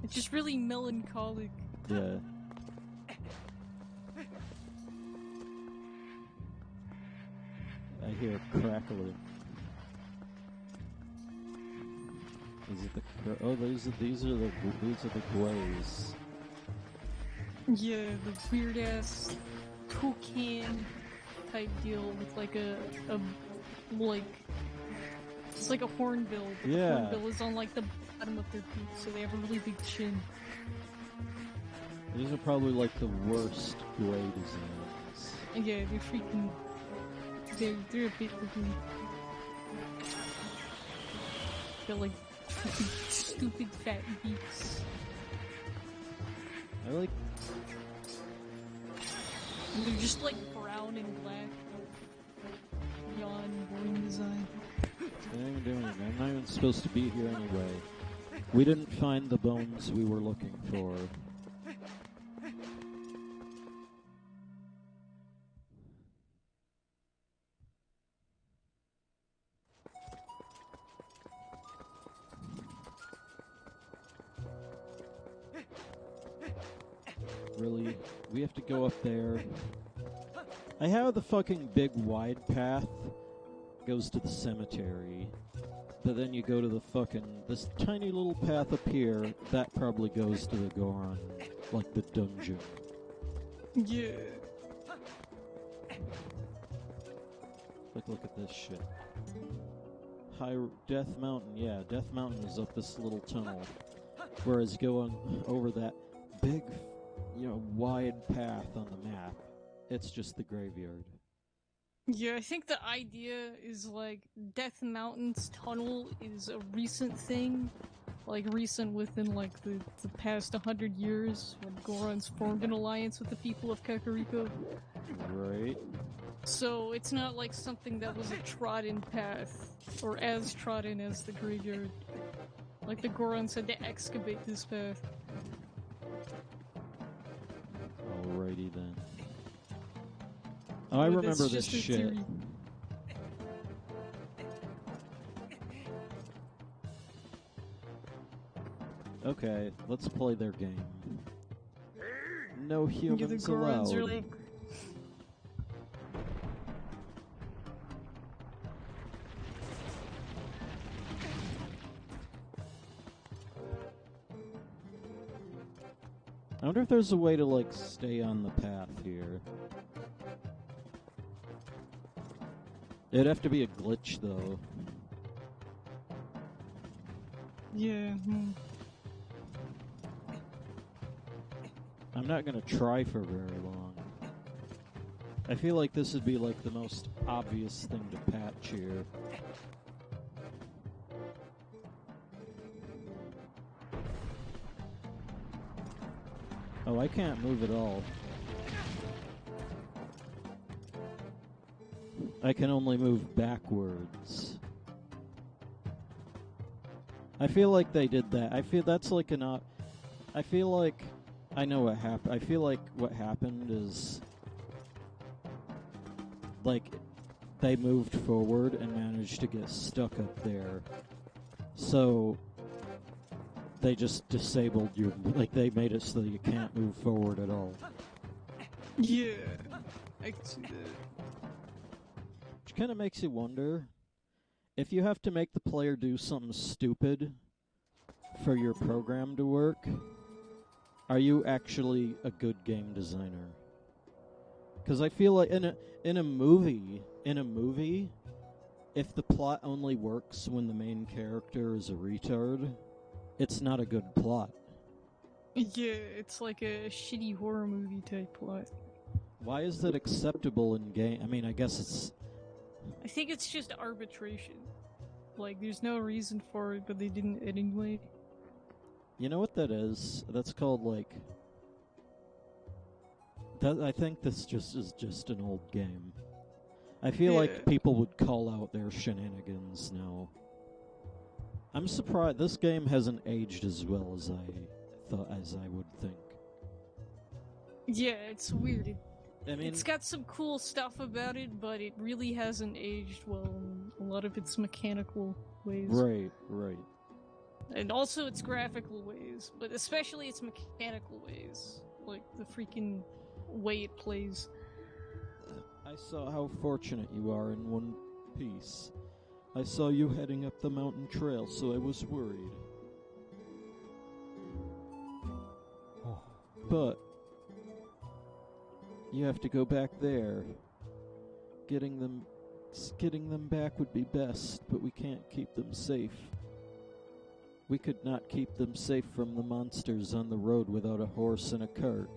it's just really melancholic. Yeah. I hear crackling. Is it the these are the glaze. Yeah, the weird ass toucan type deal with like it's like a hornbill, but the hornbill is on like the bottom of their beak, so they have a really big chin. These are probably like the worst gray designs. Yeah, they're a bit looking. They're like freaking stupid fat beaks. I like. And they're just like brown and black. Beyond boring design. I ain't doing it. I'm not even supposed to be here anyway. We didn't find the bones we were looking for. Really? We have to go up there. I have the fucking big wide path goes to the cemetery, but then you go to the this tiny little path up here that probably goes to the Goron, like the dungeon. Yeah. Look at this shit. Death Mountain, yeah, Death Mountain is up this little tunnel, whereas going over that big, wide path on the map, it's just the graveyard. Yeah, I think the idea is like Death Mountain's tunnel is a recent thing. Like recent within like the past 100 years when Goron's formed an alliance with the people of Kargaroc. Right. So it's not like something that was a trodden path, or as trodden as the graveyard. Like the Gorons had to excavate this path. Alrighty then. Oh, I remember this shit. Theory. Okay, let's play their game. No humans the Gorons allowed. Are like... I wonder if there's a way to, like, stay on the path here. It'd have to be a glitch, though. Yeah. I'm not gonna try for very long. I feel like this would be, like, the most obvious thing to patch here. Oh, I can't move at all. I can only move backwards. I feel like they did that. I feel that's like I feel like I know what happened. I feel like what happened is like they moved forward and managed to get stuck up there. So they just disabled your, like they made it so that you can't move forward at all. Yeah, I can see that. Which kind of makes you wonder if you have to make the player do something stupid for your program to work, are you actually a good game designer? Because I feel like in a movie, if the plot only works when the main character is a retard, it's not a good plot. Yeah, it's like a shitty horror movie type plot. Why is that acceptable in game? I mean, I guess it's... I think it's just arbitration. Like, there's no reason for it, but they didn't anyway. You know what that is? That's called, like... I think this is just an old game. I feel like people would call out their shenanigans now. I'm surprised this game hasn't aged as well as I as I would think. Yeah, it's weird. I mean, It's got some cool stuff about it, but it really hasn't aged well in a lot of its mechanical ways. right. And also its graphical ways, but especially its mechanical ways. Like the freaking way it plays. I saw how fortunate you are in One Piece. I saw you heading up the mountain trail, so I was worried. But you have to go back there. Getting them back would be best, but we can't keep them safe. We could not keep them safe from the monsters on the road without a horse and a cart.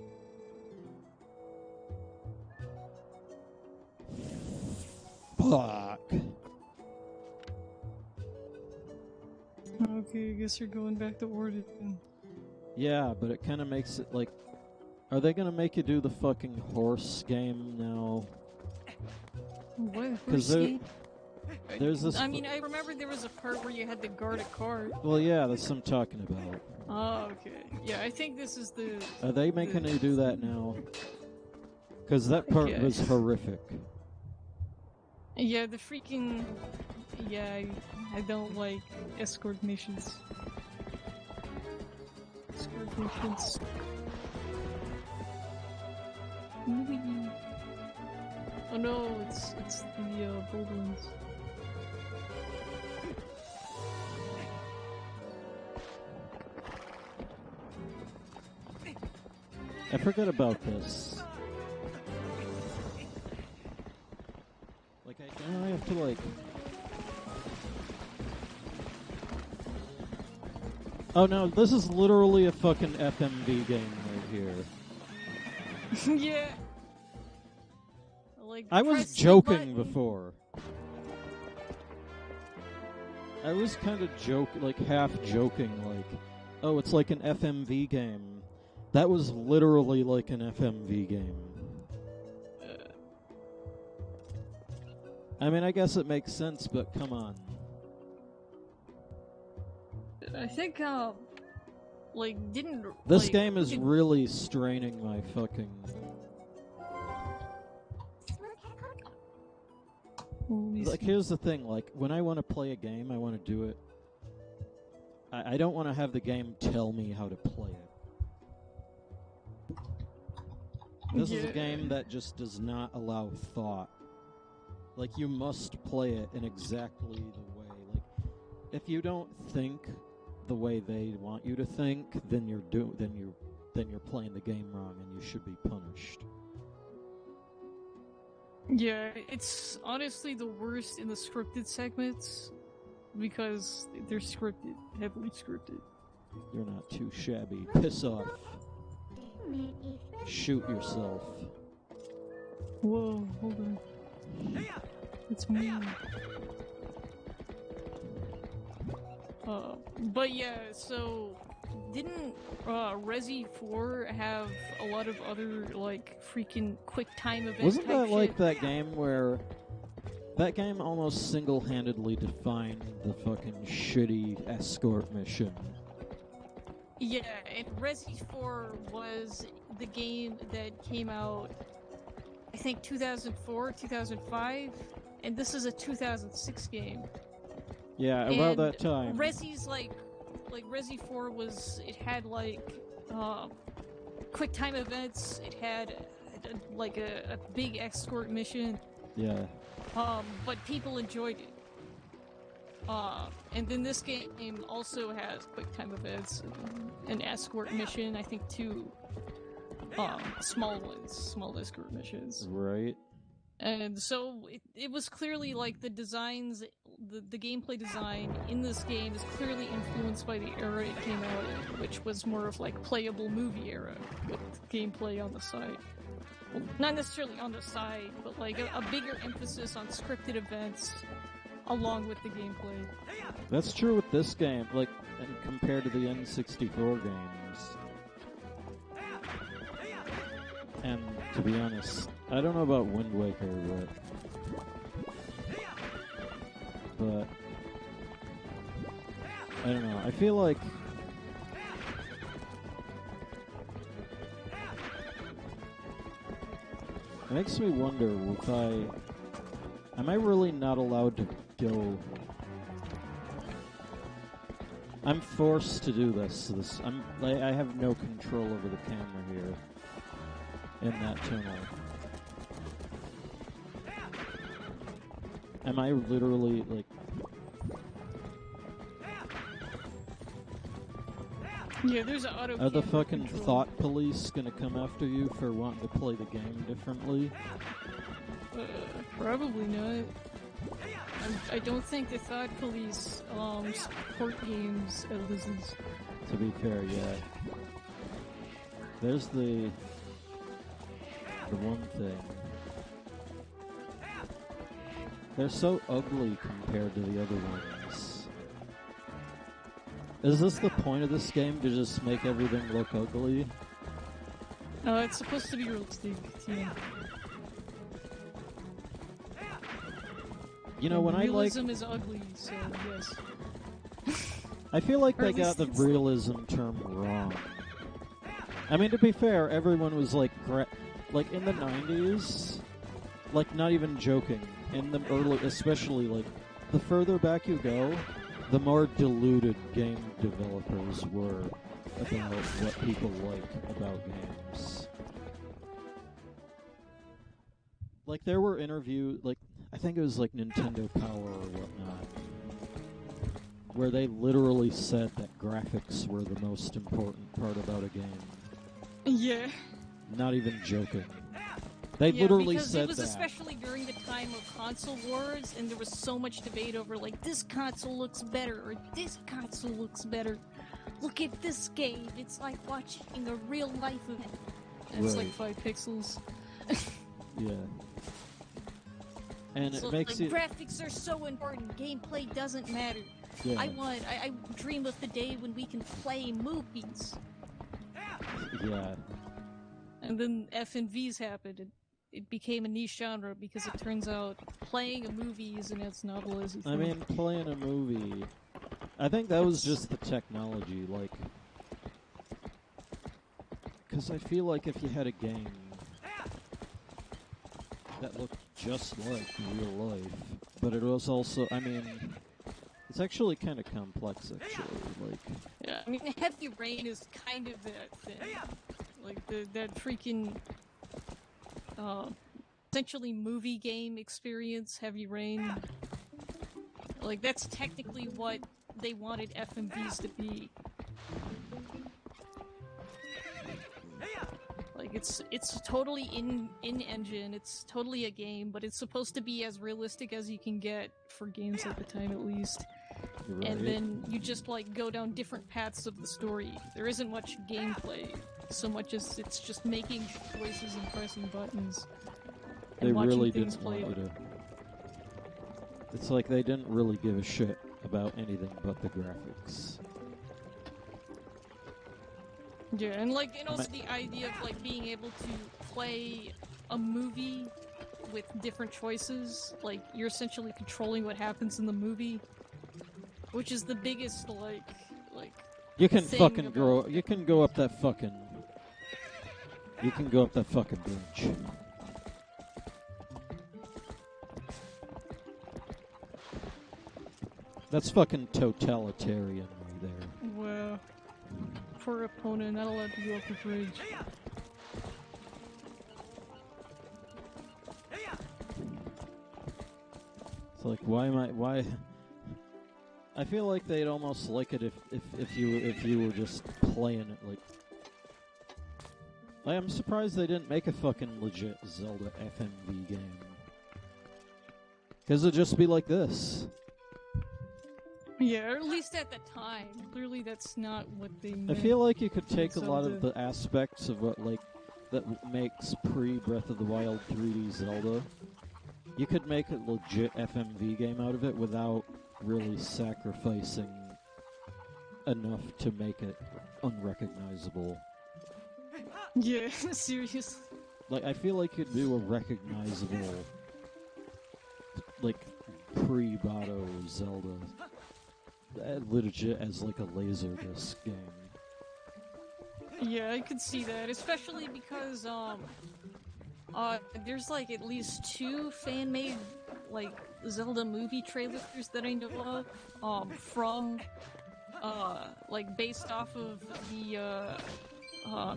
Fuck. Okay, I guess you're going back to Orden. Yeah, but it kind of makes it like... Are they gonna make you do the fucking horse game now? What? Because there's this... I mean, I remember there was a part where you had to guard a cart. Well, yeah, that's what I'm talking about. Oh, okay. Yeah, I think this is the... Are they making you do that now? Because that part was horrific. Yeah, the freaking... Yeah, I don't like escort missions. Escort missions. Whee! Oh no, it's the bold ones. I forgot about this. Like, I have to, like... Oh no, this is literally a fucking FMV game right here. Yeah. Like, I was joking before. I was kind of half joking, like, oh, it's like an FMV game. That was literally like an FMV game. I mean, I guess it makes sense, but come on. I think, This game is really straining my fucking... Like, here's the thing, like, when I want to play a game, I want to do it... I don't want to have the game tell me how to play it. This is a game that just does not allow thought. Like, you must play it in exactly the way. Like, if you don't think the way they want you to think, then you're playing the game wrong, and you should be punished. Yeah, it's honestly the worst in the scripted segments because they're scripted, heavily scripted. You're not too shabby. Piss off. Shoot yourself. Whoa, hold on. It's me. But yeah, so didn't Resi 4 have a lot of other like freaking quick time events? Wasn't that like that game where that game almost single-handedly defined the fucking shitty escort mission? Yeah, and Resi 4 was the game that came out, I think 2004, 2005, and this is a 2006 game. Yeah, about that time. Resi's like Resi 4 was, it had like quick time events, it had like a big escort mission. Yeah. But people enjoyed it. And then this game also has quick time events, an escort mission, I think two small ones, small escort missions. Right. And so it was clearly like the designs, the gameplay design in this game is clearly influenced by the era it came out in, which was more of like playable movie era with gameplay on the side. Well, not necessarily on the side, but like a bigger emphasis on scripted events along with the gameplay. That's true with this game, like, and compared to the N64 games. And to be honest, I don't know about Wind Waker, but I don't know. I feel like It makes me wonder if am I really not allowed to go? I'm forced to do this. I have no control over the camera here in that tunnel. Am I literally, like... Yeah, there's an auto. Are the fucking thought police gonna come after you for wanting to play the game differently? Probably not. I don't think the thought police support games as lizards. To be fair, yeah. There's the one thing. They're so ugly compared to the other ones. Is this the point of this game, to just make everything look ugly? It's supposed to be realistic, yeah. You know, when realism is ugly, so yes. I feel like they got the realism term wrong. I mean, to be fair, everyone was like in the 90s, like, not even joking, in the early, especially, like, the further back you go, the more deluded game developers were about what people like about games. Like, there were interviews, like, I think it was like Nintendo Power or whatnot, where they literally said that graphics were the most important part about a game. Yeah. Not even joking. They literally said that. Because it was especially during the time of console wars, and there was so much debate over, like, this console looks better, or this console looks better. Look at this game. It's like watching a real life event. And it's like 5 pixels. Yeah. And so, it makes like, graphics are so important. Gameplay doesn't matter. Yeah. I dream of the day when we can play movies. Yeah. And then FNVs happened, and it became a niche genre because it turns out playing a movie isn't as novel as you think. I mean, playing a movie... I think that was just the technology, like... Because I feel like if you had a game that looked just like real life, but it was also, I mean... It's actually kind of complex, actually, like... Yeah, I mean, Heavy Rain is kind of that thing. Like, that freaking... essentially movie game experience, Heavy Rain. Like, that's technically what they wanted FMVs to be. Like, it's totally in-engine, it's totally a game, but it's supposed to be as realistic as you can get for games at the time, at least. Right. And then you just, like, go down different paths of the story. There isn't much gameplay, so much as it's just making choices and pressing buttons. They really didn't want you to... It's like they didn't really give a shit about anything but the graphics. Yeah, and also the idea of, like, being able to play a movie with different choices. Like, you're essentially controlling what happens in the movie, which is the biggest, like you can thing fucking about... You can go up that fucking... You can go up that fucking bridge. That's fucking totalitarian right there. Well, poor opponent, not allowed to go up the bridge. It's like, why... I feel like they'd almost like it if you were just playing it, like... I'm surprised they didn't make a fucking legit Zelda FMV game. Because it'd just be like this. Yeah, or at least at the time. Clearly that's not what they meant. I feel like you could take a lot of the aspects of what, like, that makes pre-Breath of the Wild 3D Zelda. You could make a legit FMV game out of it without really sacrificing enough to make it unrecognizable. Yeah, seriously. Like, I feel like you'd do a recognizable, like, pre-Bato Zelda. Legit as, like, a Laserdisc game. Yeah, I could see that, especially because, There's like at least 2 fan-made like Zelda movie trailers that I know of, from like based off of the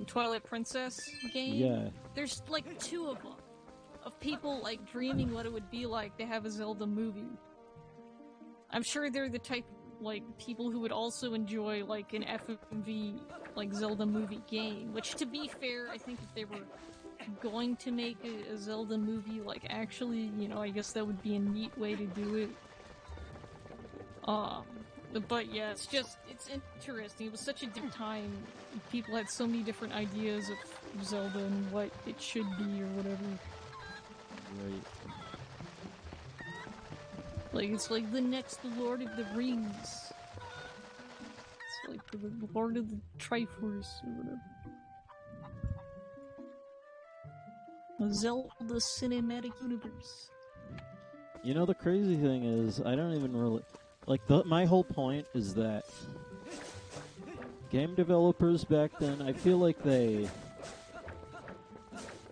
Twilight Princess game. Yeah. There's like 2 of them, of people like dreaming what it would be like to have a Zelda movie. I'm sure they're the type like people who would also enjoy like an FMV like Zelda movie game. Which, to be fair, I think if they were going to make a Zelda movie, like actually, I guess that would be a neat way to do it. But yeah, it's interesting. It was such a different time. People had so many different ideas of Zelda and what it should be or whatever. Right. Like, it's like the next Lord of the Rings. It's like the Lord of the Triforce or whatever. The Zelda Cinematic Universe. You know, the crazy thing is, I don't even really... Like, my whole point is that game developers back then, I feel like they...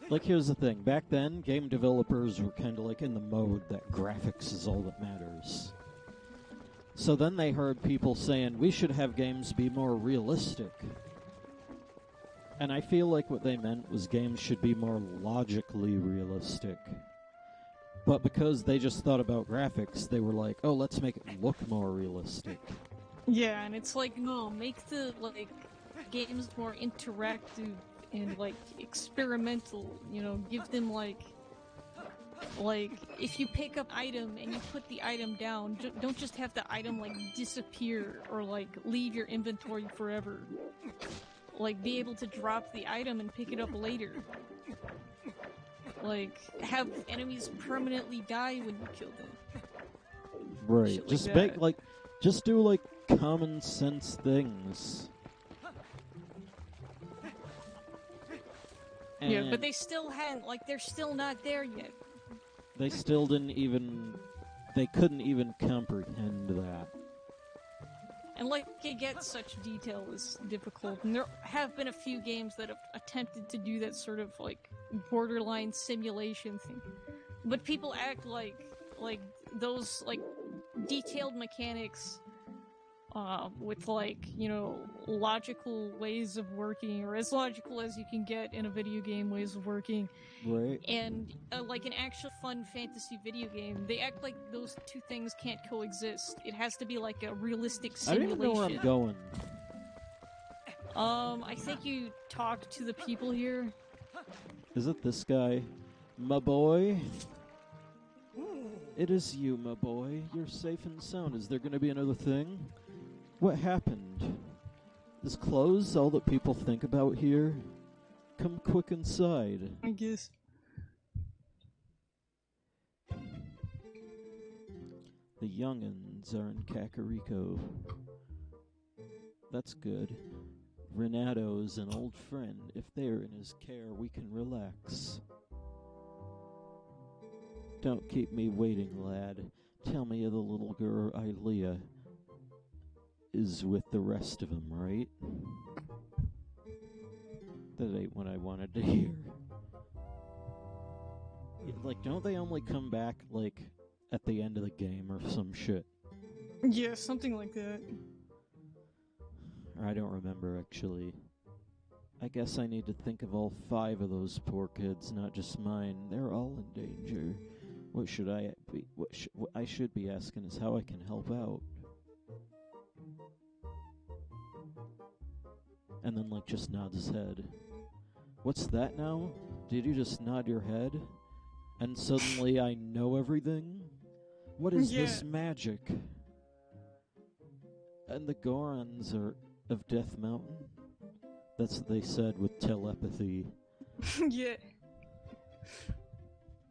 Like, here's the thing. Back then, game developers were kind of like in the mode that graphics is all that matters. So then they heard people saying, we should have games be more realistic. And I feel like what they meant was games should be more logically realistic. But because they just thought about graphics, they were like, oh, let's make it look more realistic. Yeah, and it's like, no, make the, like, games more interactive and, like, experimental, give them, like, if you pick up item and you put the item down, don't just have the item, like, disappear or, like, leave your inventory forever. Like, be able to drop the item and pick it up later. Like, have enemies permanently die when you kill them. Right. Shit Just like that. just do, like, common sense things. And Yeah, but they still hadn't, like, they're still not there yet. they still didn't even... They couldn't even comprehend that. And, like, to get such detail is difficult. And there have been a few games that have attempted to do that sort of, like, borderline simulation thing. But people act like those, like, detailed mechanics with, like, logical ways of working, or as logical as you can get in a video game ways of working. Right. And, like, an actual fun fantasy video game, they act like those 2 things can't coexist. It has to be, like, a realistic simulation. I don't even know where I'm going. I think you talked to the people here. Is it this guy? My boy? It is you, my boy. You're safe and sound. Is there going to be another thing? What happened? Is clothes all that people think about here? Come quick inside. I guess. The young'uns are in Kakariko. That's good. Renato's an old friend. If they're in his care, we can relax. Don't keep me waiting, lad. Tell me the little girl Ilea is with the rest of them, right? That ain't what I wanted to hear. Like, don't they only come back, like, at the end of the game or some shit? Yeah, something like that. I don't remember, actually. I guess I need to think of all 5 of those poor kids, not just mine. They're all in danger. What should I be? What I should be asking is how I can help out. And then, like, just nods his head. What's that now? Did you just nod your head? And suddenly I know everything? What is this magic? And the Gorons are of Death Mountain? That's what they said with telepathy. Yeah.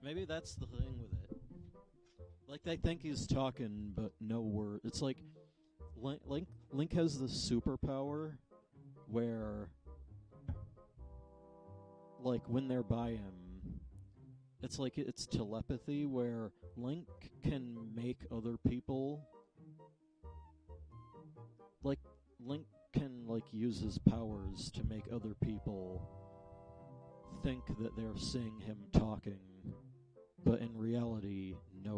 Maybe that's the thing with it. Like, they think he's talking, but no word. It's like Link has the superpower where, like, when they're by him, it's like it's telepathy where Link can make other people, like, Link can, like, use his powers to make other people think that they're seeing him talking, but in reality, no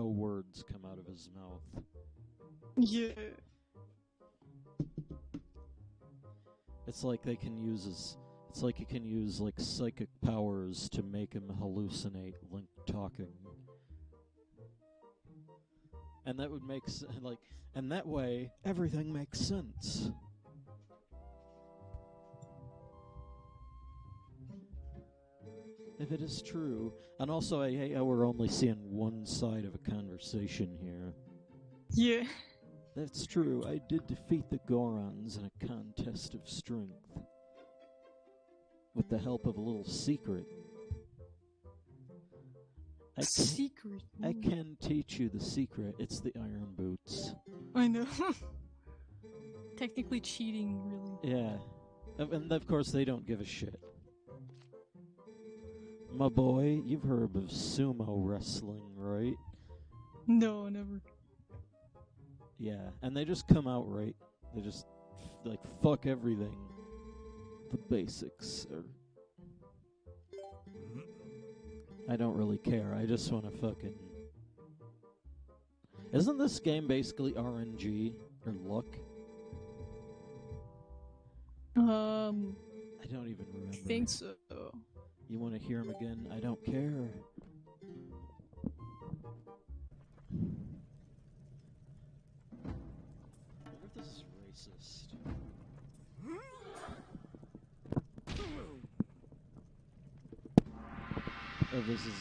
words come out of his mouth. Yeah. It's like they can use it's like you can use like psychic powers to make him hallucinate Link talking. And that would make and that way everything makes sense. If it is true, and also I hate how we're only seeing one side of a conversation here. Yeah. That's true, I did defeat the Gorons in a contest of strength. With the help of a little secret. Secret? I can teach you the secret. It's the iron boots. I know. Technically cheating, really. Yeah. And of course they don't give a shit. My boy, you've heard of sumo wrestling, right? No, never. Yeah, and they just come out right. They just, like, fuck everything. The basics are... I don't really care, I just want to fucking... Isn't this game basically RNG? Or luck? I don't even remember. I think so. You want to hear him again? I don't care. I wonder if this is racist. Oh, this is...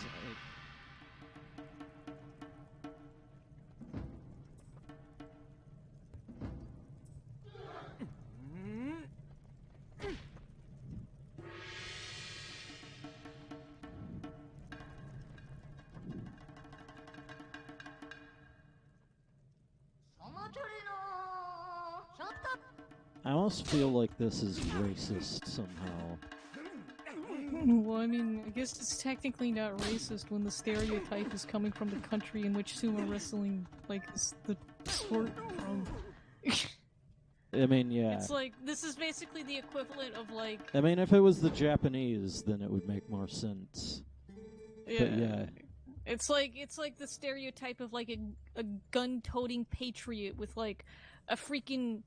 I almost feel like this is racist somehow. Well, I mean, I guess it's technically not racist when the stereotype is coming from the country in which sumo wrestling, like, is the sport from. I mean, yeah. It's like, this is basically the equivalent of, like... I mean, if it was the Japanese, then it would make more sense. Yeah. But yeah. It's like the stereotype of, like, a gun-toting patriot with, like, a freaking,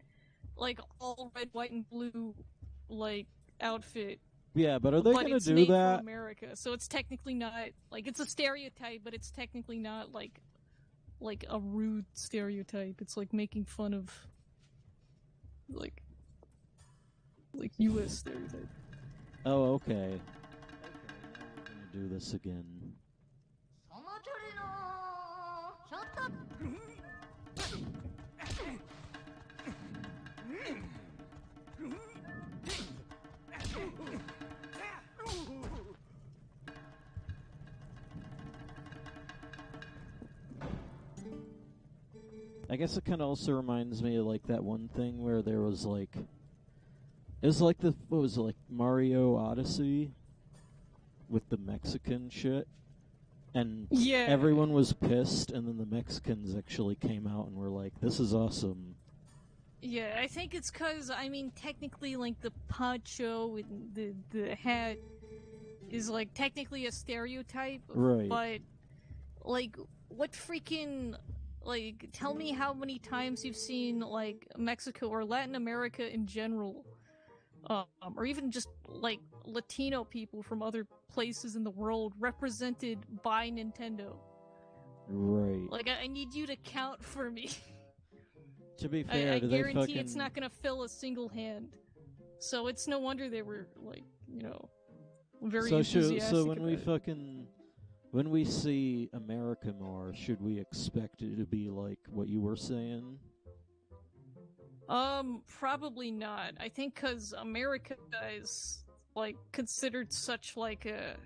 like, all red, white, and blue, like, outfit. Yeah, but are they going to do made that? For America, so it's technically not, like, it's a stereotype, but it's technically not, like a rude stereotype. It's, like, making fun of, like U.S. stereotype. Oh, okay. Okay, now we're going to do this again. I guess it kind of also reminds me of, like, that one thing where there was, like... It was like the... What was it, like, Mario Odyssey? With the Mexican shit? And yeah. Everyone was pissed, and then the Mexicans actually came out and were like, this is awesome. Yeah, I think it's because, I mean, technically, like, the poncho and the hat is, like, technically a stereotype. Right. But, like, what freaking... Like, tell me how many times you've seen, like, Mexico or Latin America in general, or even just, like, Latino people from other places in the world represented by Nintendo. Right. Like, I need you to count for me. To be fair, I do they guarantee fucking... it's not gonna fill a single hand. So it's no wonder they were, like, you know, very enthusiastic So when we about it. fucking... When we see America more, should we expect it to be like what you were saying? Probably not. I think because America is, like, considered such, like, a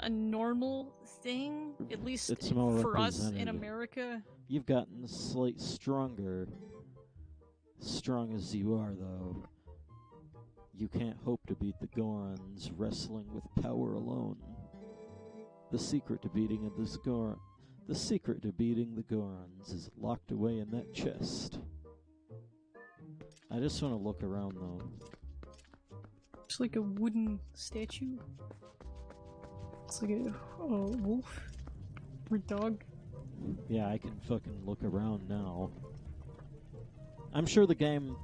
normal thing, at least It's more for us in represented. America. You've gotten slight stronger. Strong as you are, though, you can't hope to beat the Gorons wrestling with power alone. The secret to beating the Gorons is locked away in that chest. I just want to look around, though. It's like a wooden statue. It's like a wolf or dog. Yeah, I can fucking look around now. I'm sure the game,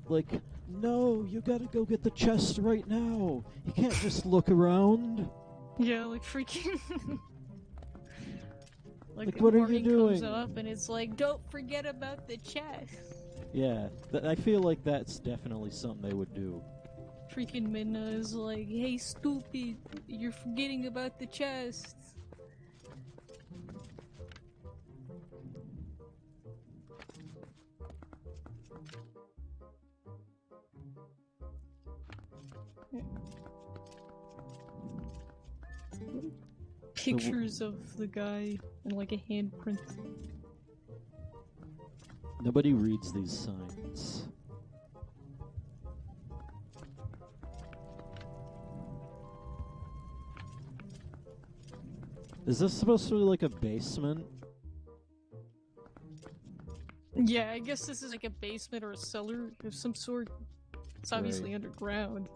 like, no, you gotta go get the chest right now. You can't just look around. Yeah, like freaking. Like what are you morning doing? comes up and it's like, don't forget about the chest. Yeah, I feel like that's definitely something they would do. Freaking Minna is like, hey stupid, you're forgetting about the chest. Pictures of the guy and like a handprint. Nobody reads these signs. Is this supposed to be like a basement? Yeah, I guess this is like a basement or a cellar of some sort. It's obviously underground.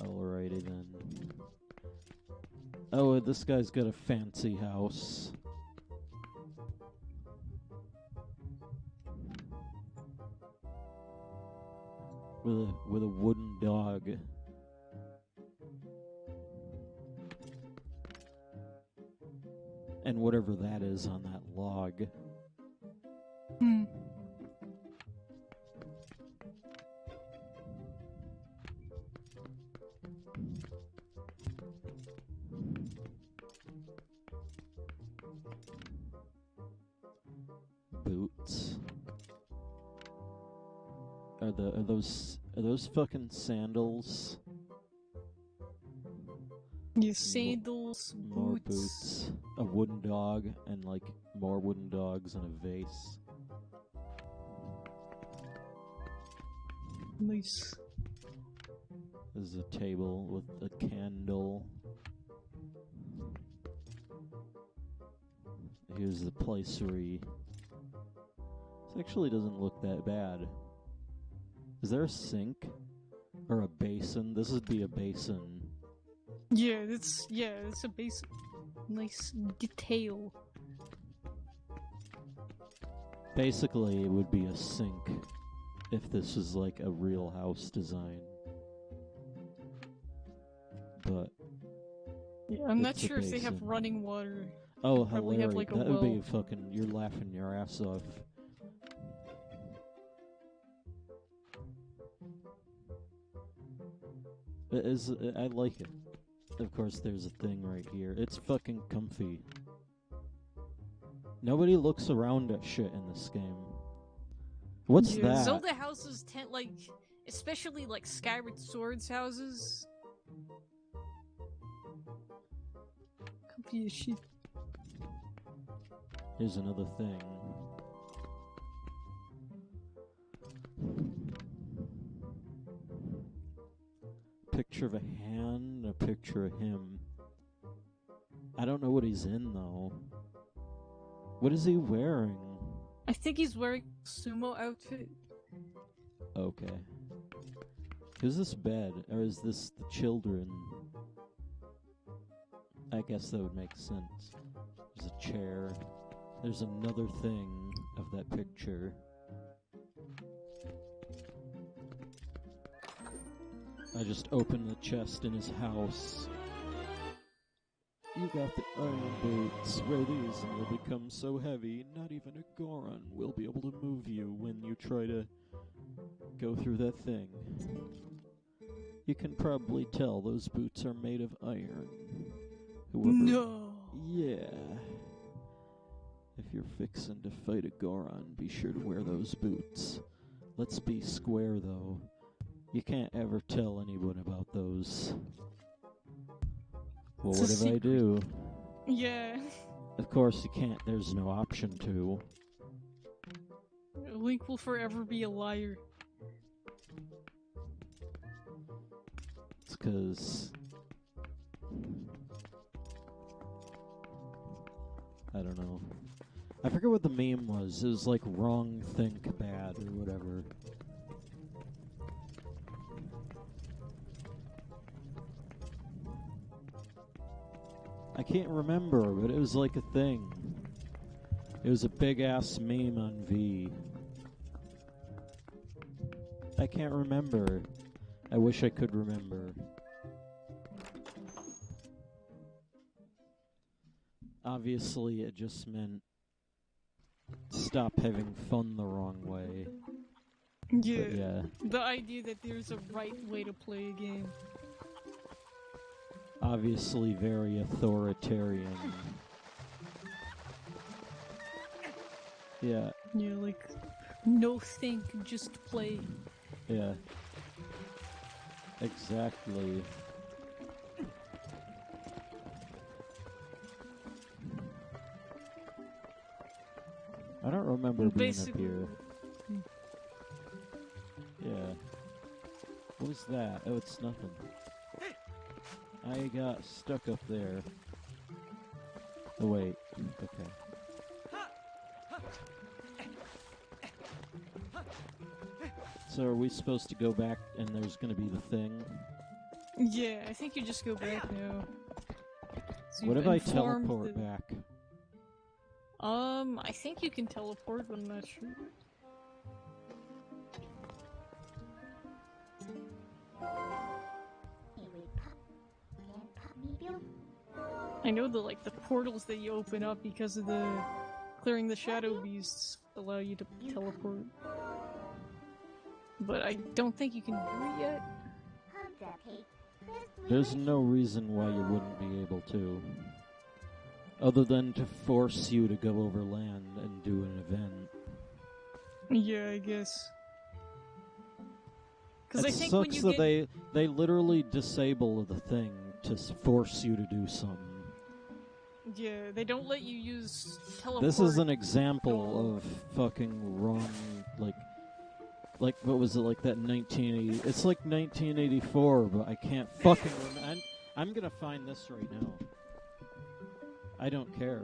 Alrighty then. Oh, this guy's got a fancy house. With a wooden dog. And whatever that is on that log. Hmm. Boots. Are those fucking sandals? Yeah, sandals, More boots. A wooden dog, and like more wooden dogs and a vase. Nice. There's a table with a candle. Here's the placery. This actually doesn't look that bad. Is there a sink? Or a basin? This would be a basin. Yeah, it's a basic nice detail. Basically, it would be a sink if this was like a real house design. But yeah, I'm not sure if they have running water. Oh, probably hilarious. have like a that well. would be fucking, you're laughing your ass off. I like it. Of course, there's a thing right here. It's fucking comfy. Nobody looks around at shit in this game. What's that? Zelda houses tend especially like Skyward Sword's houses. Comfy as shit. Here's another thing. Picture of a hand, a picture of him. I don't know what he's in though. What is he wearing? I think he's wearing a sumo outfit. Okay. Who's this bed? Or is this the children? I guess that would make sense. There's a chair. There's another thing of that picture. I just opened the chest in his house. You got the iron boots. Wear these and you'll become so heavy, not even a Goron will be able to move you when you try to go through that thing. You can probably tell those boots are made of iron. Whoever... No! Yeah. If you're fixin' to fight a Goron, be sure to wear those boots. Let's be square, though. You can't ever tell anyone about those. Well, what if I do? Yeah. Of course you can't. There's no option to. Link will forever be a liar. It's 'cause... I don't know. I forget what the meme was. It was like wrong think bad or whatever. I can't remember, but it was like a thing. It was a big-ass meme on V. I can't remember. I wish I could remember. Obviously, it just meant stop having fun the wrong way. Yeah. But yeah. The idea that there's a right way to play a game. Obviously very authoritarian. Yeah. Yeah, like, no think, just play. Yeah. Exactly. I don't remember being up here. Yeah. What was that? Oh, it's nothing. I got stuck up there. Oh, wait. Okay. So are we supposed to go back and there's gonna be the thing? Yeah, I think you just go back now. So What if you've I informed teleport back? I think you can teleport, but I'm not sure. I know the portals that you open up because of the clearing the shadow beasts allow you to teleport. But I don't think you can do it yet. There's no reason why you wouldn't be able to. Other than to force you to go over land and do an event. Yeah, I guess. Because It I think sucks when you that get... they literally disable the thing to force you to do something. Yeah, they don't let you use teleport. This is an example of fucking wrong, like what was it, like that 1980? It's like 1984, but I can't fucking remember. I'm gonna find this right now. I don't care.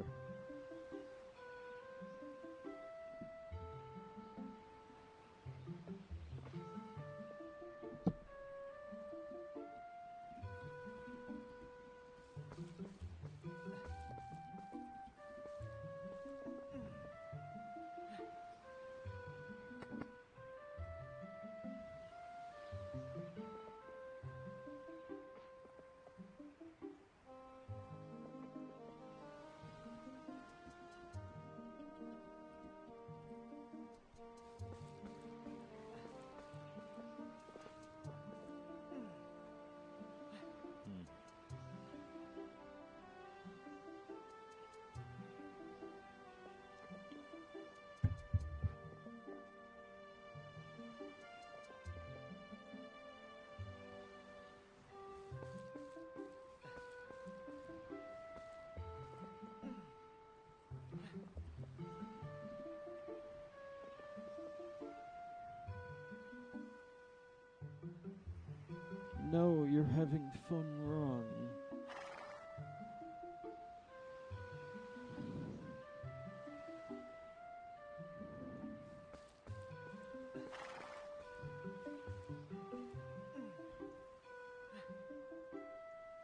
No, you're having fun wrong.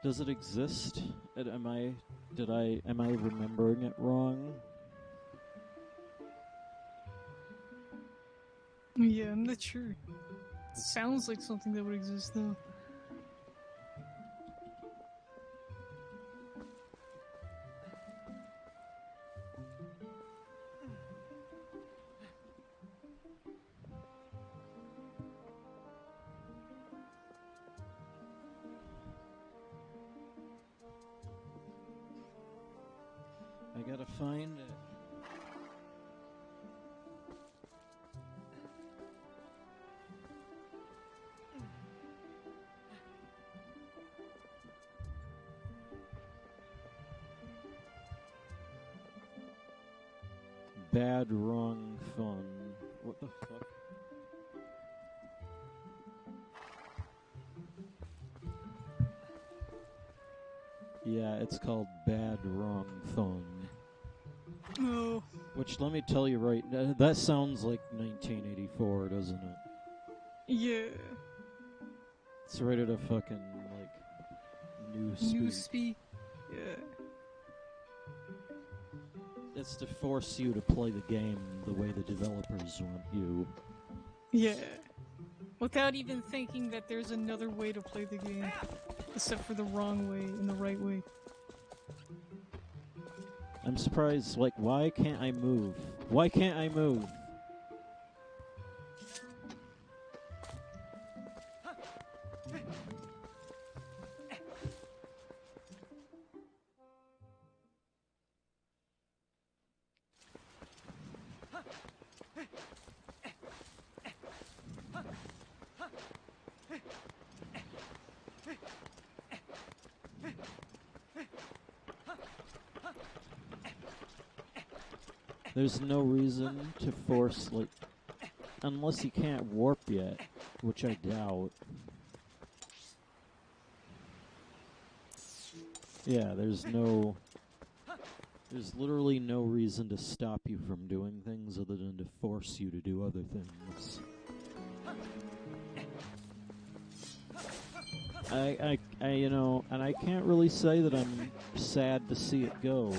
Does it exist? Am I remembering it wrong? Yeah, I'm not sure. It sounds like something that would exist, though. I gotta find it. Bad, wrong, fun. What the fuck? Yeah, it's called Bad, Wrong, Fun. Oh. Which, let me tell you right, that sounds like 1984, doesn't it? Yeah. It's right at a fucking, like, new speed. New speed. Yeah. It's to force you to play the game the way the developers want you. Yeah. Without even thinking that there's another way to play the game. Except for the wrong way and the right way. I'm surprised, like, why can't I move? Why can't I move? There's no reason to force, like, unless you can't warp yet, which I doubt. Yeah, there's literally no reason to stop you from doing things other than to force you to do other things. You know, and I can't really say that I'm sad to see it go.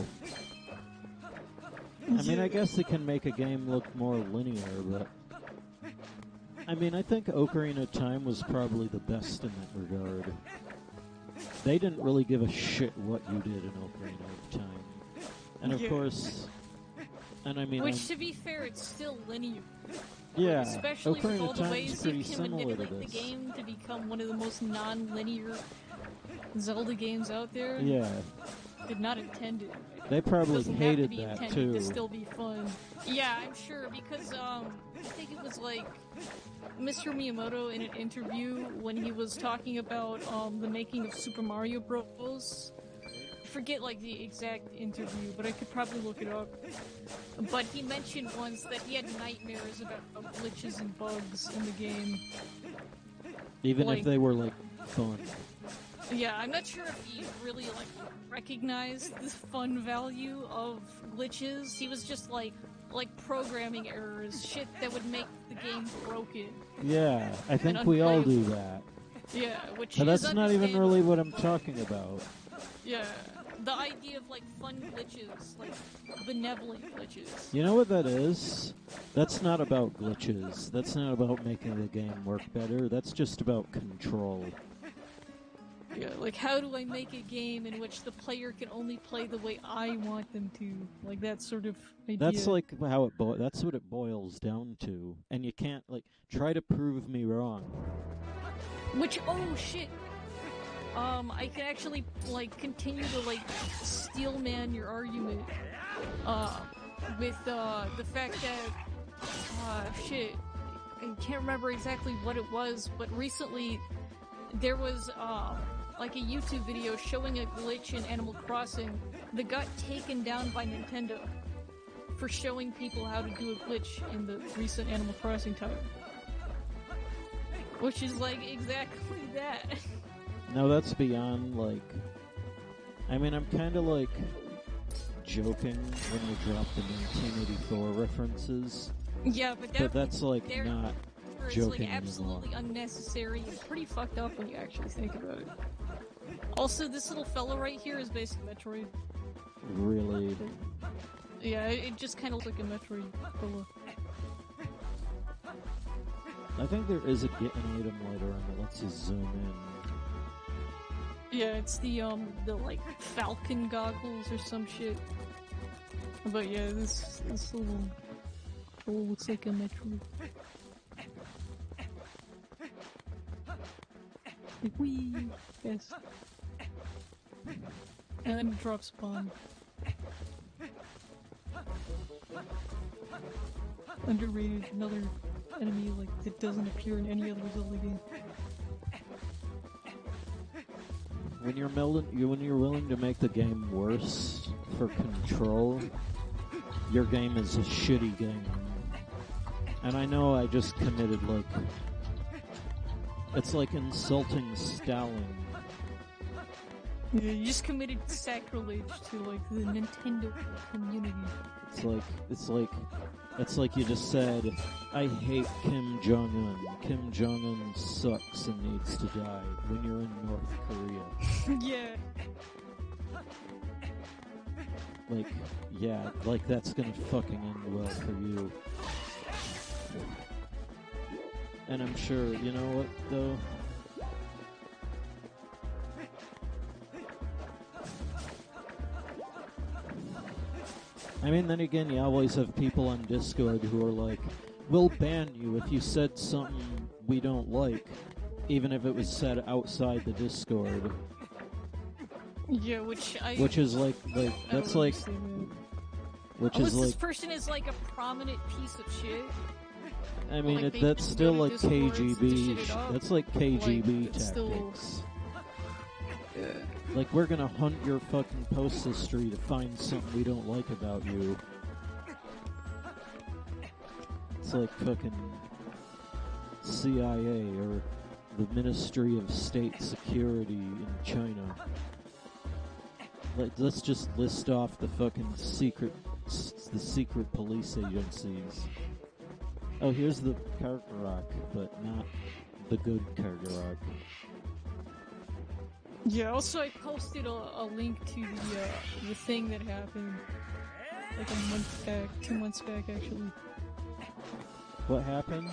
I mean, I guess they can make a game look more linear, but... I mean, I think Ocarina of Time was probably the best in that regard. They didn't really give a shit what you did in Ocarina of Time. And of course... And I mean... Which, to be fair, it's still linear. Yeah, especially with all the ways you can similar manipulate the game to become one of the most non-linear Zelda games out there. Yeah. Did not intend it. They probably hated that that too. too. To still be fun. Yeah, I'm sure because I think it was like Mr. Miyamoto in an interview when he was talking about the making of Super Mario Bros. I forget like the exact interview, but I could probably look it up. But he mentioned once that he had nightmares about glitches and bugs in the game. Even if they were like fun. Yeah, I'm not sure if he really like recognized the fun value of glitches. He was just like programming errors, shit that would make the game broken. Yeah, I think we all do that. Yeah, which but is that's not even really what I'm talking about. Yeah, the idea of like fun glitches, like benevolent glitches. You know what that is? That's not about glitches. That's not about making the game work better. That's just about control. Yeah, like how do I make a game in which the player can only play the way I want them to? Like that sort of idea. That's like how that's what it boils down to. And you can't like try to prove me wrong. Which oh shit. I can actually like continue to like steelman your argument with the fact that shit. I can't remember exactly what it was, but recently there was like a YouTube video showing a glitch in Animal Crossing that got taken down by Nintendo for showing people how to do a glitch in the recent Animal Crossing title. Which is like exactly that. No, that's beyond like... I mean, I'm kind of like joking when you drop the 1984 references. Yeah, but that's like not joking like absolutely anymore. Unnecessary and pretty fucked up when you actually think about it. Also, this little fellow right here is basically Metroid. Really? Yeah, it just kind of looks like a Metroid fellow. I think there is an item later on that lets you zoom in. Yeah, it's the like Falcon goggles or some shit. But yeah, this little troll looks like a Metroid. Whee! Yes. And then it drops bomb. Underrated, another enemy like that doesn't appear in any other Zelda game. When you're willing to make the game worse for control, your game is a shitty game. And I know I just committed like... It's like insulting Stalin. Yeah, you just committed sacrilege to like the Nintendo community. It's like you just said, I hate Kim Jong-un. Kim Jong-un sucks and needs to die when you're in North Korea. Yeah. Like, yeah, like that's gonna fucking end well for you. And I'm sure, you know what, though? I mean, then again, you always have people on Discord who are like, we'll ban you if you said something we don't like, even if it was said outside the Discord. Yeah, which is like that's like, which unless is like, this person is like a prominent piece of shit. I mean, like that's still like Discord KGB. That's like KGB like, tactics. still... Yeah. Like, we're gonna hunt your fucking post history to find something we don't like about you. It's like fucking CIA or the Ministry of State Security in China. Let's just list off the fucking secret police agencies. Oh, here's the Kargaroc, but not the good Kargaroc. Yeah, also I posted a link to the thing that happened like a month back, 2 months back actually. What happened?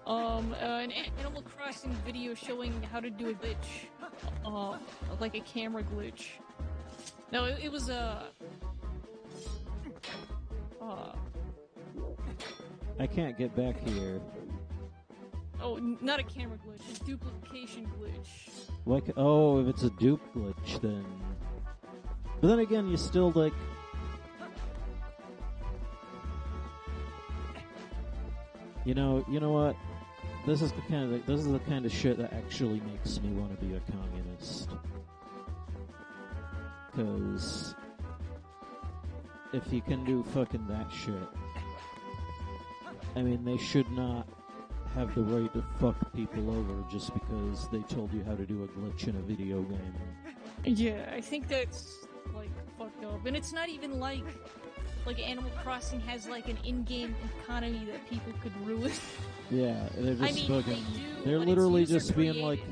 An Animal Crossing video showing how to do a glitch. Like a camera glitch. No, it was I can't get back here. Oh, not a camera glitch, a duplication glitch. Like, oh, if it's a dupe glitch, then... But then again, you still, like... You know what? This is the kind of shit that actually makes me want to be a communist. Because if you can do fucking that shit, I mean, they should not have the right to fuck people over just because they told you how to do a glitch in a video game. Yeah, I think that's, like, fucked up. And it's not even like Animal Crossing has, like, an in-game economy that people could ruin. Yeah, they're just fucking... They do, they're literally just being like...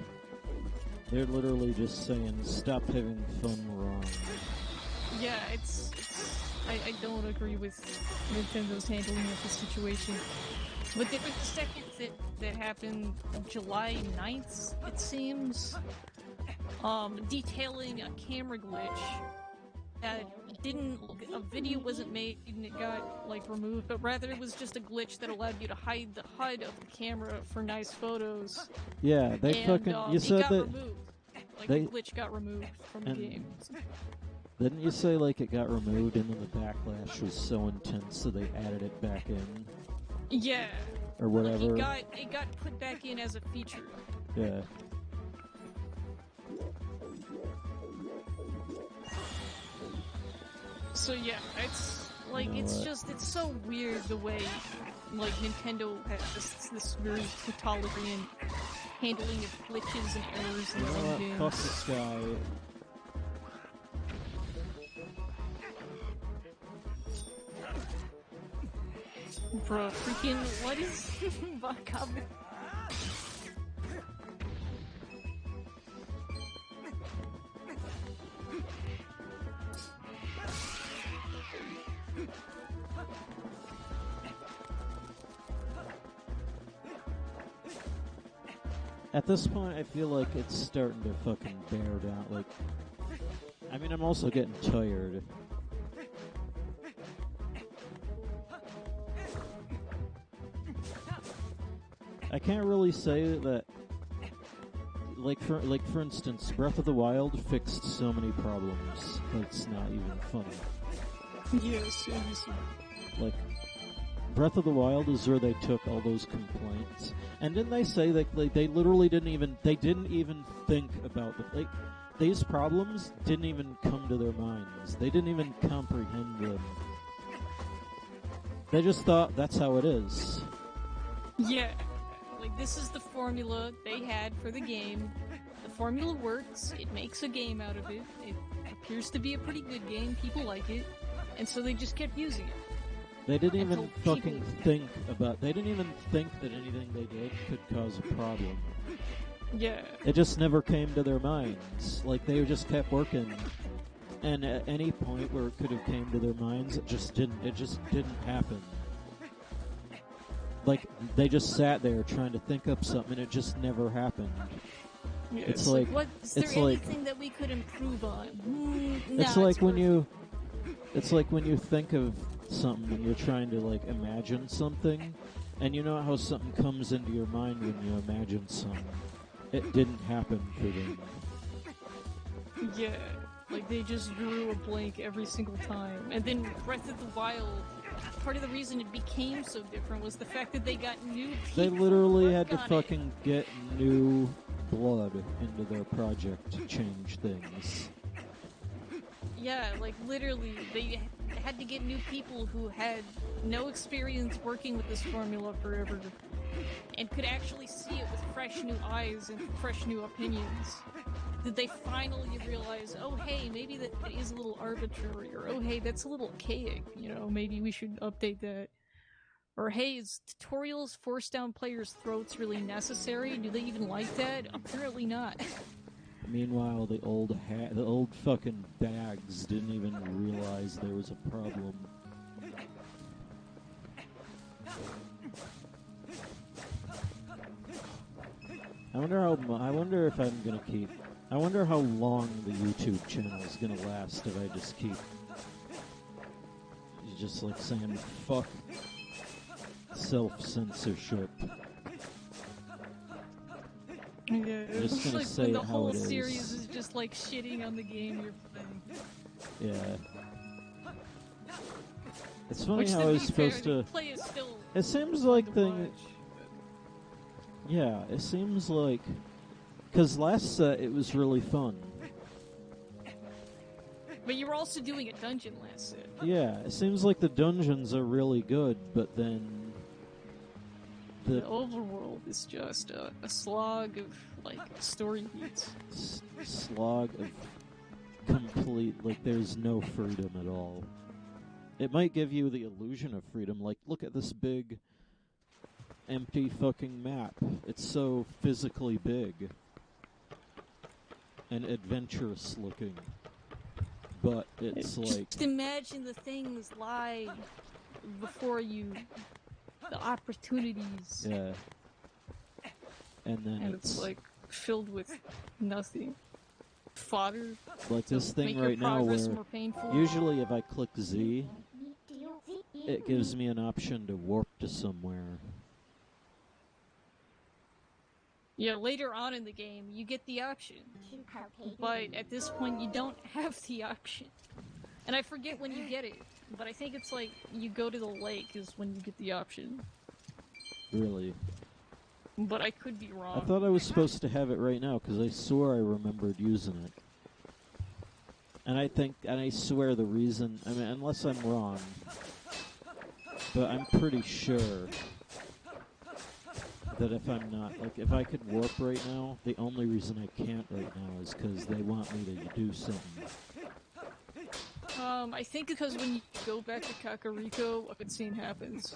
They're literally just saying, stop having fun wrong. Yeah, I don't agree with Nintendo's handling of the situation. But there was the second that happened July 9th, it seems, detailing a camera glitch that a video wasn't made and it got, like, removed, but rather it was just a glitch that allowed you to hide the HUD of the camera for nice photos. Yeah, they fucking, you said that... Removed. Like, the glitch got removed from the game. Didn't you say, like, it got removed and then the backlash was so intense that they added it back in? Yeah. Or whatever. Like it got put back in as a feature. Yeah. So yeah, it's like it's so weird the way like Nintendo has this very totalitarian handling of glitches and errors in their own games. Fuck this guy. Bro, freaking, what is Bakab? At this point, I feel like it's starting to fucking bear down. Like, I mean, I'm also getting tired. I can't really say that, like for instance, Breath of the Wild fixed so many problems that it's not even funny. Yes, obviously. Like, Breath of the Wild is where they took all those complaints, and didn't they say that they literally didn't even think about these problems didn't even come to their minds. They didn't even comprehend them. They just thought that's how it is. Yeah. Like, this is the formula they had for the game. The formula works. It makes a game out of it. It appears to be a pretty good game. People like it. And so they just kept using it. They didn't even fucking think about... They didn't even think that anything they did could cause a problem. Yeah. It just never came to their minds. Like, they just kept working. And at any point where it could have came to their minds, it just didn't. It just didn't happen. Like, they just sat there trying to think up something, and it just never happened. Yeah, it's like, what is there it's like, anything that we could improve on? It's like when you, it's like when you think of something and you're trying to like imagine something, and you know how something comes into your mind when you imagine something. It didn't happen for them. Yeah, like they just drew a blank every single time. And then Breath of the Wild, part of the reason it became so different was the fact that they got new people. They literally had to fucking get new blood into their project to change things. Yeah, like literally, they had to get new people who had no experience working with this formula forever and could actually see it with fresh new eyes and fresh new opinions. Did they finally realize, oh hey, maybe that is a little arbitrary, or oh hey, that's a little archaic, you know, maybe we should update that. Or hey, is tutorials force down players' throats really necessary? Do they even like that? Apparently not. Meanwhile, the old fucking bags didn't even realize there was a problem. I wonder if I'm gonna keep. I wonder how long the YouTube channel is gonna last if I just keep. Just like saying fuck self-censorship. Yeah, just gonna like say when the how whole it is. series is just like shitting on the game you're playing. Yeah. It's funny Which, how to I be was supposed fair, to. the play is still It seems like fun to thing. watch. Yeah, it seems like. Because last set it was really fun. But you were also doing a dungeon last set. Yeah, it seems like the dungeons are really good, but then. The overworld is just a slog of, like, story beats. Slog of complete. Like, there's no freedom at all. It might give you the illusion of freedom, like, look at this big, empty fucking map. It's so physically big. And adventurous looking. But it's like... Just imagine the things lie before you. The opportunities. Yeah. And then and it's like filled with nothing. Fodder. Like this thing right now where usually if I click Z, it gives me an option to warp to somewhere. Yeah, later on in the game, you get the option. But at this point, you don't have the option. And I forget when you get it, but I think it's like you go to the lake is when you get the option. Really? But I could be wrong. I thought I was supposed to have it right now because I swore I remembered using it. And I swear the reason, I mean, unless I'm wrong, but I'm pretty sure that if I'm not, like, if I could warp right now, the only reason I can't right now is because they want me to do something. I think because when you go back to Kakariko, a cutscene happens.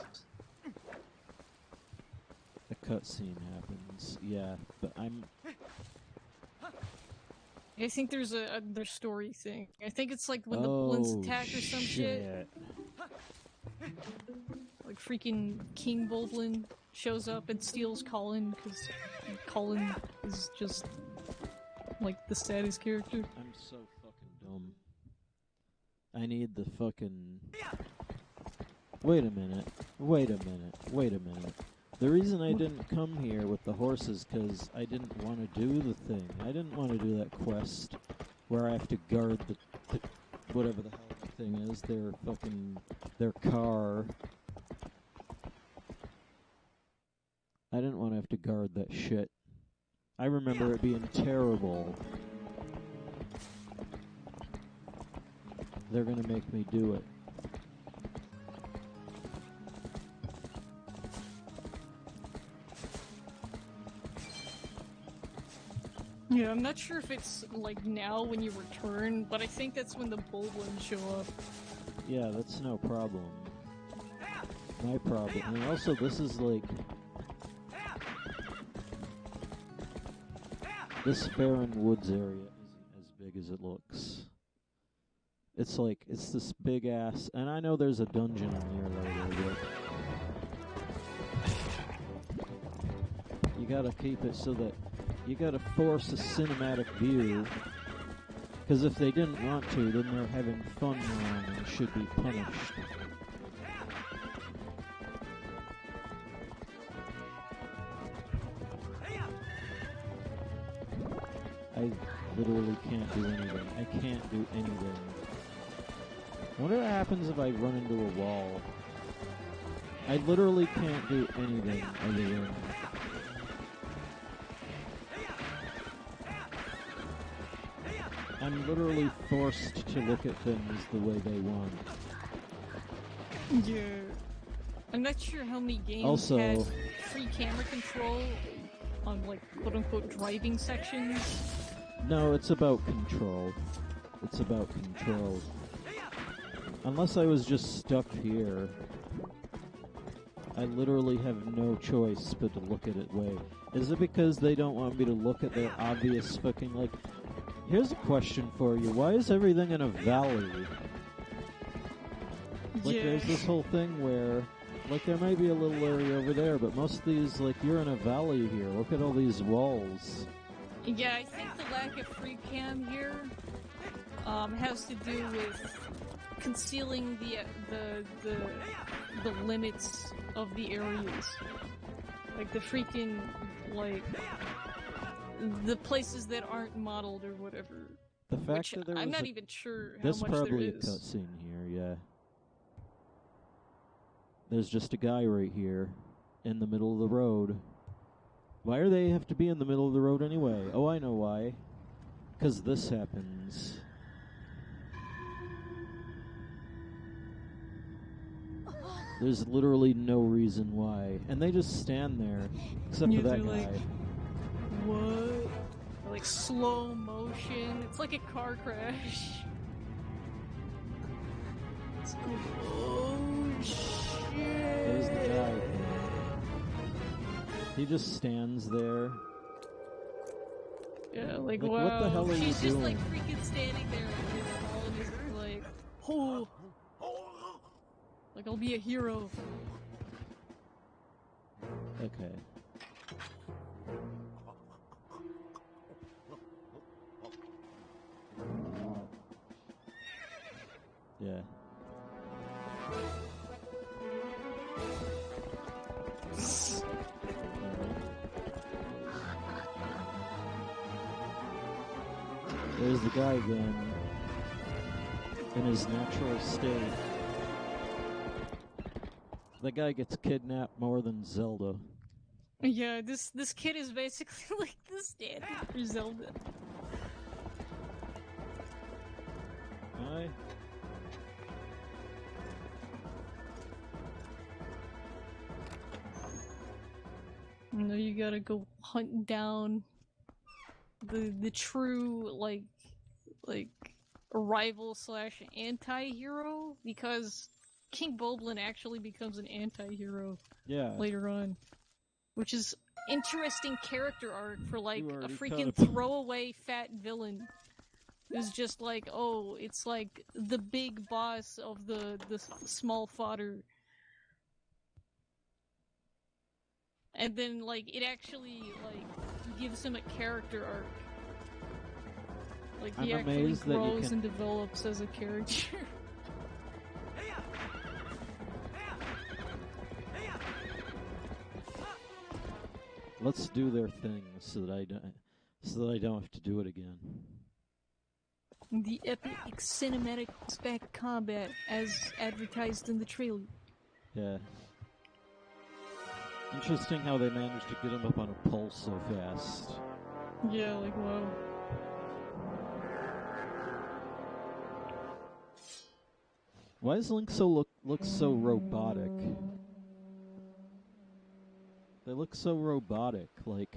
A cutscene happens, yeah, but I think there's another story thing. I think it's like when the Blins attack or some shit. Like freaking King Bulblin shows up and steals Colin because Colin is just like the saddest character. I'm so fucking dumb. I need the fucking... Wait a minute. The reason I didn't come here with the horses because I didn't want to do the thing. I didn't want to do that quest where I have to guard the whatever the hell that thing is, their car. I didn't want to have to guard that shit. I remember it being terrible. They're gonna make me do it. Yeah, I'm not sure if it's like now when you return, but I think that's when the Bulblins show up. Yeah, that's no problem. My problem. And also, this is like... This barren woods area isn't as big as it looks. It's like, it's this big ass, and I know there's a dungeon in here later, but you gotta keep it so that you gotta force a cinematic view, because if they didn't want to, then they're having fun wrong and should be punished. I literally can't do anything. I can't do anything. I wonder what happens if I run into a wall. I literally can't do anything other than... I'm literally forced to look at things the way they want. Yeah. I'm not sure how many games Also, had free camera control on, like, quote-unquote driving sections. No, it's about control. It's about control. Unless I was just stuck here, I literally have no choice but to look at it way. Is it because they don't want me to look at their obvious fucking, like... Here's a question for you. Why is everything in a valley? Like, Yeah. there's this whole thing where... Like, there might be a little area over there, but most of these, like, you're in a valley here. Look at all these walls. Yeah, I think the lack of free cam here has to do with concealing the limits of the areas. Like the freaking, like, the places that aren't modeled or whatever. The fact Which that there was I'm not even sure how There's much probably there a is. cutscene here, yeah. There's just a guy right here, in the middle of the road. Why do they have to be in the middle of the road anyway? Oh, I know why. 'Cause this happens. There's literally no reason why. And they just stand there, except Yeah, for that they're guy. like, what? Like slow motion. It's like a car crash. It's like, oh shit. There's the guy. He just stands there. Yeah, like, Like, wow. what the hell are you She's just like doing? freaking standing there and just like, oh. Like, I'll be a hero. Okay. Yeah. There's the guy again, in his natural state. The guy gets kidnapped more than Zelda. Yeah, this kid is basically like the stand for Zelda. Hi. No, you gotta go hunt down the true like rival slash anti-hero, because King Boblin actually becomes an anti-hero Yeah. later on, which is interesting character arc for like You a already freaking caught up. throwaway fat villain who's just like, oh, it's like the big boss of the small fodder. And then, like, it actually, like, gives him a character arc. Like, he I'm actually amazed that you grows can- and develops as a character. Let's do their thing so that I don't have to do it again. The epic cinematic horseback combat as advertised in the trailer. Yeah. Interesting how they managed to get him up on a pole so fast. Yeah, like, wow. Why does Link look so robotic? They look so robotic, like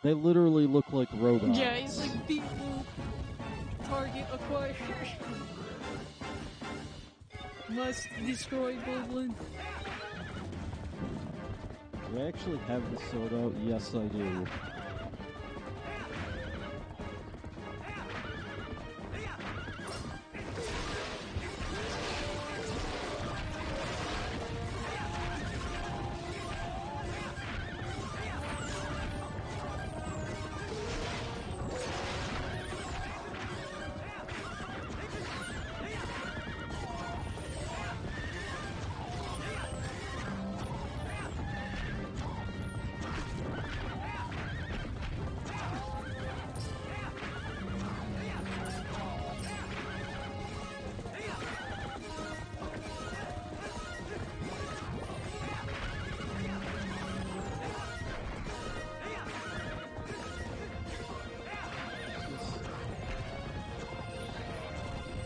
they literally look like robots. Yeah, he's like, beep boop. Target acquired. Must destroy Boblin. Do I actually have the sword out? Yes, I do.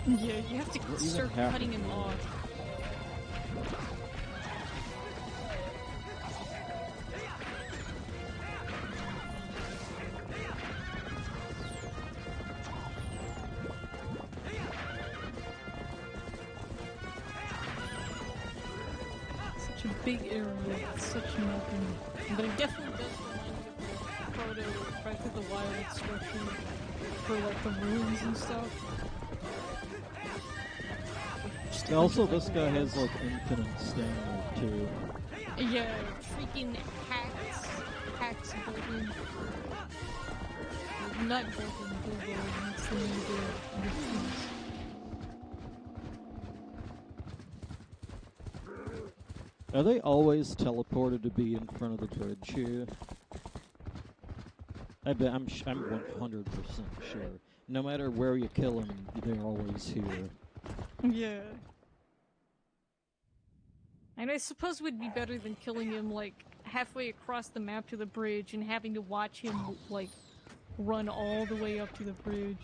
Yeah, you have to start cutting him off. Such a big area, such nothing. But it definitely does remind me of the proto Breath of the Wild structure for like the ruins and stuff. Also, this guy has like infinite stamina too. Yeah, freaking hacks Bolton. Not Bolton, Bilbo, that's the name of the piece. Are they always teleported to be in front of the bridge here? I bet I'm 100% sure. No matter where you kill them, they're always here. Yeah. And I suppose it would be better than killing him, like, halfway across the map to the bridge and having to watch him, like, run all the way up to the bridge.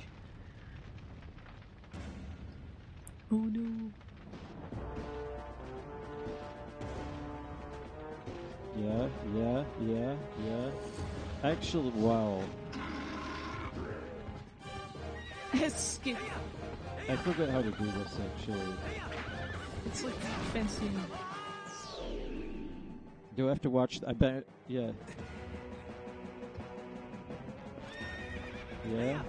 Oh no. Yeah. Actually, wow. Skip. I forget how to do this, actually. It's like fencing. Do I have to watch? I bet. Yeah. Yeah.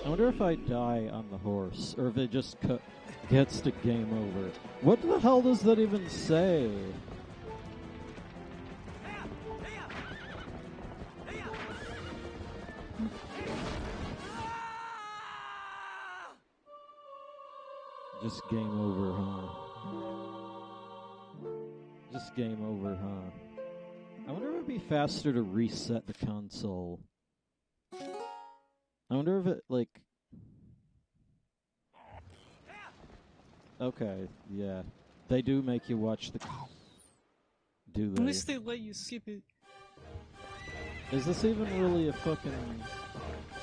I wonder if I die on the horse, or if it just gets to game over. What the hell does that even say? Just game over, huh? Just game over, huh? I wonder if it'd be faster to reset the console. I wonder if it, like... Okay, yeah. They do make you watch the... Do they? Unless they let you skip it. Is this even really a fucking...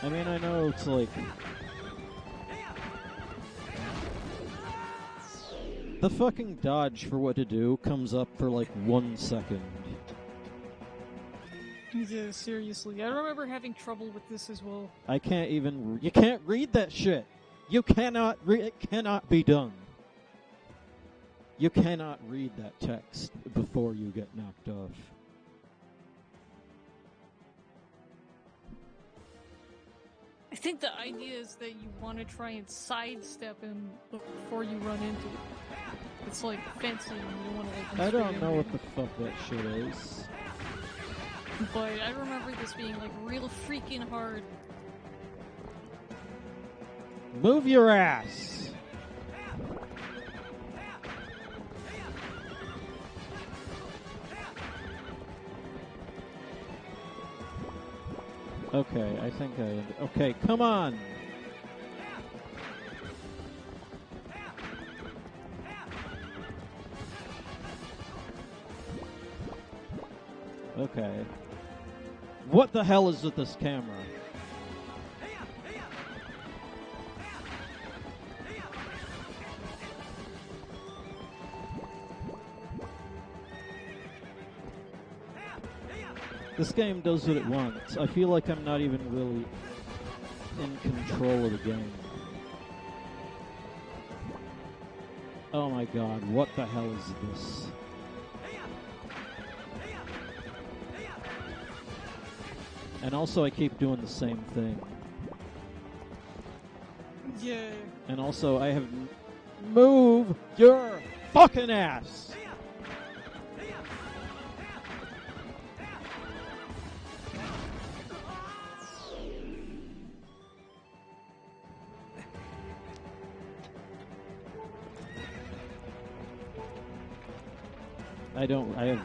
I mean, I know it's like... The fucking dodge for what to do comes up for like 1 second. Yeah, seriously. I remember having trouble with this as well. I can't even... You can't read that shit! You cannot it cannot be done. You cannot read that text before you get knocked off. I think the idea is that you want to try and sidestep him before you run into it. It's like fencing, you don't want to like... I don't know what the fuck that shit is. But I remember this being like real freaking hard. Move your ass! Okay, I think I... Okay, come on! Okay. What the hell is with this camera? This game does what it wants. I feel like I'm not even really in control of the game. Oh my god, what the hell is this? And also I keep doing the same thing. Yeah. And also I have... Move your fucking ass! I have...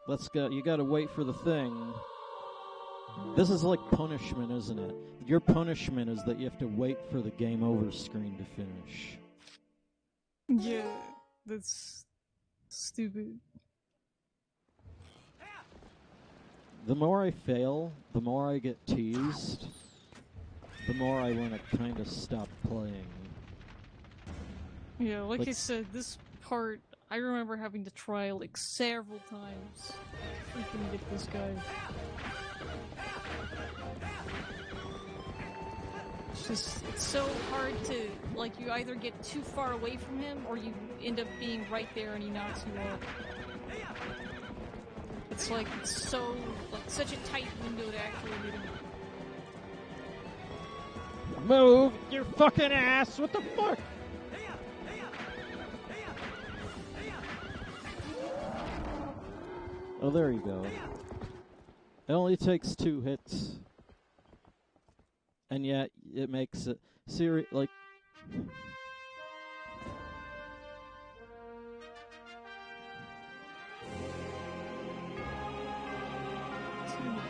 Let's go. You gotta wait for the thing. This is like punishment, isn't it? Your punishment is that you have to wait for the game over screen to finish. Yeah. That's stupid. The more I fail, the more I get teased, the more I want to kind of stop playing. Yeah, like I said, this part, I remember having to try like several times to freaking get this guy. It's so hard to, like, you either get too far away from him or you end up being right there and he knocks you off. It's like, it's so, like, such a tight window to actually hit him. Move your fucking ass! What the fuck? Oh, there you go. It only takes 2 hits. And yet, it makes it like...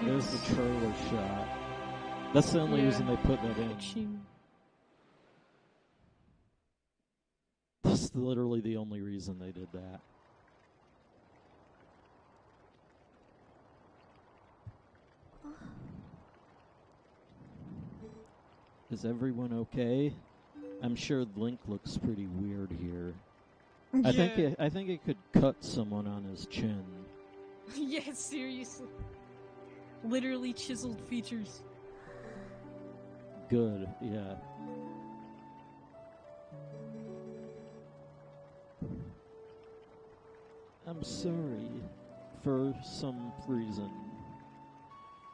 There's the trailer shot. That's the only reason they put that in. That's literally the only reason they did that. Is everyone okay? I'm sure Link looks pretty weird here. Yeah. I think it could cut someone on his chin. Yeah, seriously. Literally chiseled features. Good, yeah. I'm sorry for some reason.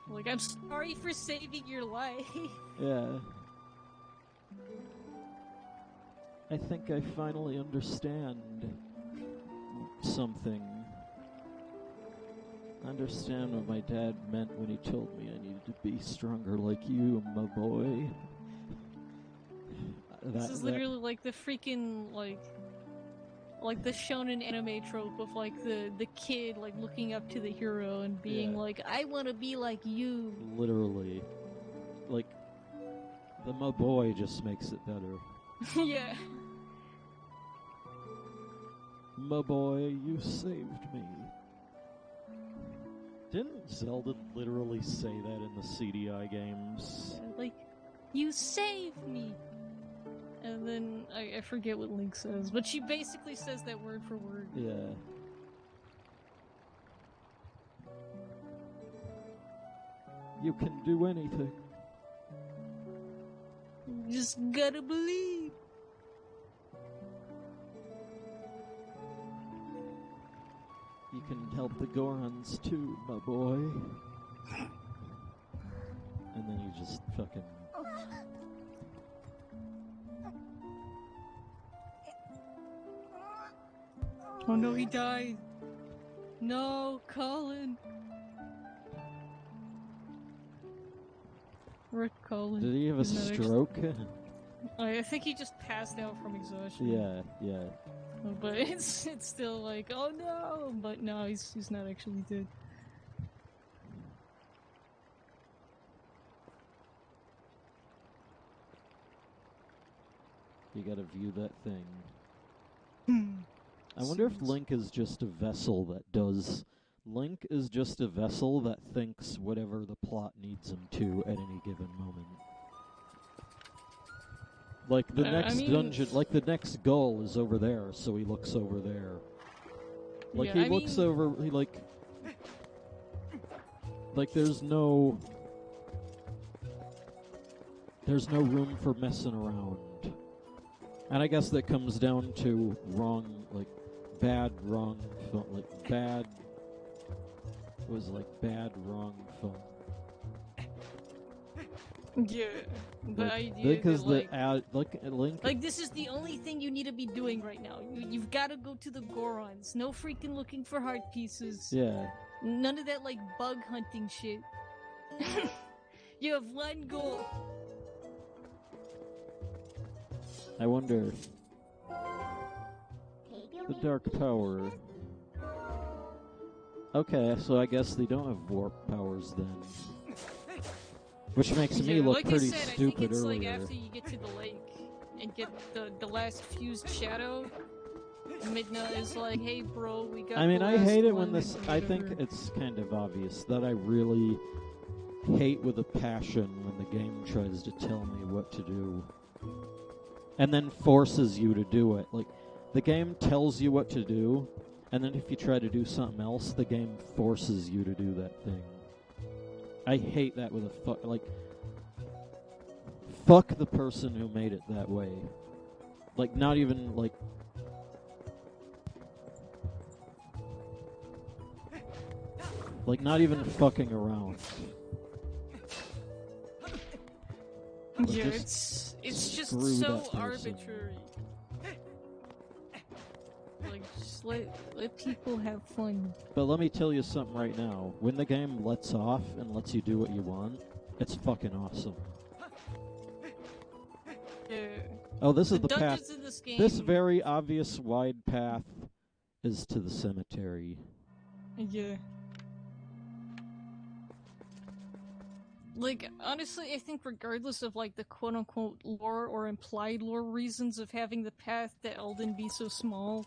Like, I'm sorry for saving your life. Yeah. I think I finally understand something. I understand what my dad meant when he told me I needed to be stronger like you, my boy. This is literally like the freaking, like the shonen anime trope of, like, the kid, like, looking up to the hero and being like, I want to be like you. Literally. Like, the my boy just makes it better. Yeah. My boy, you saved me. Didn't Zelda literally say that in the CDI games? Like, you saved me! And then, I forget what Link says, but she basically says that word for word. Yeah. You can do anything. You just gotta believe. You can help the Gorons too, my boy. And then you just fucking... Oh no, he died. No, Colin. Rick Colin. Did he have a stroke? I think he just passed out from exhaustion. Yeah. But it's still like, oh no! But no, he's not actually dead. You gotta view that thing. I wonder if Link is just a vessel that does... Link is just a vessel that thinks whatever the plot needs him to at any given moment. Like the next dungeon, like the next goal is over there, so he looks over there. Like he looks over, he like there's no room for messing around. And I guess that comes down to bad, wrong, bad fun. Yeah, the idea because that, Link... Like, this is the only thing you need to be doing right now. You've got to go to the Gorons. No freaking looking for heart pieces. Yeah. None of that, like, bug hunting shit. You have one goal. I wonder... The Dark Power... Okay, so I guess they don't have warp powers then. Which makes me look pretty stupid earlier. Like after you get to the lake and get the last fused shadow, Midna is like, hey bro, we got I mean, the I last hate it when one, this. I think whatever." it's kind of obvious that I really hate with a passion when the game tries to tell me what to do. And then forces you to do it. Like, the game tells you what to do, and then if you try to do something else, the game forces you to do that thing. I hate that with a fuck the person who made it that way. Like, not even, like... Like, not even fucking around. Yeah, just it's just screw so that person. arbitrary. Like, just let people have fun. But let me tell you something right now. When the game lets off and lets you do what you want, it's fucking awesome. Yeah. Oh, this is the dungeons path. in this game. This very obvious wide path is to the cemetery. Yeah. Like, honestly, I think regardless of, like, the quote-unquote lore or implied lore reasons of having the path to Elden be so small,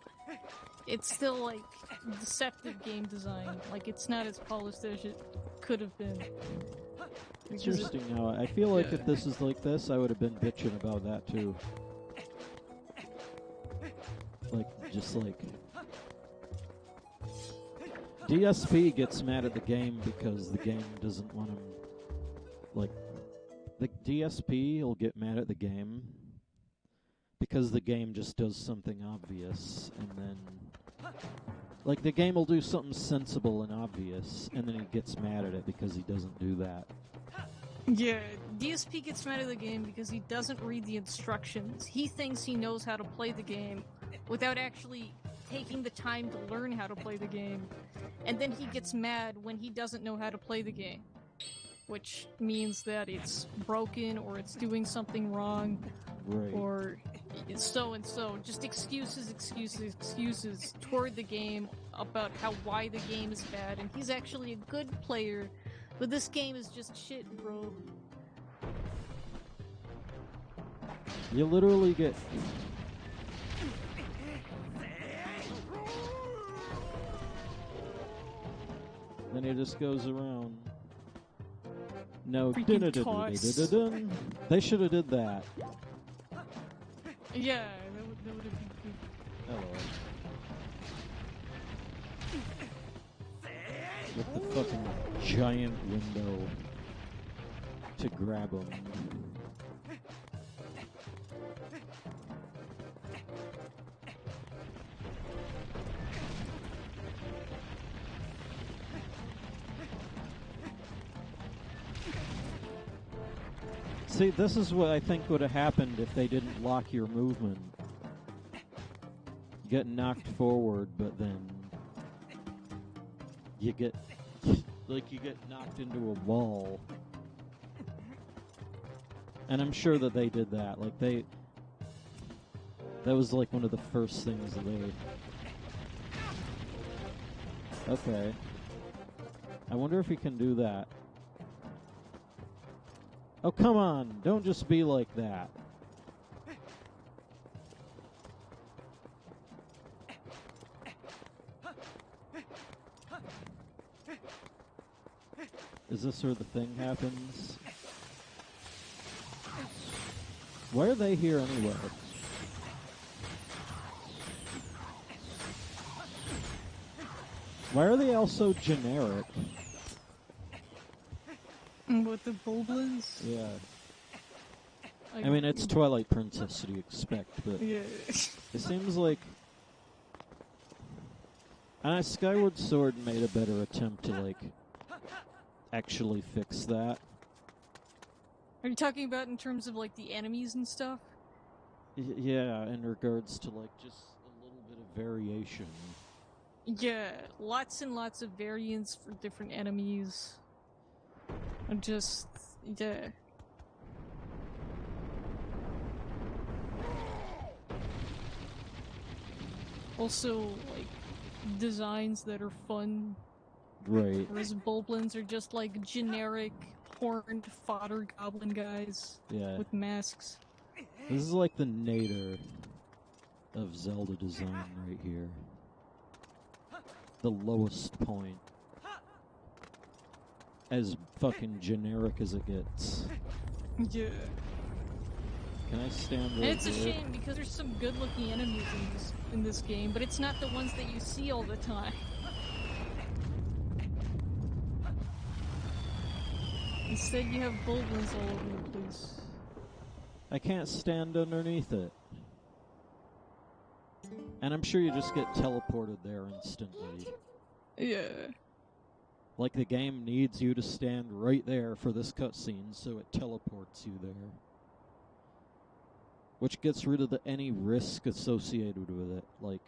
it's still, like, deceptive game design. Like, it's not as polished as it could have been. It's interesting now. I feel like Yeah. if this is like this, I would have been bitching about that too. Like, just like... DSP gets mad at the game because the game doesn't want him... Like, the DSP will get mad at the game because the game just does something obvious, and then... Like, the game will do something sensible and obvious, and then he gets mad at it because he doesn't do that. Yeah, DSP gets mad at the game because he doesn't read the instructions. He thinks he knows how to play the game without actually taking the time to learn how to play the game. And then he gets mad when he doesn't know how to play the game. Which means that it's broken, or it's doing something wrong, Right. or it's so and so. Just excuses toward the game about why the game is bad, and he's actually a good player, but this game is just shit, bro. You literally get... Then he just goes around. No, Freaking toss. They should have did that. Yeah, that would have been good. Hello. With the fucking giant window to grab him. See, this is what I think would have happened if they didn't lock your movement. You get knocked forward, but then you get you get knocked into a wall. And I'm sure that they did that. Like, that was like one of the first things that they... Okay. I wonder if he can do that. Oh, come on! Don't just be like that. Is this where the thing happens? Why are they here anyway? Why are they all so generic? What, the Boblins? Yeah. I mean, it's Twilight Princess, what do you expect, but... Yeah. It seems like... Skyward Sword made a better attempt to, like, actually fix that. Are you talking about in terms of, like, the enemies and stuff? Yeah, in regards to, like, just a little bit of variation. Yeah, lots and lots of variants for different enemies. And just, yeah. Also, like, designs that are fun. Right. Whereas Boblins are just, like, generic, horned fodder goblin guys. Yeah. With masks. This is like the Nader. of Zelda design right here. The lowest point. As fucking generic as it gets. Yeah. Can I stand And right it's a here? shame because there's some good-looking enemies in this game, but it's not the ones that you see all the time. Instead, you have boulders all over the place. I can't stand underneath it. And I'm sure you just get teleported there instantly. Yeah. Like the game needs you to stand right there for this cutscene, so it teleports you there. Which gets rid of any risk associated with it. Like,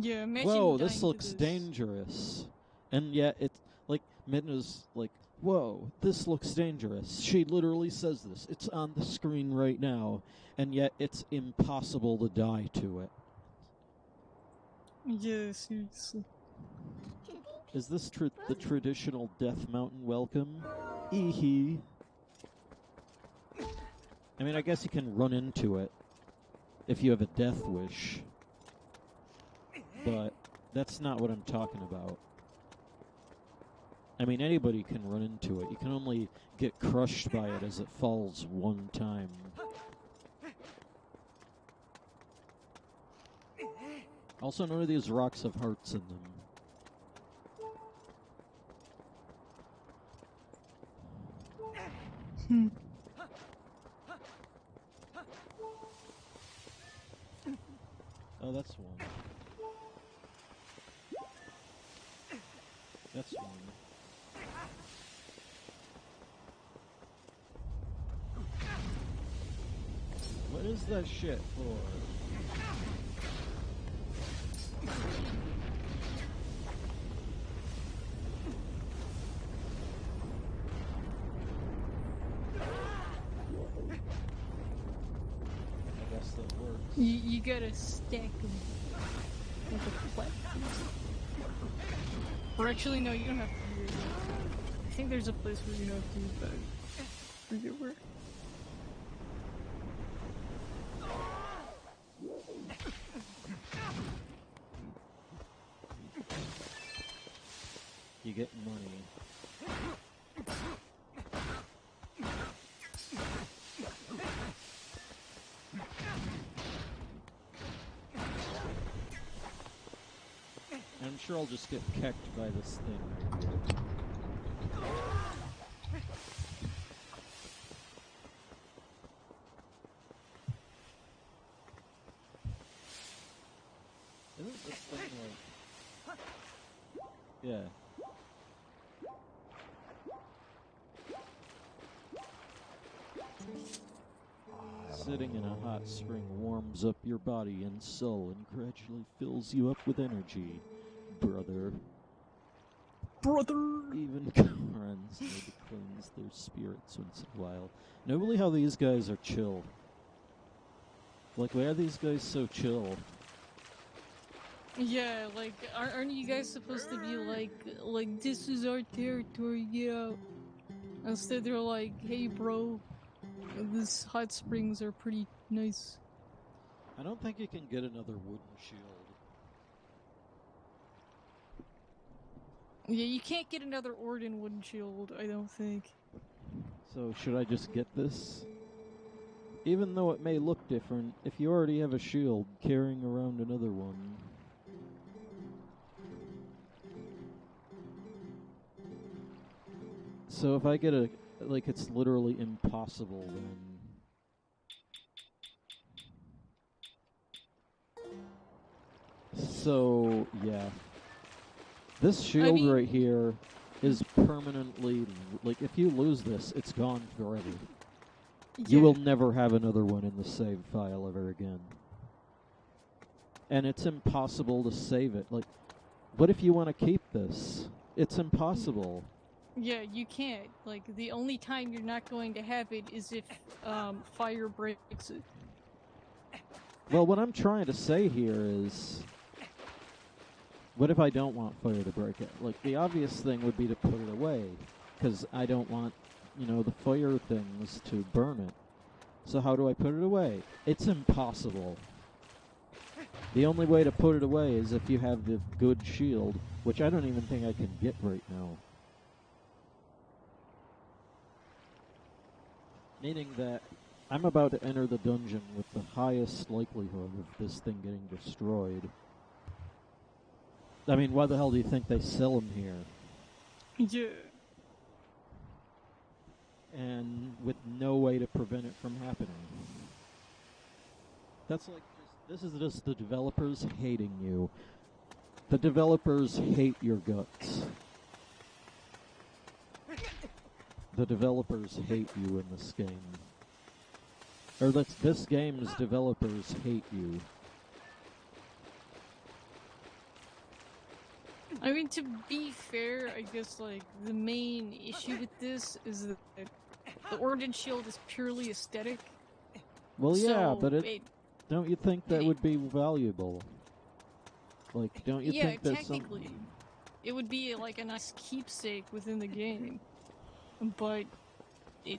Yeah, imagine whoa, dying this to looks dangerous. And yet it's like, Midna's like, whoa, this looks dangerous. She literally says this. It's on the screen right now. And yet it's impossible to die to it. Yeah, seriously. Is this the traditional Death Mountain welcome? Eehee. I mean, I guess you can run into it if you have a death wish. But that's not what I'm talking about. I mean, anybody can run into it. You can only get crushed by it as it falls one time. Also, none of these rocks have hearts in them. Oh, that's one. That's one. What is that shit for? I guess that works. You gotta stack them with a platform. Or actually, no, you don't have to do it. I think there's a place where you have to, but I forget where. You get money. And I'm sure I'll just get kecked by this thing right here. Isn't this thing like... Yeah. Sitting in a hot spring warms up your body and soul and gradually fills you up with energy, brother. Brother! Even friends need to cleanse their spirits once in a while. Nobly how these guys are chill. Like, why are these guys so chill? Yeah, like, aren't you guys supposed to be like, this is our territory, get out? Instead, they're like, hey, bro, these hot springs are pretty nice. I don't think you can get another wooden shield. Yeah, you can't get another Orden wooden shield, I don't think. So, should I just get this? Even though it may look different, if you already have a shield, carrying around another one... So if I get a... Like, it's literally impossible, then... So, yeah. This shield right here is permanently... Like, if you lose this, it's gone forever. Yeah. You will never have another one in the save file ever again. And it's impossible to save it. Like, what if you want to keep this? It's impossible. Yeah, you can't. Like, the only time you're not going to have it is if fire breaks it. Well, what I'm trying to say here is... What if I don't want fire to break it? Like, the obvious thing would be to put it away. Because I don't want, you know, the fire things to burn it. So how do I put it away? It's impossible. The only way to put it away is if you have the good shield, which I don't even think I can get right now. Meaning that I'm about to enter the dungeon with the highest likelihood of this thing getting destroyed. I mean, why the hell do you think they sell them here? Yeah. And with no way to prevent it from happening. That's like this is just the developers hating you. The developers hate your guts. The developers hate you in this game. Or this game's developers hate you. I mean, to be fair, I guess, like, the main issue with this is that the Origin Shield is purely aesthetic. Well, yeah, so but don't you think that would be valuable? Like, don't you think that technically, it would be, like, a nice keepsake within the game. But it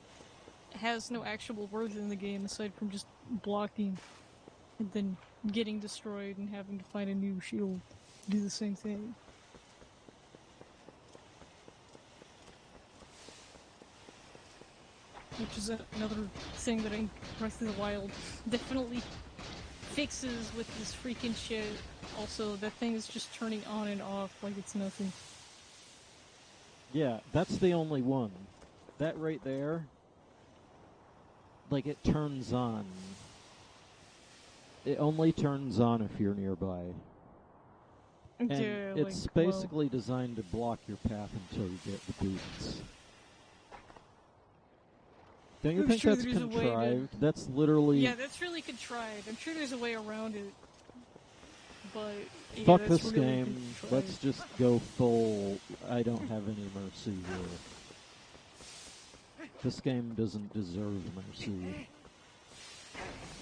has no actual worth in the game aside from just blocking and then getting destroyed and having to find a new shield to do the same thing. Which is another thing that I think Breath of the Wild definitely fixes with this freaking shit. Also, that thing is just turning on and off like it's nothing. Yeah, that's the only one. That right there, like, it turns on. It only turns on if you're nearby. And Yeah, it's like, basically designed to block your path until you get the boots. Don't you I'm think sure that's there's a way contrived? That's literally... Yeah, that's really contrived. I'm sure there's a way around it. But, yeah, Fuck that's this really game. contrived. Let's just go full... I don't have any mercy here. This game doesn't deserve mercy.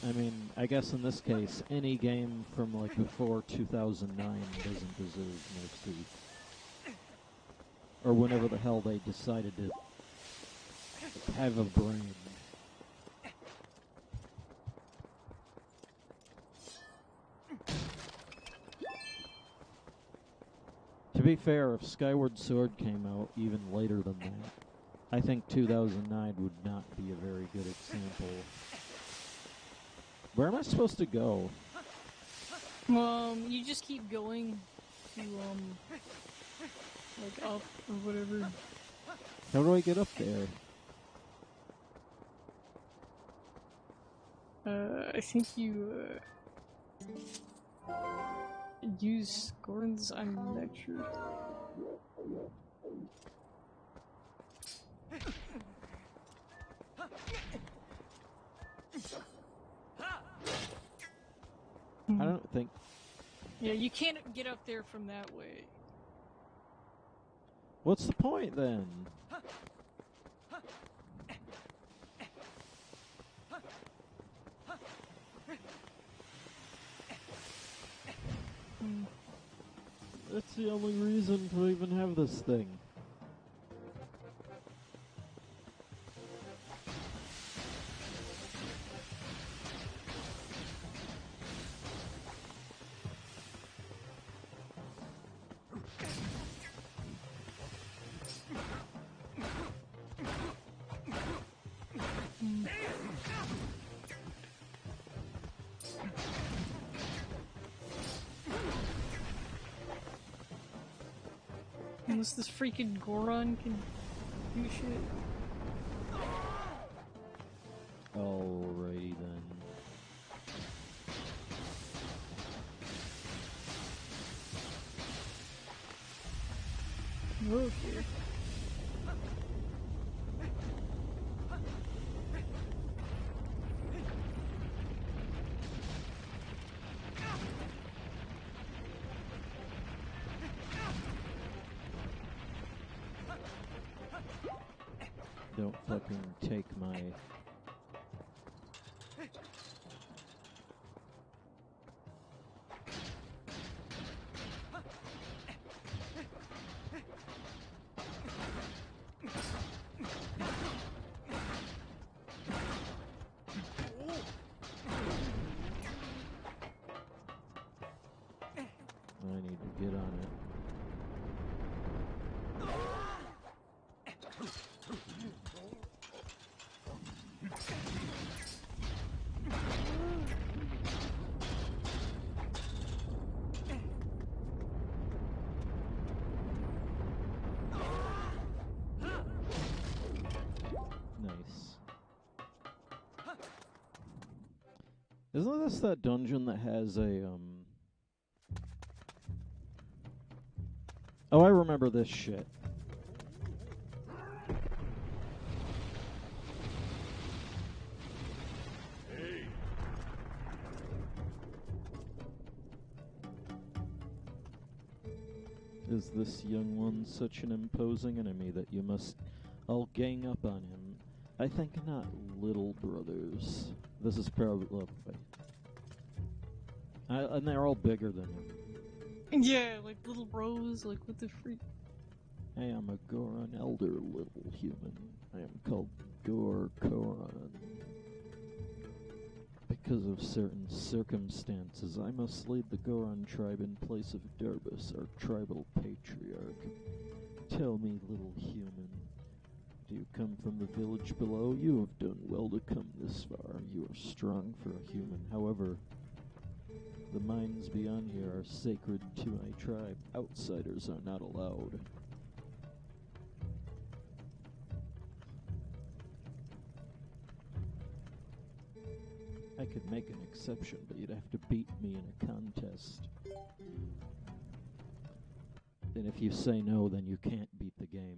I mean, I guess in this case, any game from, like, before 2009 doesn't deserve mercy. Or whenever the hell they decided to have a brain. To be fair, if Skyward Sword came out even later than that, I think 2009 would not be a very good example. Where am I supposed to go? You just keep going to, like, up or whatever. How do I get up there? I think you, use Gordon's, I'm not sure. I don't think... Yeah, you can't get up there from that way. What's the point, then? That's the only reason to even have this thing. Unless this freaking Goron can do shit. Alrighty then. Okay. Don't fucking take my... get on it. Nice. Isn't this that dungeon that has a, Oh, I remember this shit. Is this young one such an imposing enemy that you must all gang up on him? I think not, little brothers. This is probably... and they're all bigger than him. Yeah, like little bros, like what the freak? I am a Goron elder, little human. I am called Goron. Because of certain circumstances, I must lead the Goron tribe in place of Durbus, our tribal patriarch. Tell me, little human, do you come from the village below? You have done well to come this far. You are strong for a human. However, the mines beyond here are sacred to my tribe. Outsiders are not allowed. I could make an exception, but you'd have to beat me in a contest. And if you say no, then you can't beat the game.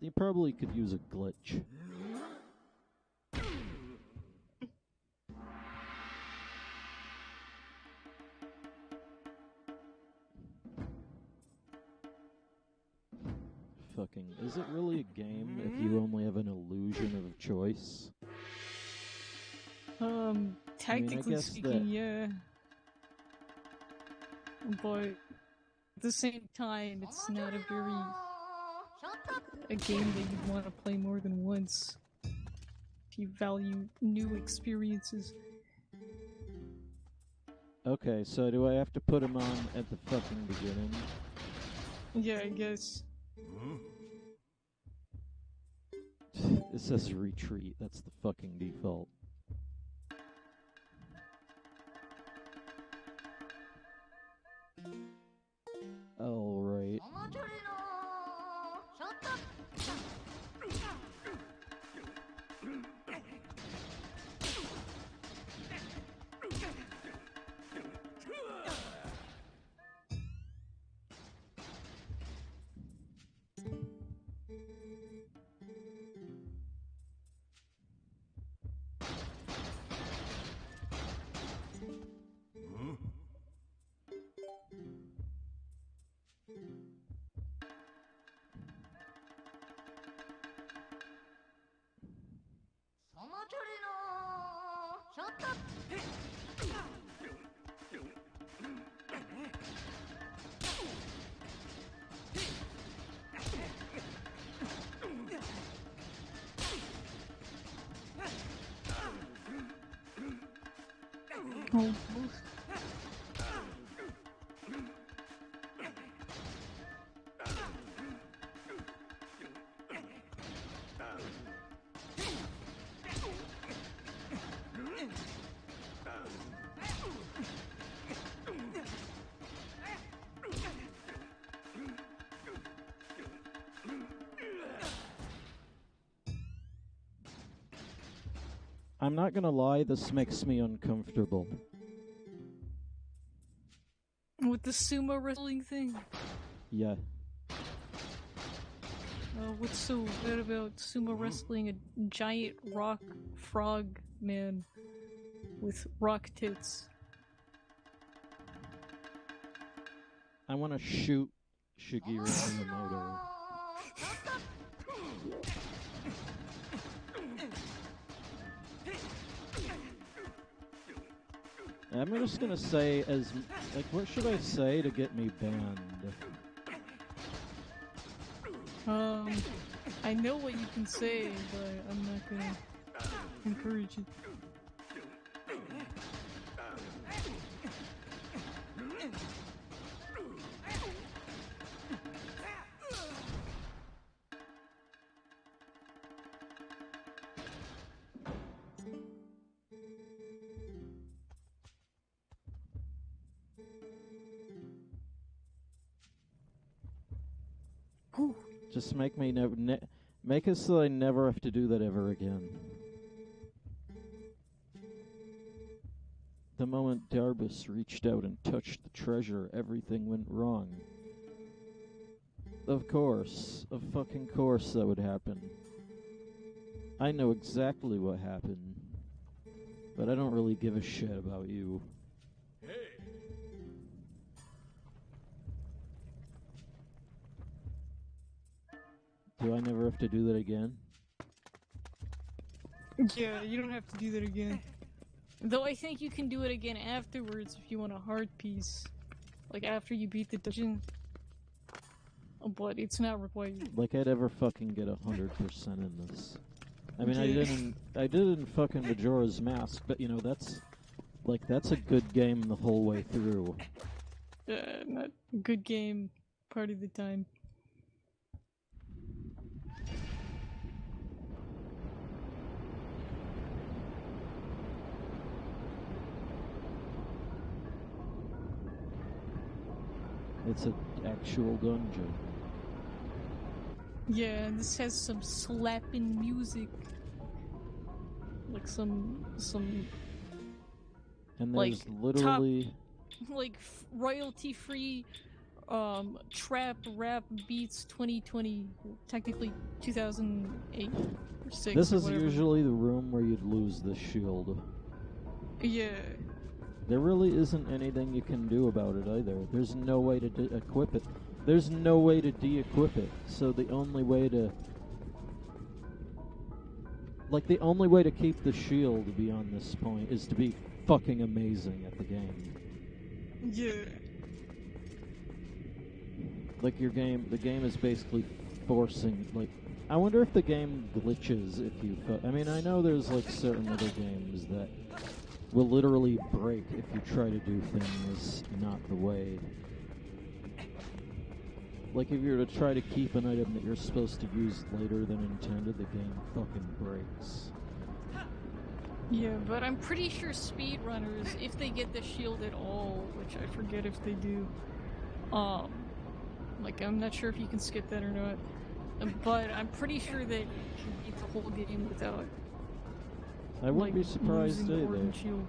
You probably could use a glitch. Fucking, is it really a game if you only have an illusion of choice? Technically speaking, yeah. But at the same time, it's not a game that you'd want to play more than once. If you value new experiences. Okay, so do I have to put him on at the fucking beginning? Yeah, I guess. It says retreat, that's the fucking default. Alright. I'm not gonna lie, this makes me uncomfortable. With the sumo wrestling thing? Yeah. What's so bad about sumo wrestling a giant rock frog man with rock tits? I want to shoot Shigeru Miyamoto. I'm just gonna say what should I say to get me banned? I know what you can say, but I'm not gonna encourage you. Just make me make it so I never have to do that ever again. The moment Darbus reached out and touched the treasure, everything went wrong. Of fucking course that would happen. I know exactly what happened, but I don't really give a shit about you. Do I never have to do that again? Yeah, you don't have to do that again. Though I think you can do it again afterwards if you want a hard piece. Like after you beat the dungeon. But it's not required. Like I'd ever fucking get 100% in this. I mean, Yeah. I did in fucking Majora's Mask, but you know, that's a good game the whole way through. Not a good game part of the time. It's an actual dungeon. Yeah, this has some slapping music. Like some And like there's literally top, like royalty free trap rap beats 2020, technically 2008 or 6. this or is whatever. usually the room where you'd lose the shield. Yeah. There really isn't anything you can do about it either. There's no way to equip it. There's no way to de-equip it. So the only way to keep the shield beyond this point is to be fucking amazing at the game. Yeah. Like the game is basically forcing, like, I wonder if the game glitches if you, I mean, I know there's like certain other games that will literally break if you try to do things not the way. Like if you were to try to keep an item that you're supposed to use later than intended, the game fucking breaks. Yeah, but I'm pretty sure speedrunners, if they get the shield at all, which I forget if they do, like I'm not sure if you can skip that or not, but I'm pretty sure that you can beat the whole game without. I wouldn't be surprised losing the either. Organ Shield.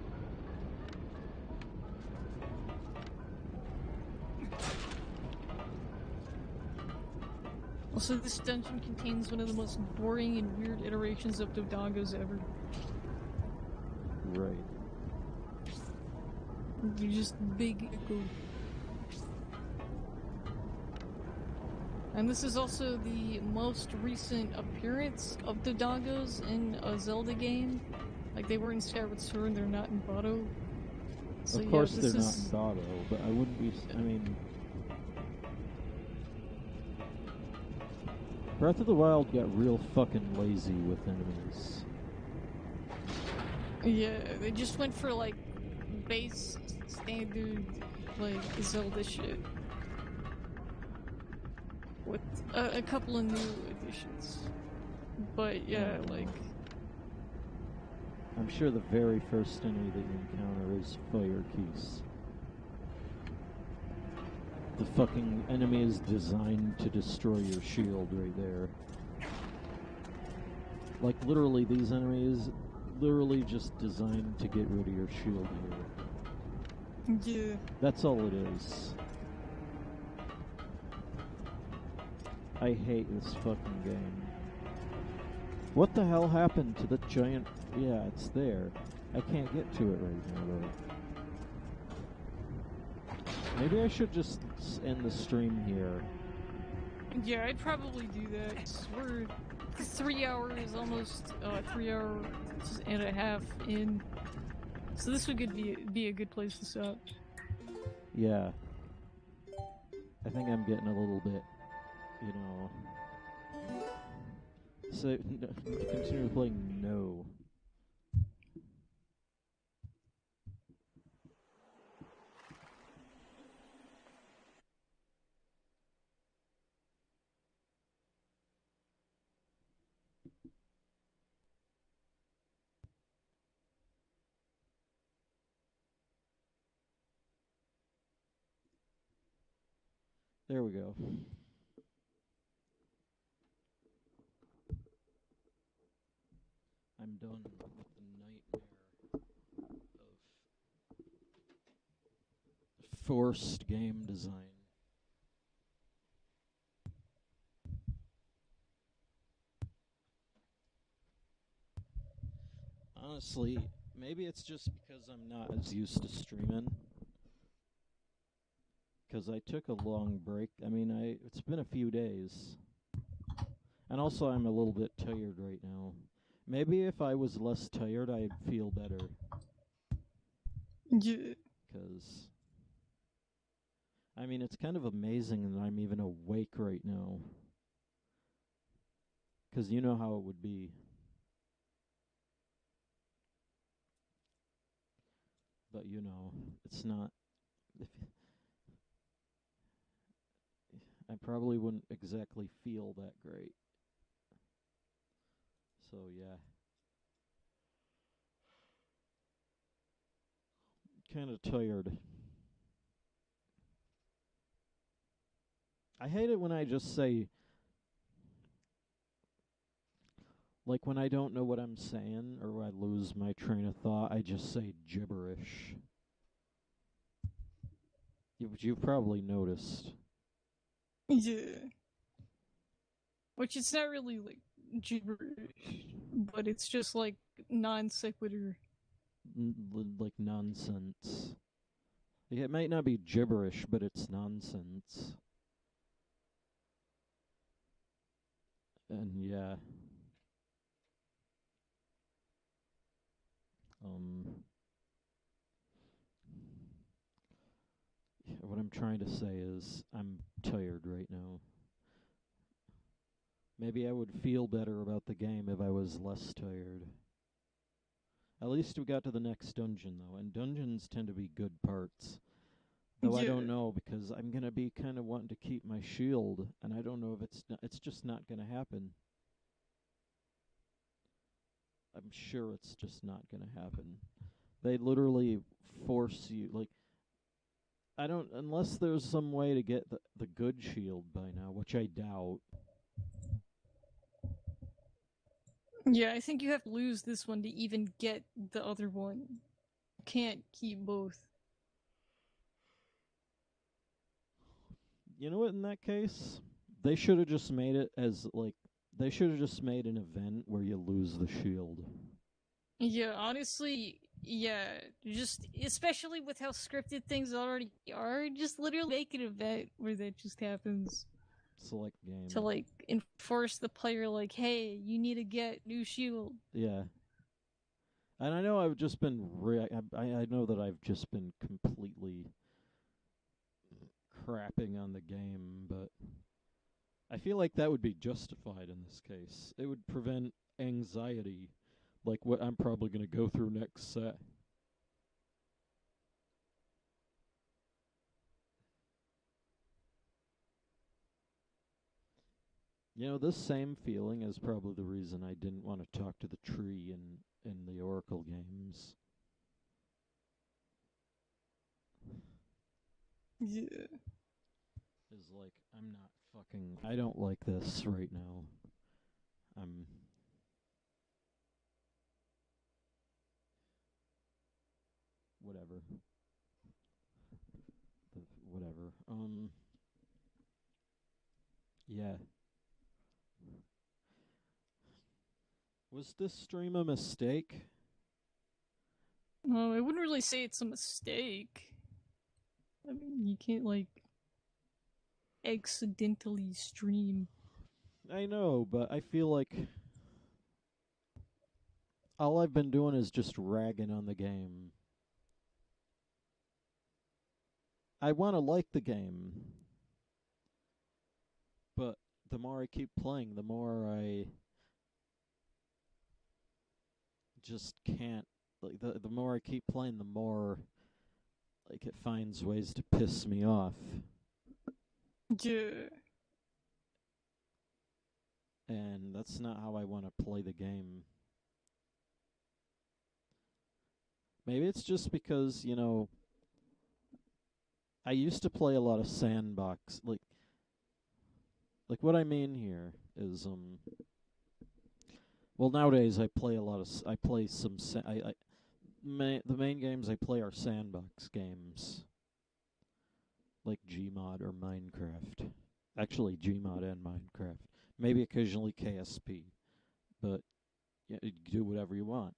Also, this dungeon contains one of the most boring and weird iterations of Dodongos ever. Right. You're just big echo. And this is also the most recent appearance of Dodongos in a Zelda game. Like, they were in Skyward Sword and they're not in Bado. So, Of course yeah, they're not in Bado, but I wouldn't be, I mean... Breath of the Wild got real fucking lazy with enemies. Yeah, they just went for, like, base, standard, like, Zelda shit. With a couple of new additions. But, yeah, like... I'm sure the very first enemy that you encounter is Fire Keys. The fucking enemy is designed to destroy your shield right there. Like, literally, these enemies literally just designed to get rid of your shield here. Yeah. That's all it is. I hate this fucking game. What the hell happened to the giant... Yeah, it's there. I can't get to it right now, though. Maybe I should just end the stream here. Yeah, I'd probably do that. We're 3 hours, almost 3 hours and a half in. So this would be a good place to stop. Yeah. I think I'm getting a little bit, you know... So, continue playing no. There we go. I'm done with the nightmare of forced game design. Honestly, maybe it's just because I'm not as used to streaming. Because I took a long break. I mean, it's been a few days. And also, I'm a little bit tired right now. Maybe if I was less tired, I'd feel better. Yeah. Because, I mean, it's kind of amazing that I'm even awake right now. Because you know how it would be. But you know, it's not. I probably wouldn't exactly feel that great. So, yeah. Kind of tired. I hate it when I just say, like when I don't know what I'm saying or I lose my train of thought, I just say gibberish. You've probably noticed. Yeah. Which it's not really like gibberish, but it's just like non sequitur. Like nonsense. It might not be gibberish, but it's nonsense. And yeah. What I'm trying to say is I'm tired right now. Maybe I would feel better about the game if I was less tired. At least we got to the next dungeon, though, and dungeons tend to be good parts. Though I don't know, because I'm going to be kind of wanting to keep my shield, and I don't know if it's just not going to happen. I'm sure it's just not going to happen. They literally force you, like, I don't, unless there's some way to get the good shield by now, which I doubt. Yeah, I think you have to lose this one to even get the other one. You can't keep both. You know what, in that case? They should have just made it as, like, they should have just made an event where you lose the shield. Yeah, honestly, yeah, just especially with how scripted things already are, just literally make an event where that just happens. Select game. To like enforce the player, like, hey, you need to get new shield. Yeah. And I know I've just been I know that I've just been completely crapping on the game, but I feel like that would be justified in this case. It would prevent anxiety, like what I'm probably going to go through next set. You know, this same feeling is probably the reason I didn't want to talk to the tree in the Oracle games. Yeah. Is like, I'm not fucking, I don't like this right now. I'm whatever. Whatever. Yeah. Was this stream a mistake? I wouldn't really say it's a mistake. I mean, you can't like accidentally stream. I know, but I feel like all I've been doing is just ragging on the game. I want to like the game, but the more I keep playing, the more I just can't. Like the more I keep playing, the more like it finds ways to piss me off. Yeah. And that's not how I want to play the game. Maybe it's just because, you know, I used to play a lot of sandbox. Like what I mean here is Well, nowadays I play a lot of. I play some. The main games I play are sandbox games, like Gmod or Minecraft. Actually, Gmod and Minecraft. Maybe occasionally KSP, but yeah, you can do whatever you want.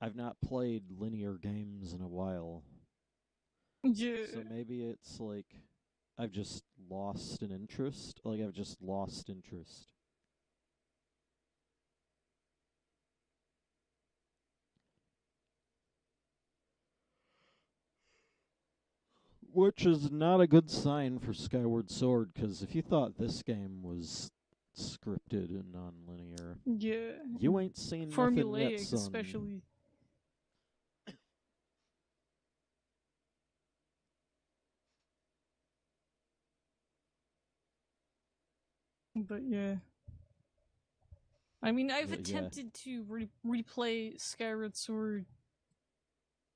I've not played linear games in a while, Yeah. so maybe it's like I've just lost an interest. Like I've just lost interest. Which is not a good sign for Skyward Sword, because if you thought this game was scripted and non-linear, Yeah. you ain't seen nothing yet, Formulaic, son. especially. But yeah. I mean, I've Yeah. attempted to replay Skyward Sword,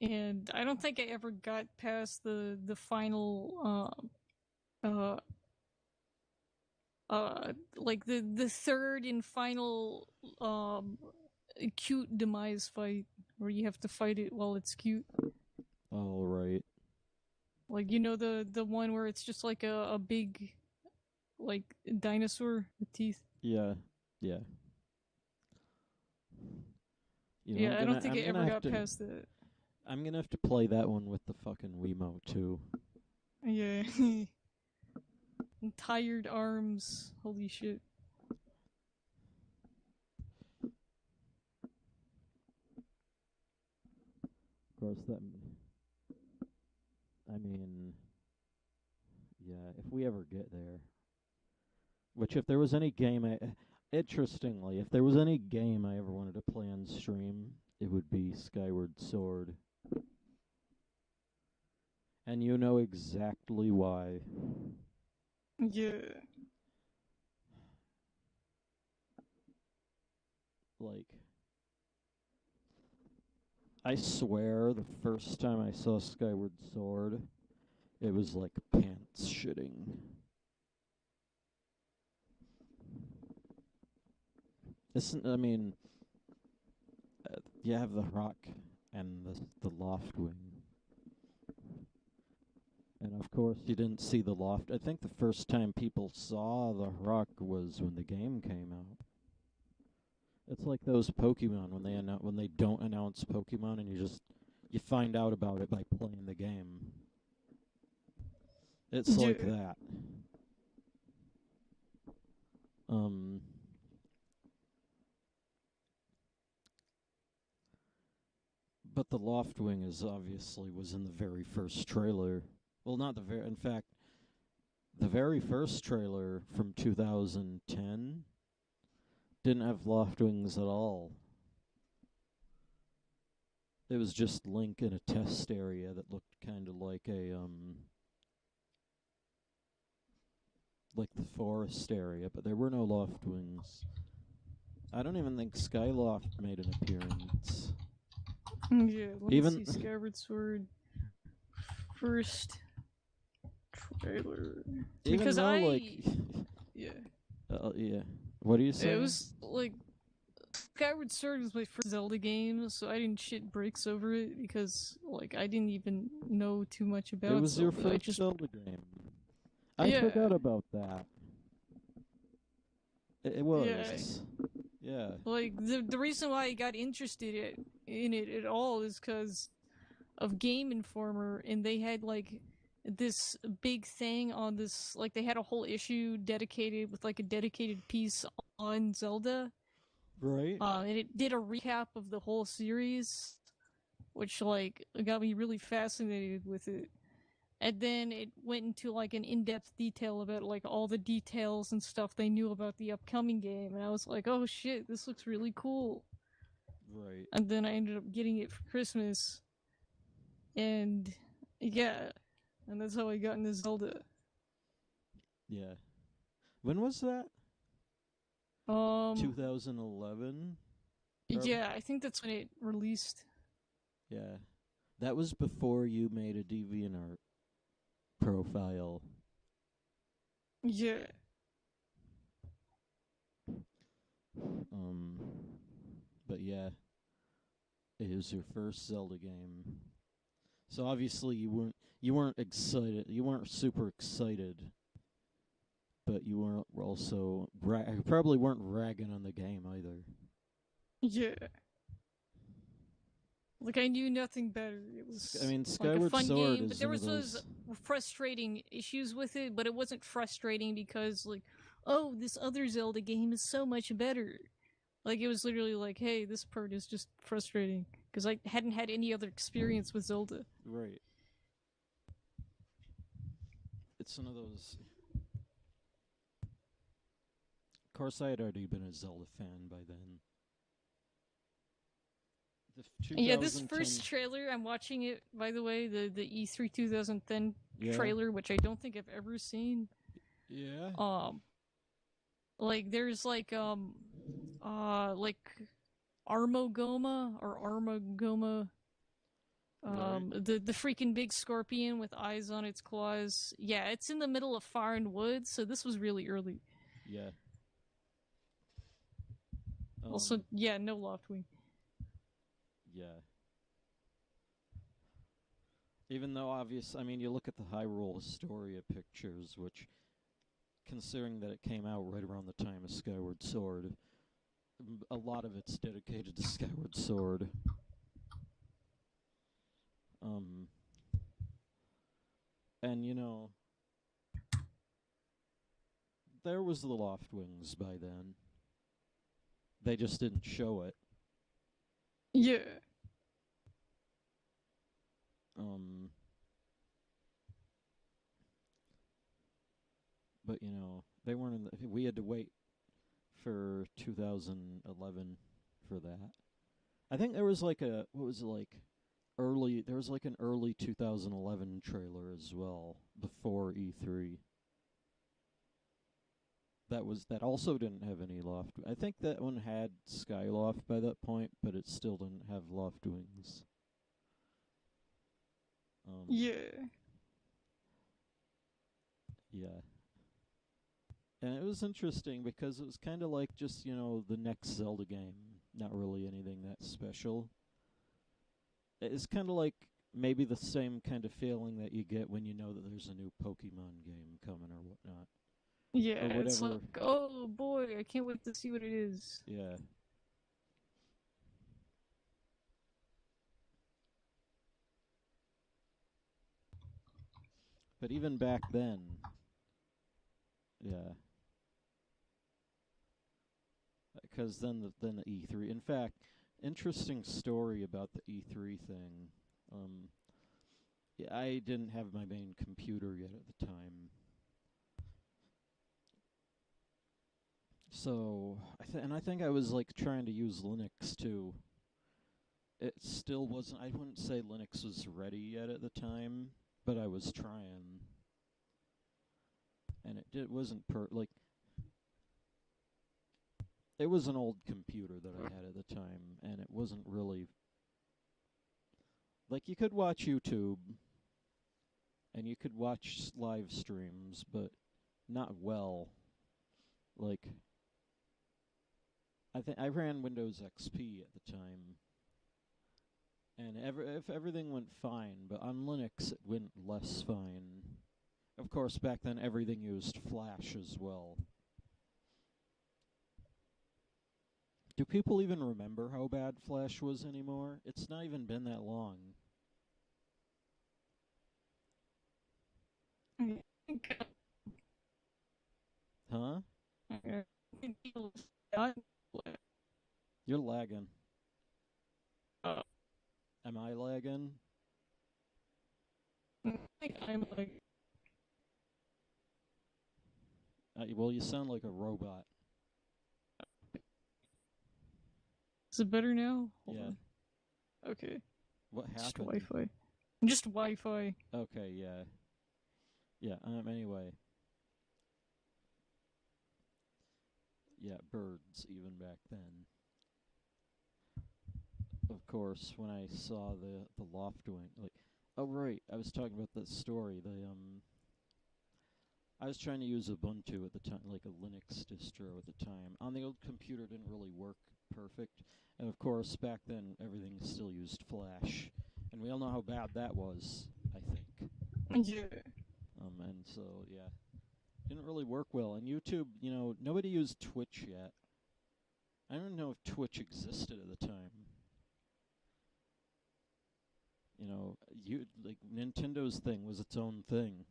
and I don't think I ever got past the final like the third and final cute demise fight where you have to fight it while it's cute. All right. Like you know the one where it's just like a big like dinosaur with teeth. Yeah. Yeah. You know, Yeah, I don't think I I'm gonna ever have got to past that. I'm gonna have to play that one with the fucking Wiimote too. Yeah. Tired arms. Holy shit. Of course, that. I mean, yeah. If we ever get there, which if there was any game, interestingly, if there was any game I ever wanted to play on stream, it would be Skyward Sword, and you know exactly why. Yeah. Like, I swear, the first time I saw Skyward Sword, it was like pants shitting. Isn't I mean, you have the rock and the loft wing, and of course you didn't see the loft. I think the first time people saw the rock was when the game came out. It's like those Pokemon when they don't announce Pokemon and you find out about it by playing the game. It's like Yeah. that. Um, but the Loftwing is obviously was in the very first trailer. Well, not the very. In fact, the very first trailer from 2010 didn't have Loftwings at all. It was just Link in a test area that looked kind of like the forest area, but there were no Loftwings. I don't even think Skyloft made an appearance. Yeah, let me Even see Skyward Sword first trailer. even Because though like yeah. yeah. What are you It saying? was like Skyward Sword was my first Zelda game, so I didn't shit bricks over it because like I didn't even know too much It about was your Zelda. I first just Zelda game. I yeah. forgot about that. It Yeah. was. Yeah. Like the reason why I got interested in it at all is because of Game Informer, and they had like this big thing on this. Like they had a whole issue dedicated with like a dedicated piece on Zelda, Right? and it did a recap of the whole series, which like got me really fascinated with it. And then it went into like an in-depth detail about like all the details and stuff they knew about the upcoming game, and I was like, "Oh shit, this looks really cool." Right. And then I ended up getting it for Christmas, and yeah, and that's how I got into Zelda. Yeah. When was that? Um, 2011? yeah, I think that's when it released. Yeah. That was before you made a DeviantArt profile. Yeah, Um, but yeah, it was your first Zelda game. So obviously you weren't excited. You weren't super excited, but you weren't also probably weren't ragging on the game either. Yeah. Like, I knew nothing better. It I was mean, like a Skyward fun Sword game, but is there one of was those those. frustrating issues with it, but it wasn't frustrating because, like, oh, this other Zelda game is so much better. Like, it was literally like, hey, this part is just frustrating because I hadn't had any other experience with Zelda. Right. It's one of those. Of course, I had already been a Zelda fan by then. The Yeah, this first 2010. trailer, I'm watching it, by the way, the E3 2010 Yeah. trailer, which I don't think I've ever seen. Yeah. Um, like, there's like Armogoma or Armagoma. Right. The freaking big scorpion with eyes on its claws. Yeah, it's in the middle of foreign woods, so this was really early. Yeah. Also, yeah, no Loftwing. Yeah. Even though obvious, I mean, you look at the Hyrule Historia pictures, which, considering that it came out right around the time of Skyward Sword, a lot of it's dedicated to Skyward Sword. Um, and there was the Loftwings by then. They just didn't show it. Yeah. Um, but they weren't in the. We had to wait for 2011 for that. I think there was like a what was it like early. There was like an early 2011 trailer as well before E3. That also didn't have any loft. I think that one had Skyloft by that point, but it still didn't have loft wings. Yeah. Yeah. And it was interesting because it was kind of like just, the next Zelda game. Not really anything that special. It's kind of like maybe the same kind of feeling that you get when you know that there's a new Pokemon game coming or whatnot. Yeah, Or it's like, whatever. oh boy, I can't wait to see what it is. Yeah. But even back then, yeah. Because then the E3. In fact, interesting story about the E3 thing. Um, yeah, I didn't have my main computer yet at the time, so I think I was like trying to use Linux too. It still wasn't. I wouldn't say Linux was ready yet at the time, but I was trying, and it wasn't like it was an old computer that I had at the time, and it wasn't really like you could watch YouTube and you could watch live streams, but not well. Like I think I ran Windows XP at the time, and if everything went fine, but on Linux it went less fine. Of course, back then everything used Flash as well. Do people even remember how bad Flash was anymore? It's not even been that long. Huh? You're lagging. Am I lagging? I think I'm like, Well, you sound like a robot. is it better now? Hold Yeah. on. Okay. What Just happened? Wi-Fi. Just Wi-Fi. Okay, yeah. Yeah, anyway. Yeah, birds even back then. Of course, when I saw the Loftwing, like, oh right, I was talking about that story. I was trying to use Ubuntu at the time, like a Linux distro at the time. On the old computer, it didn't really work perfect. And of course, back then, everything still used Flash. And we all know how bad that was, I think. Yeah. And so, yeah. Didn't really work well. And YouTube, nobody used Twitch yet. I don't know if Twitch existed at the time. Nintendo's thing was its own thing.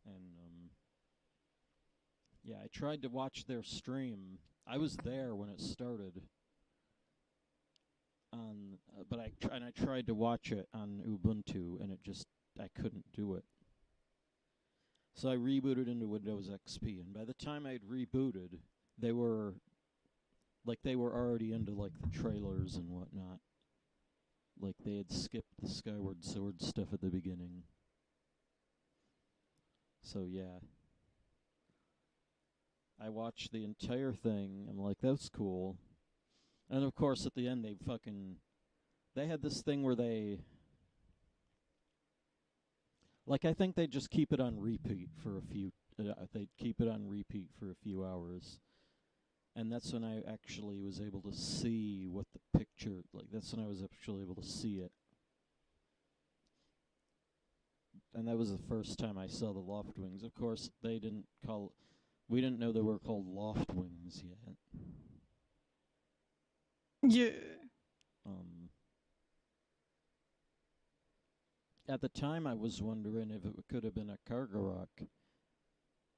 And, yeah, I tried to watch their stream. I was there when it started. But I tried to watch it on Ubuntu, and I couldn't do it. So I rebooted into Windows XP, and by the time I'd rebooted, they were already into, like, the trailers and whatnot. Like, they had skipped the Skyward Sword stuff at the beginning. So, yeah. I watched the entire thing. I'm like, that's cool. And, of course, at the end, they had this thing where I think they'd just keep it on repeat for they'd keep it on repeat for a few hours. And that's when I actually was able to see what the picture, that's when I was actually able to see it. And that was the first time I saw the loft wings. Of course, we didn't know they were called loft wings yet. Yeah. At the time, I was wondering if it could have been a Kargaroc,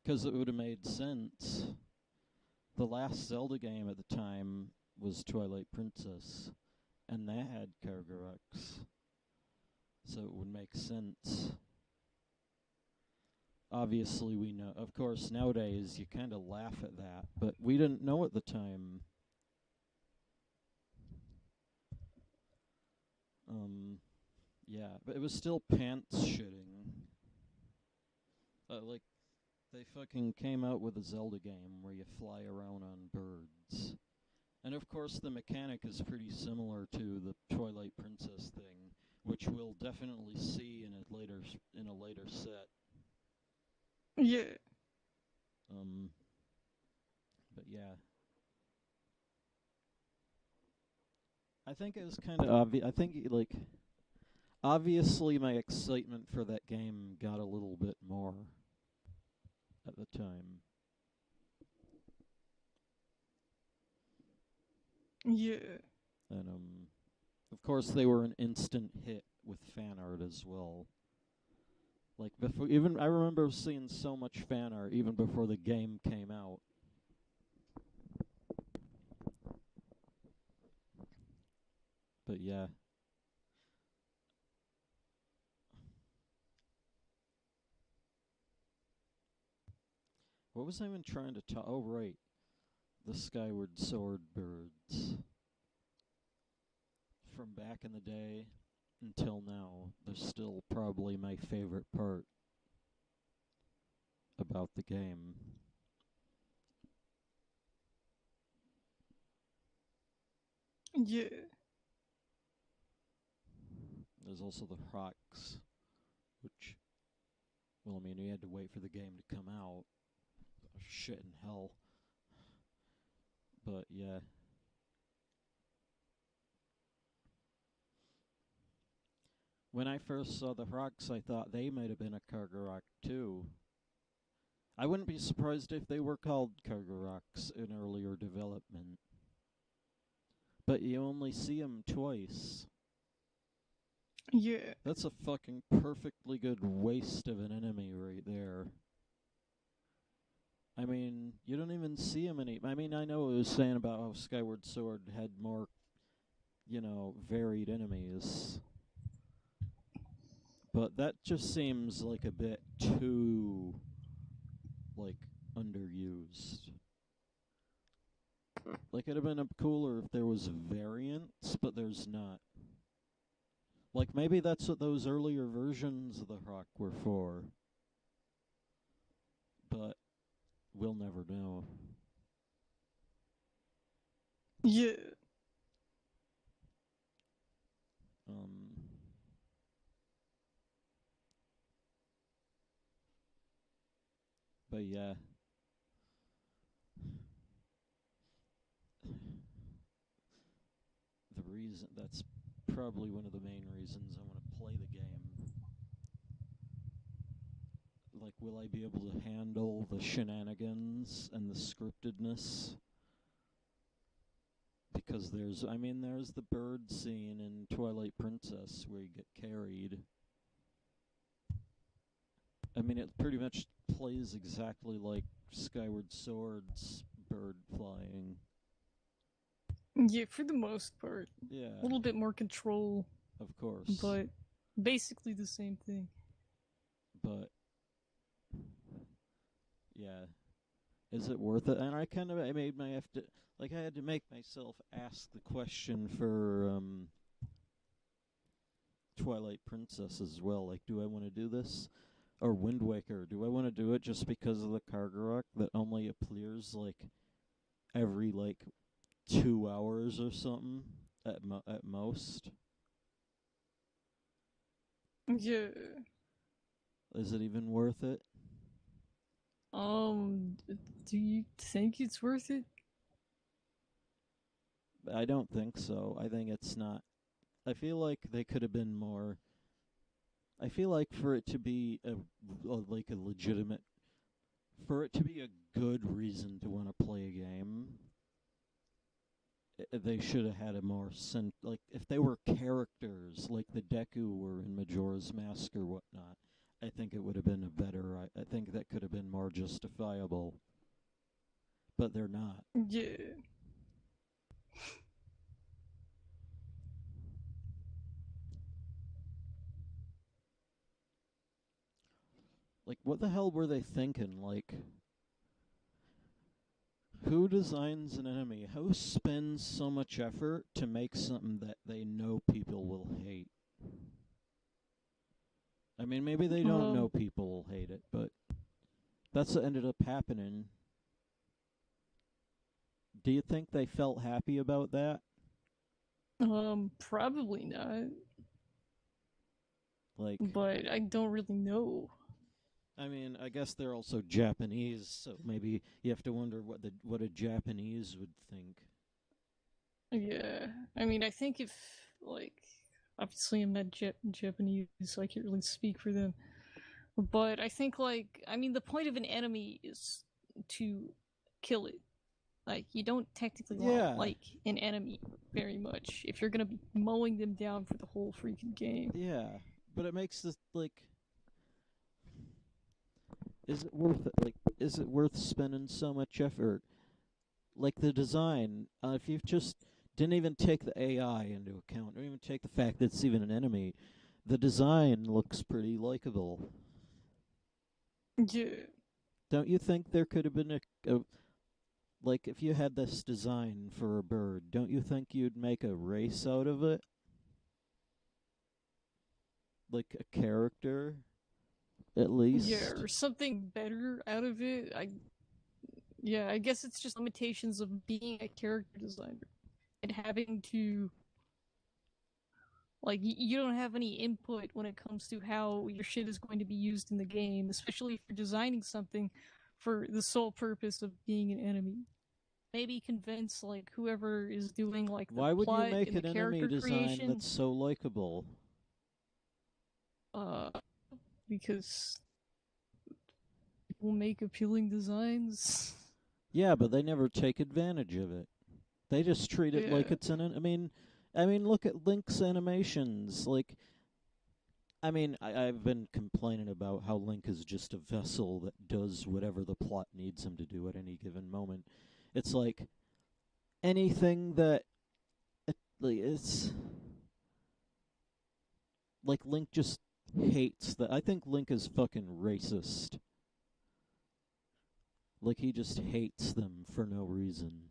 because it would have made sense. The last Zelda game at the time was Twilight Princess, and that had Kargarocs, so it would make sense. Obviously, we know. Of course, nowadays, you kind of laugh at that, but we didn't know at the time. Yeah, but it was still pants shitting. They fucking came out with a Zelda game where you fly around on birds. And of course the mechanic is pretty similar to the Twilight Princess thing, which we'll definitely see in a later set. Yeah. But yeah. I think it was kind of obvious. I think, obviously my excitement for that game got a little bit more at the time. Yeah. And, of course, they were an instant hit with fan art as well. Like, I remember seeing so much fan art even before the game came out. But yeah. What was I even trying to talk? Oh, right. The Skyward Sword birds. From back in the day until now, they're still probably my favorite part about the game. Yeah. There's also the rocks, which, well, I mean, we had to wait for the game to come out. Oh, shit in hell. But, yeah. When I first saw the rocks, I thought they might have been a Kargaroc, too. I wouldn't be surprised if they were called Kargarocs in earlier development. But you only see them twice. Yeah. That's a fucking perfectly good waste of an enemy right there. I mean, you don't even see him I mean, I know it was saying about how Skyward Sword had more, varied enemies. But that just seems like a bit too, underused. Like, it'd have been cooler if there was variants, but there's not. Like, maybe that's what those earlier versions of the Rock were for. But we'll never know. Yeah. But yeah, the reason that's probably one of the main reasons I want to play the game. Like, will I be able to handle the shenanigans and the scriptedness? Because there's the bird scene in Twilight Princess where you get carried. I mean, it pretty much plays exactly like Skyward Sword's bird flying. Yeah, for the most part. Yeah, A little bit more control, of course. but basically the same thing. But yeah, is it worth it? And I made my have to like I had to make myself ask the question for Twilight Princess as well. Like, do I want to do this? Or Wind Waker, do I want to do it just because of the Kargaroc that only appears like every like 2 hours or something at most? Yeah. Is it even worth it? Do you think it's worth it? I don't think so. I think it's not. I feel like they could have been more. I feel like for it to be like a legitimate, for it to be a good reason to want to play a game, they should have had a more like if they were characters like the Deku were in Majora's Mask or whatnot. I think it would have been a better. I think that could have been more justifiable, but they're not. Yeah. Like, what the hell were they thinking? Like, who designs an enemy? Who spends so much effort to make something that they know people will hate? I mean, maybe they don't know people will hate it, but that's what ended up happening. Do you think they felt happy about that? Probably not. Like, but I don't really know. I mean, I guess they're also Japanese, so maybe you have to wonder what a Japanese would think. Yeah, I mean, I think if like, obviously I'm not Japanese, so I can't really speak for them. But I think like, I mean, the point of an enemy is to kill it. Like, you don't technically want to like an enemy very much if you're gonna be mowing them down for the whole freaking game. Yeah, but it makes this like. Is it worth it? Like, is it worth spending so much effort? Like the design, if you just didn't even take the AI into account, or even take the fact that it's even an enemy, the design looks pretty likable. Yeah. Don't you think there could have been like if you had this design for a bird, don't you think you'd make a race out of it? Like a character, at least. Yeah, or something better out of it. I guess it's just limitations of being a character designer and having to like you don't have any input when it comes to how your shit is going to be used in the game, especially if you're designing something for the sole purpose of being an enemy. Maybe convince like whoever is doing like the Why would you plot make and the an enemy character design creation. that's so likable? Because people make appealing designs. Yeah, but they never take advantage of it. They just treat it like it's I mean, look at Link's animations. Like, I mean, I've been complaining about how Link is just a vessel that does whatever the plot needs him to do at any given moment. It's like anything that it's like Link just hates that. I think Link is fucking racist. Like he just hates them for no reason.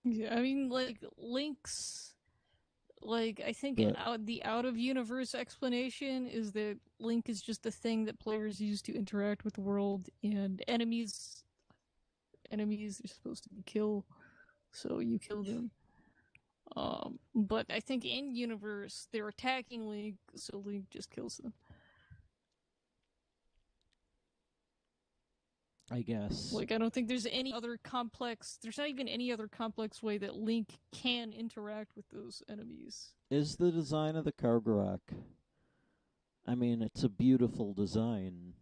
Yeah, I mean, like Link's, like I think the out of universe explanation is that Link is just a thing that players use to interact with the world, and enemies are supposed to be killed, so you kill them. But I think in universe they're attacking Link, so Link just kills them. I guess. Like, I don't think there's any other complex. There's not even any other complex way that Link can interact with those enemies. Is the design of the Kargaroc? I mean, it's a beautiful design.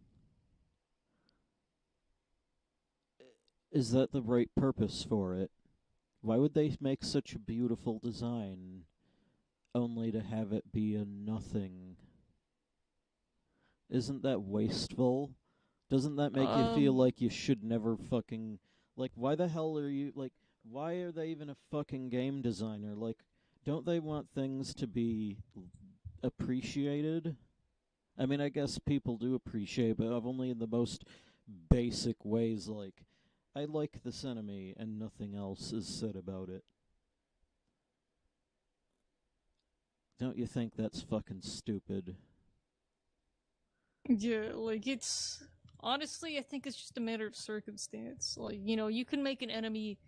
Is that the right purpose for it? Why would they make such a beautiful design only to have it be a nothing? Isn't that wasteful? Doesn't that make you feel Um, like you should never fucking... Like, why the hell are you... Like, why are they even a fucking game designer? Like, don't they want things to be appreciated? I mean, I guess people do appreciate, but only in the most basic ways. Like, I like this enemy, and nothing else is said about it. Don't you think that's fucking stupid? yeah, like it's honestly, I think it's just a matter of circumstance. Like, you can make an enemy,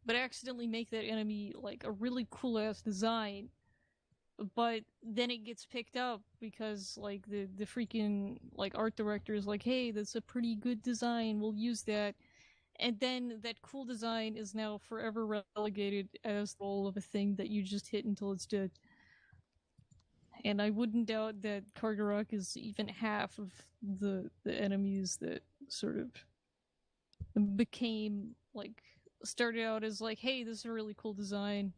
but accidentally make that enemy like a really cool ass design, but then it gets picked up because like the freaking like art director is like, hey, that's a pretty good design, we'll use that. And then that cool design is now forever relegated as the role of a thing that you just hit until it's dead. And I wouldn't doubt that Kargaroc is even half of the enemies that sort of became like started out as like, hey, this is a really cool design,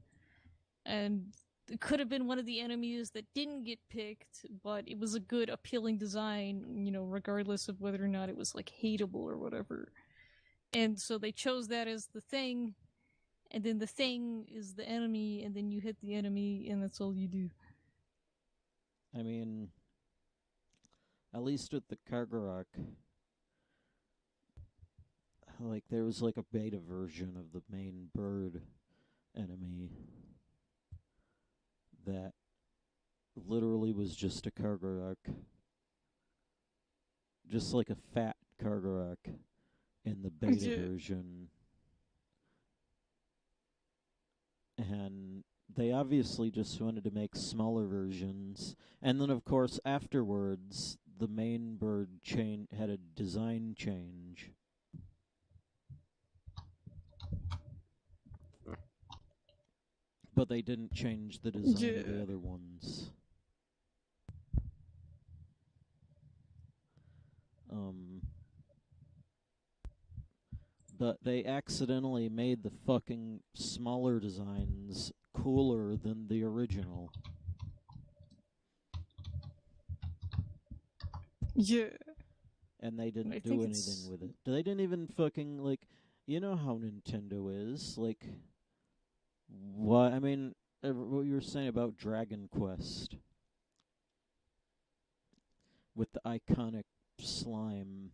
and it could have been one of the enemies that didn't get picked, but it was a good, appealing design, regardless of whether or not it was like hateable or whatever. And so they chose that as the thing, and then the thing is the enemy, and then you hit the enemy, and that's all you do. I mean, at least with the Kargaroc, like, there was like a beta version of the main bird enemy that literally was just a Kargaroc. Just like a fat Kargaroc in the beta Yeah. version. And they obviously just wanted to make smaller versions. And then, of course, afterwards, the main bird had a design change. But they didn't change the design of the Yeah. other ones. Um, but they accidentally made the fucking smaller designs cooler than the original. Yeah. And they And I didn't think do anything it's with it. They didn't even fucking, like, you know how Nintendo is. Like, what? I mean, what you were saying about Dragon Quest with the iconic slime.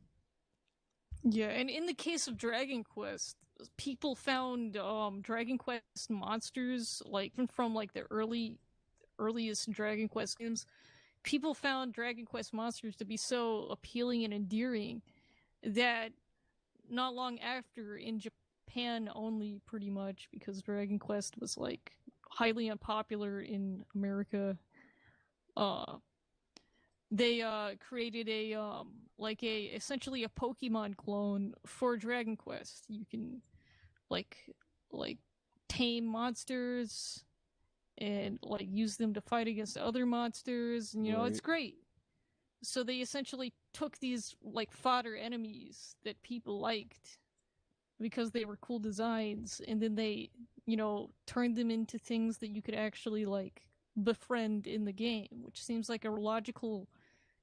yeah, and in the case of Dragon Quest, people found Dragon Quest monsters like even from like the earliest Dragon Quest games. People found Dragon Quest monsters to be so appealing and endearing that not long after in Japan only pretty much because Dragon Quest was like highly unpopular in America, uh they created a like a essentially a Pokemon clone for Dragon Quest. You can like like tame monsters and like use them to fight against other monsters, and it's Right. great. So they essentially took these like fodder enemies that people liked because they were cool designs, and then they turned them into things that you could actually like befriend in the game, which seems like a logical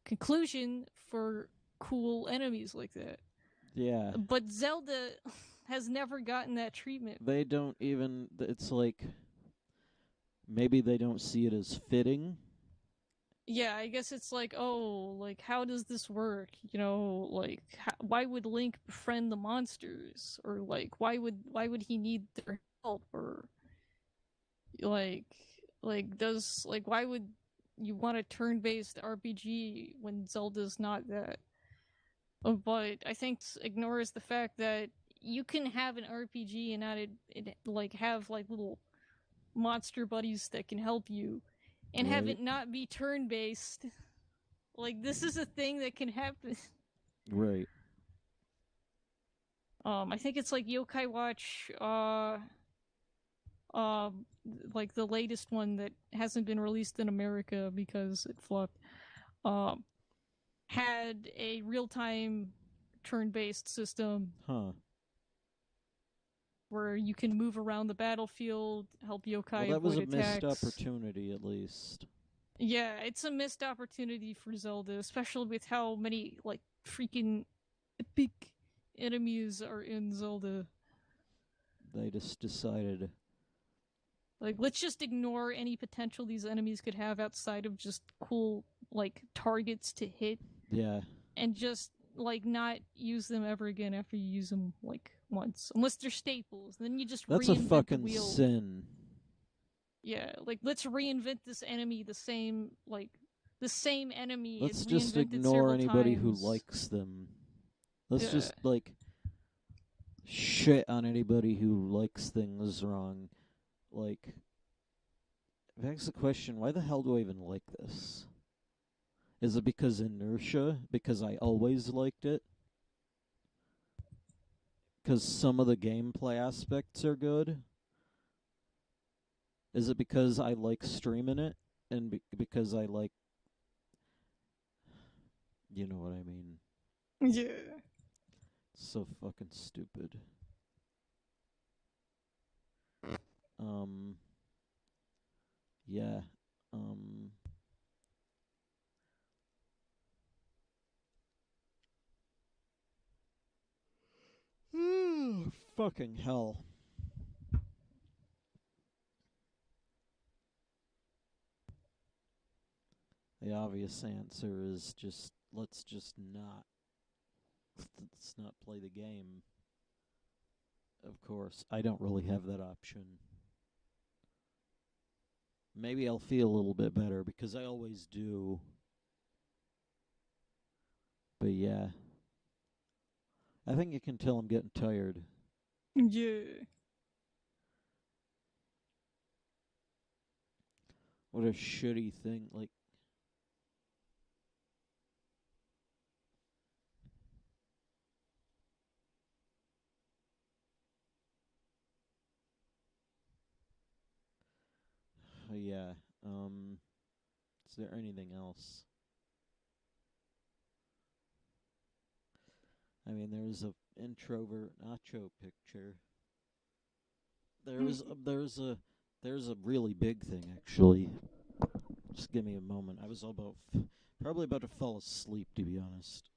conclusion for cool enemies like that. Yeah. But Zelda has never gotten that treatment. They don't even. It's like maybe they don't see it as fitting. Yeah, I guess it's like, oh, like how does this work? Like why would Link befriend the monsters, or like why would he need their help, or like does like why would you want a turn-based RPG when Zelda's not that? But I think ignores the fact that you can have an RPG and not it like have like little monster buddies that can help you, and have Right. it not be turn based. Like this is a thing that can happen. Right. I think it's like Yokai Watch, like the latest one that hasn't been released in America because it flopped. Um, had a real time turn based system Huh. where you can move around the battlefield, help Well, yokai that was avoid a missed attacks. opportunity, at least. Yeah, it's a missed opportunity for Zelda, especially with how many like freaking epic enemies are in Zelda. They just decided. Like, let's just ignore any potential these enemies could have outside of just cool like targets to hit, Yeah. and just like not use them ever again after you use them like once, unless they're staples. Then you just That's a reinvent the fucking wheel. sin. Yeah, like let's reinvent this enemy the same enemy and Let's just reinvent it ignore several anybody who times. likes them. Let's Yeah. just, like, shit on anybody who likes things wrong. Like, it begs the question, why the hell do I even like this? Is it because inertia? Because I always liked it? Because some of the gameplay aspects are good? Is it because I like streaming it? And because I like. You know what I mean? Yeah. It's so fucking stupid. Um. Yeah. Um. Fucking hell. The obvious answer is just let's just not. Let's not play the game. Of course, I don't really have that option. Maybe I'll feel a little bit better because I always do. But yeah, I think you can tell I'm getting tired. Yeah. What a shitty thing. Like, yeah. Um, is there anything else? I mean, there's a introvert nacho picture. There's a really big thing actually. Just give me a moment. I was probably about to fall asleep, to be honest.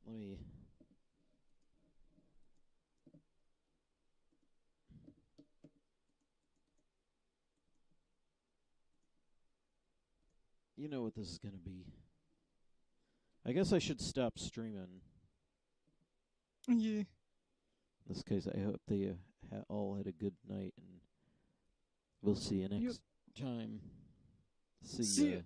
Let me. You know what this is gonna be. I guess I should stop streaming. Yeah. In this case, I hope they all had a good night, and we'll see you Yep. next time. See See ya. ya.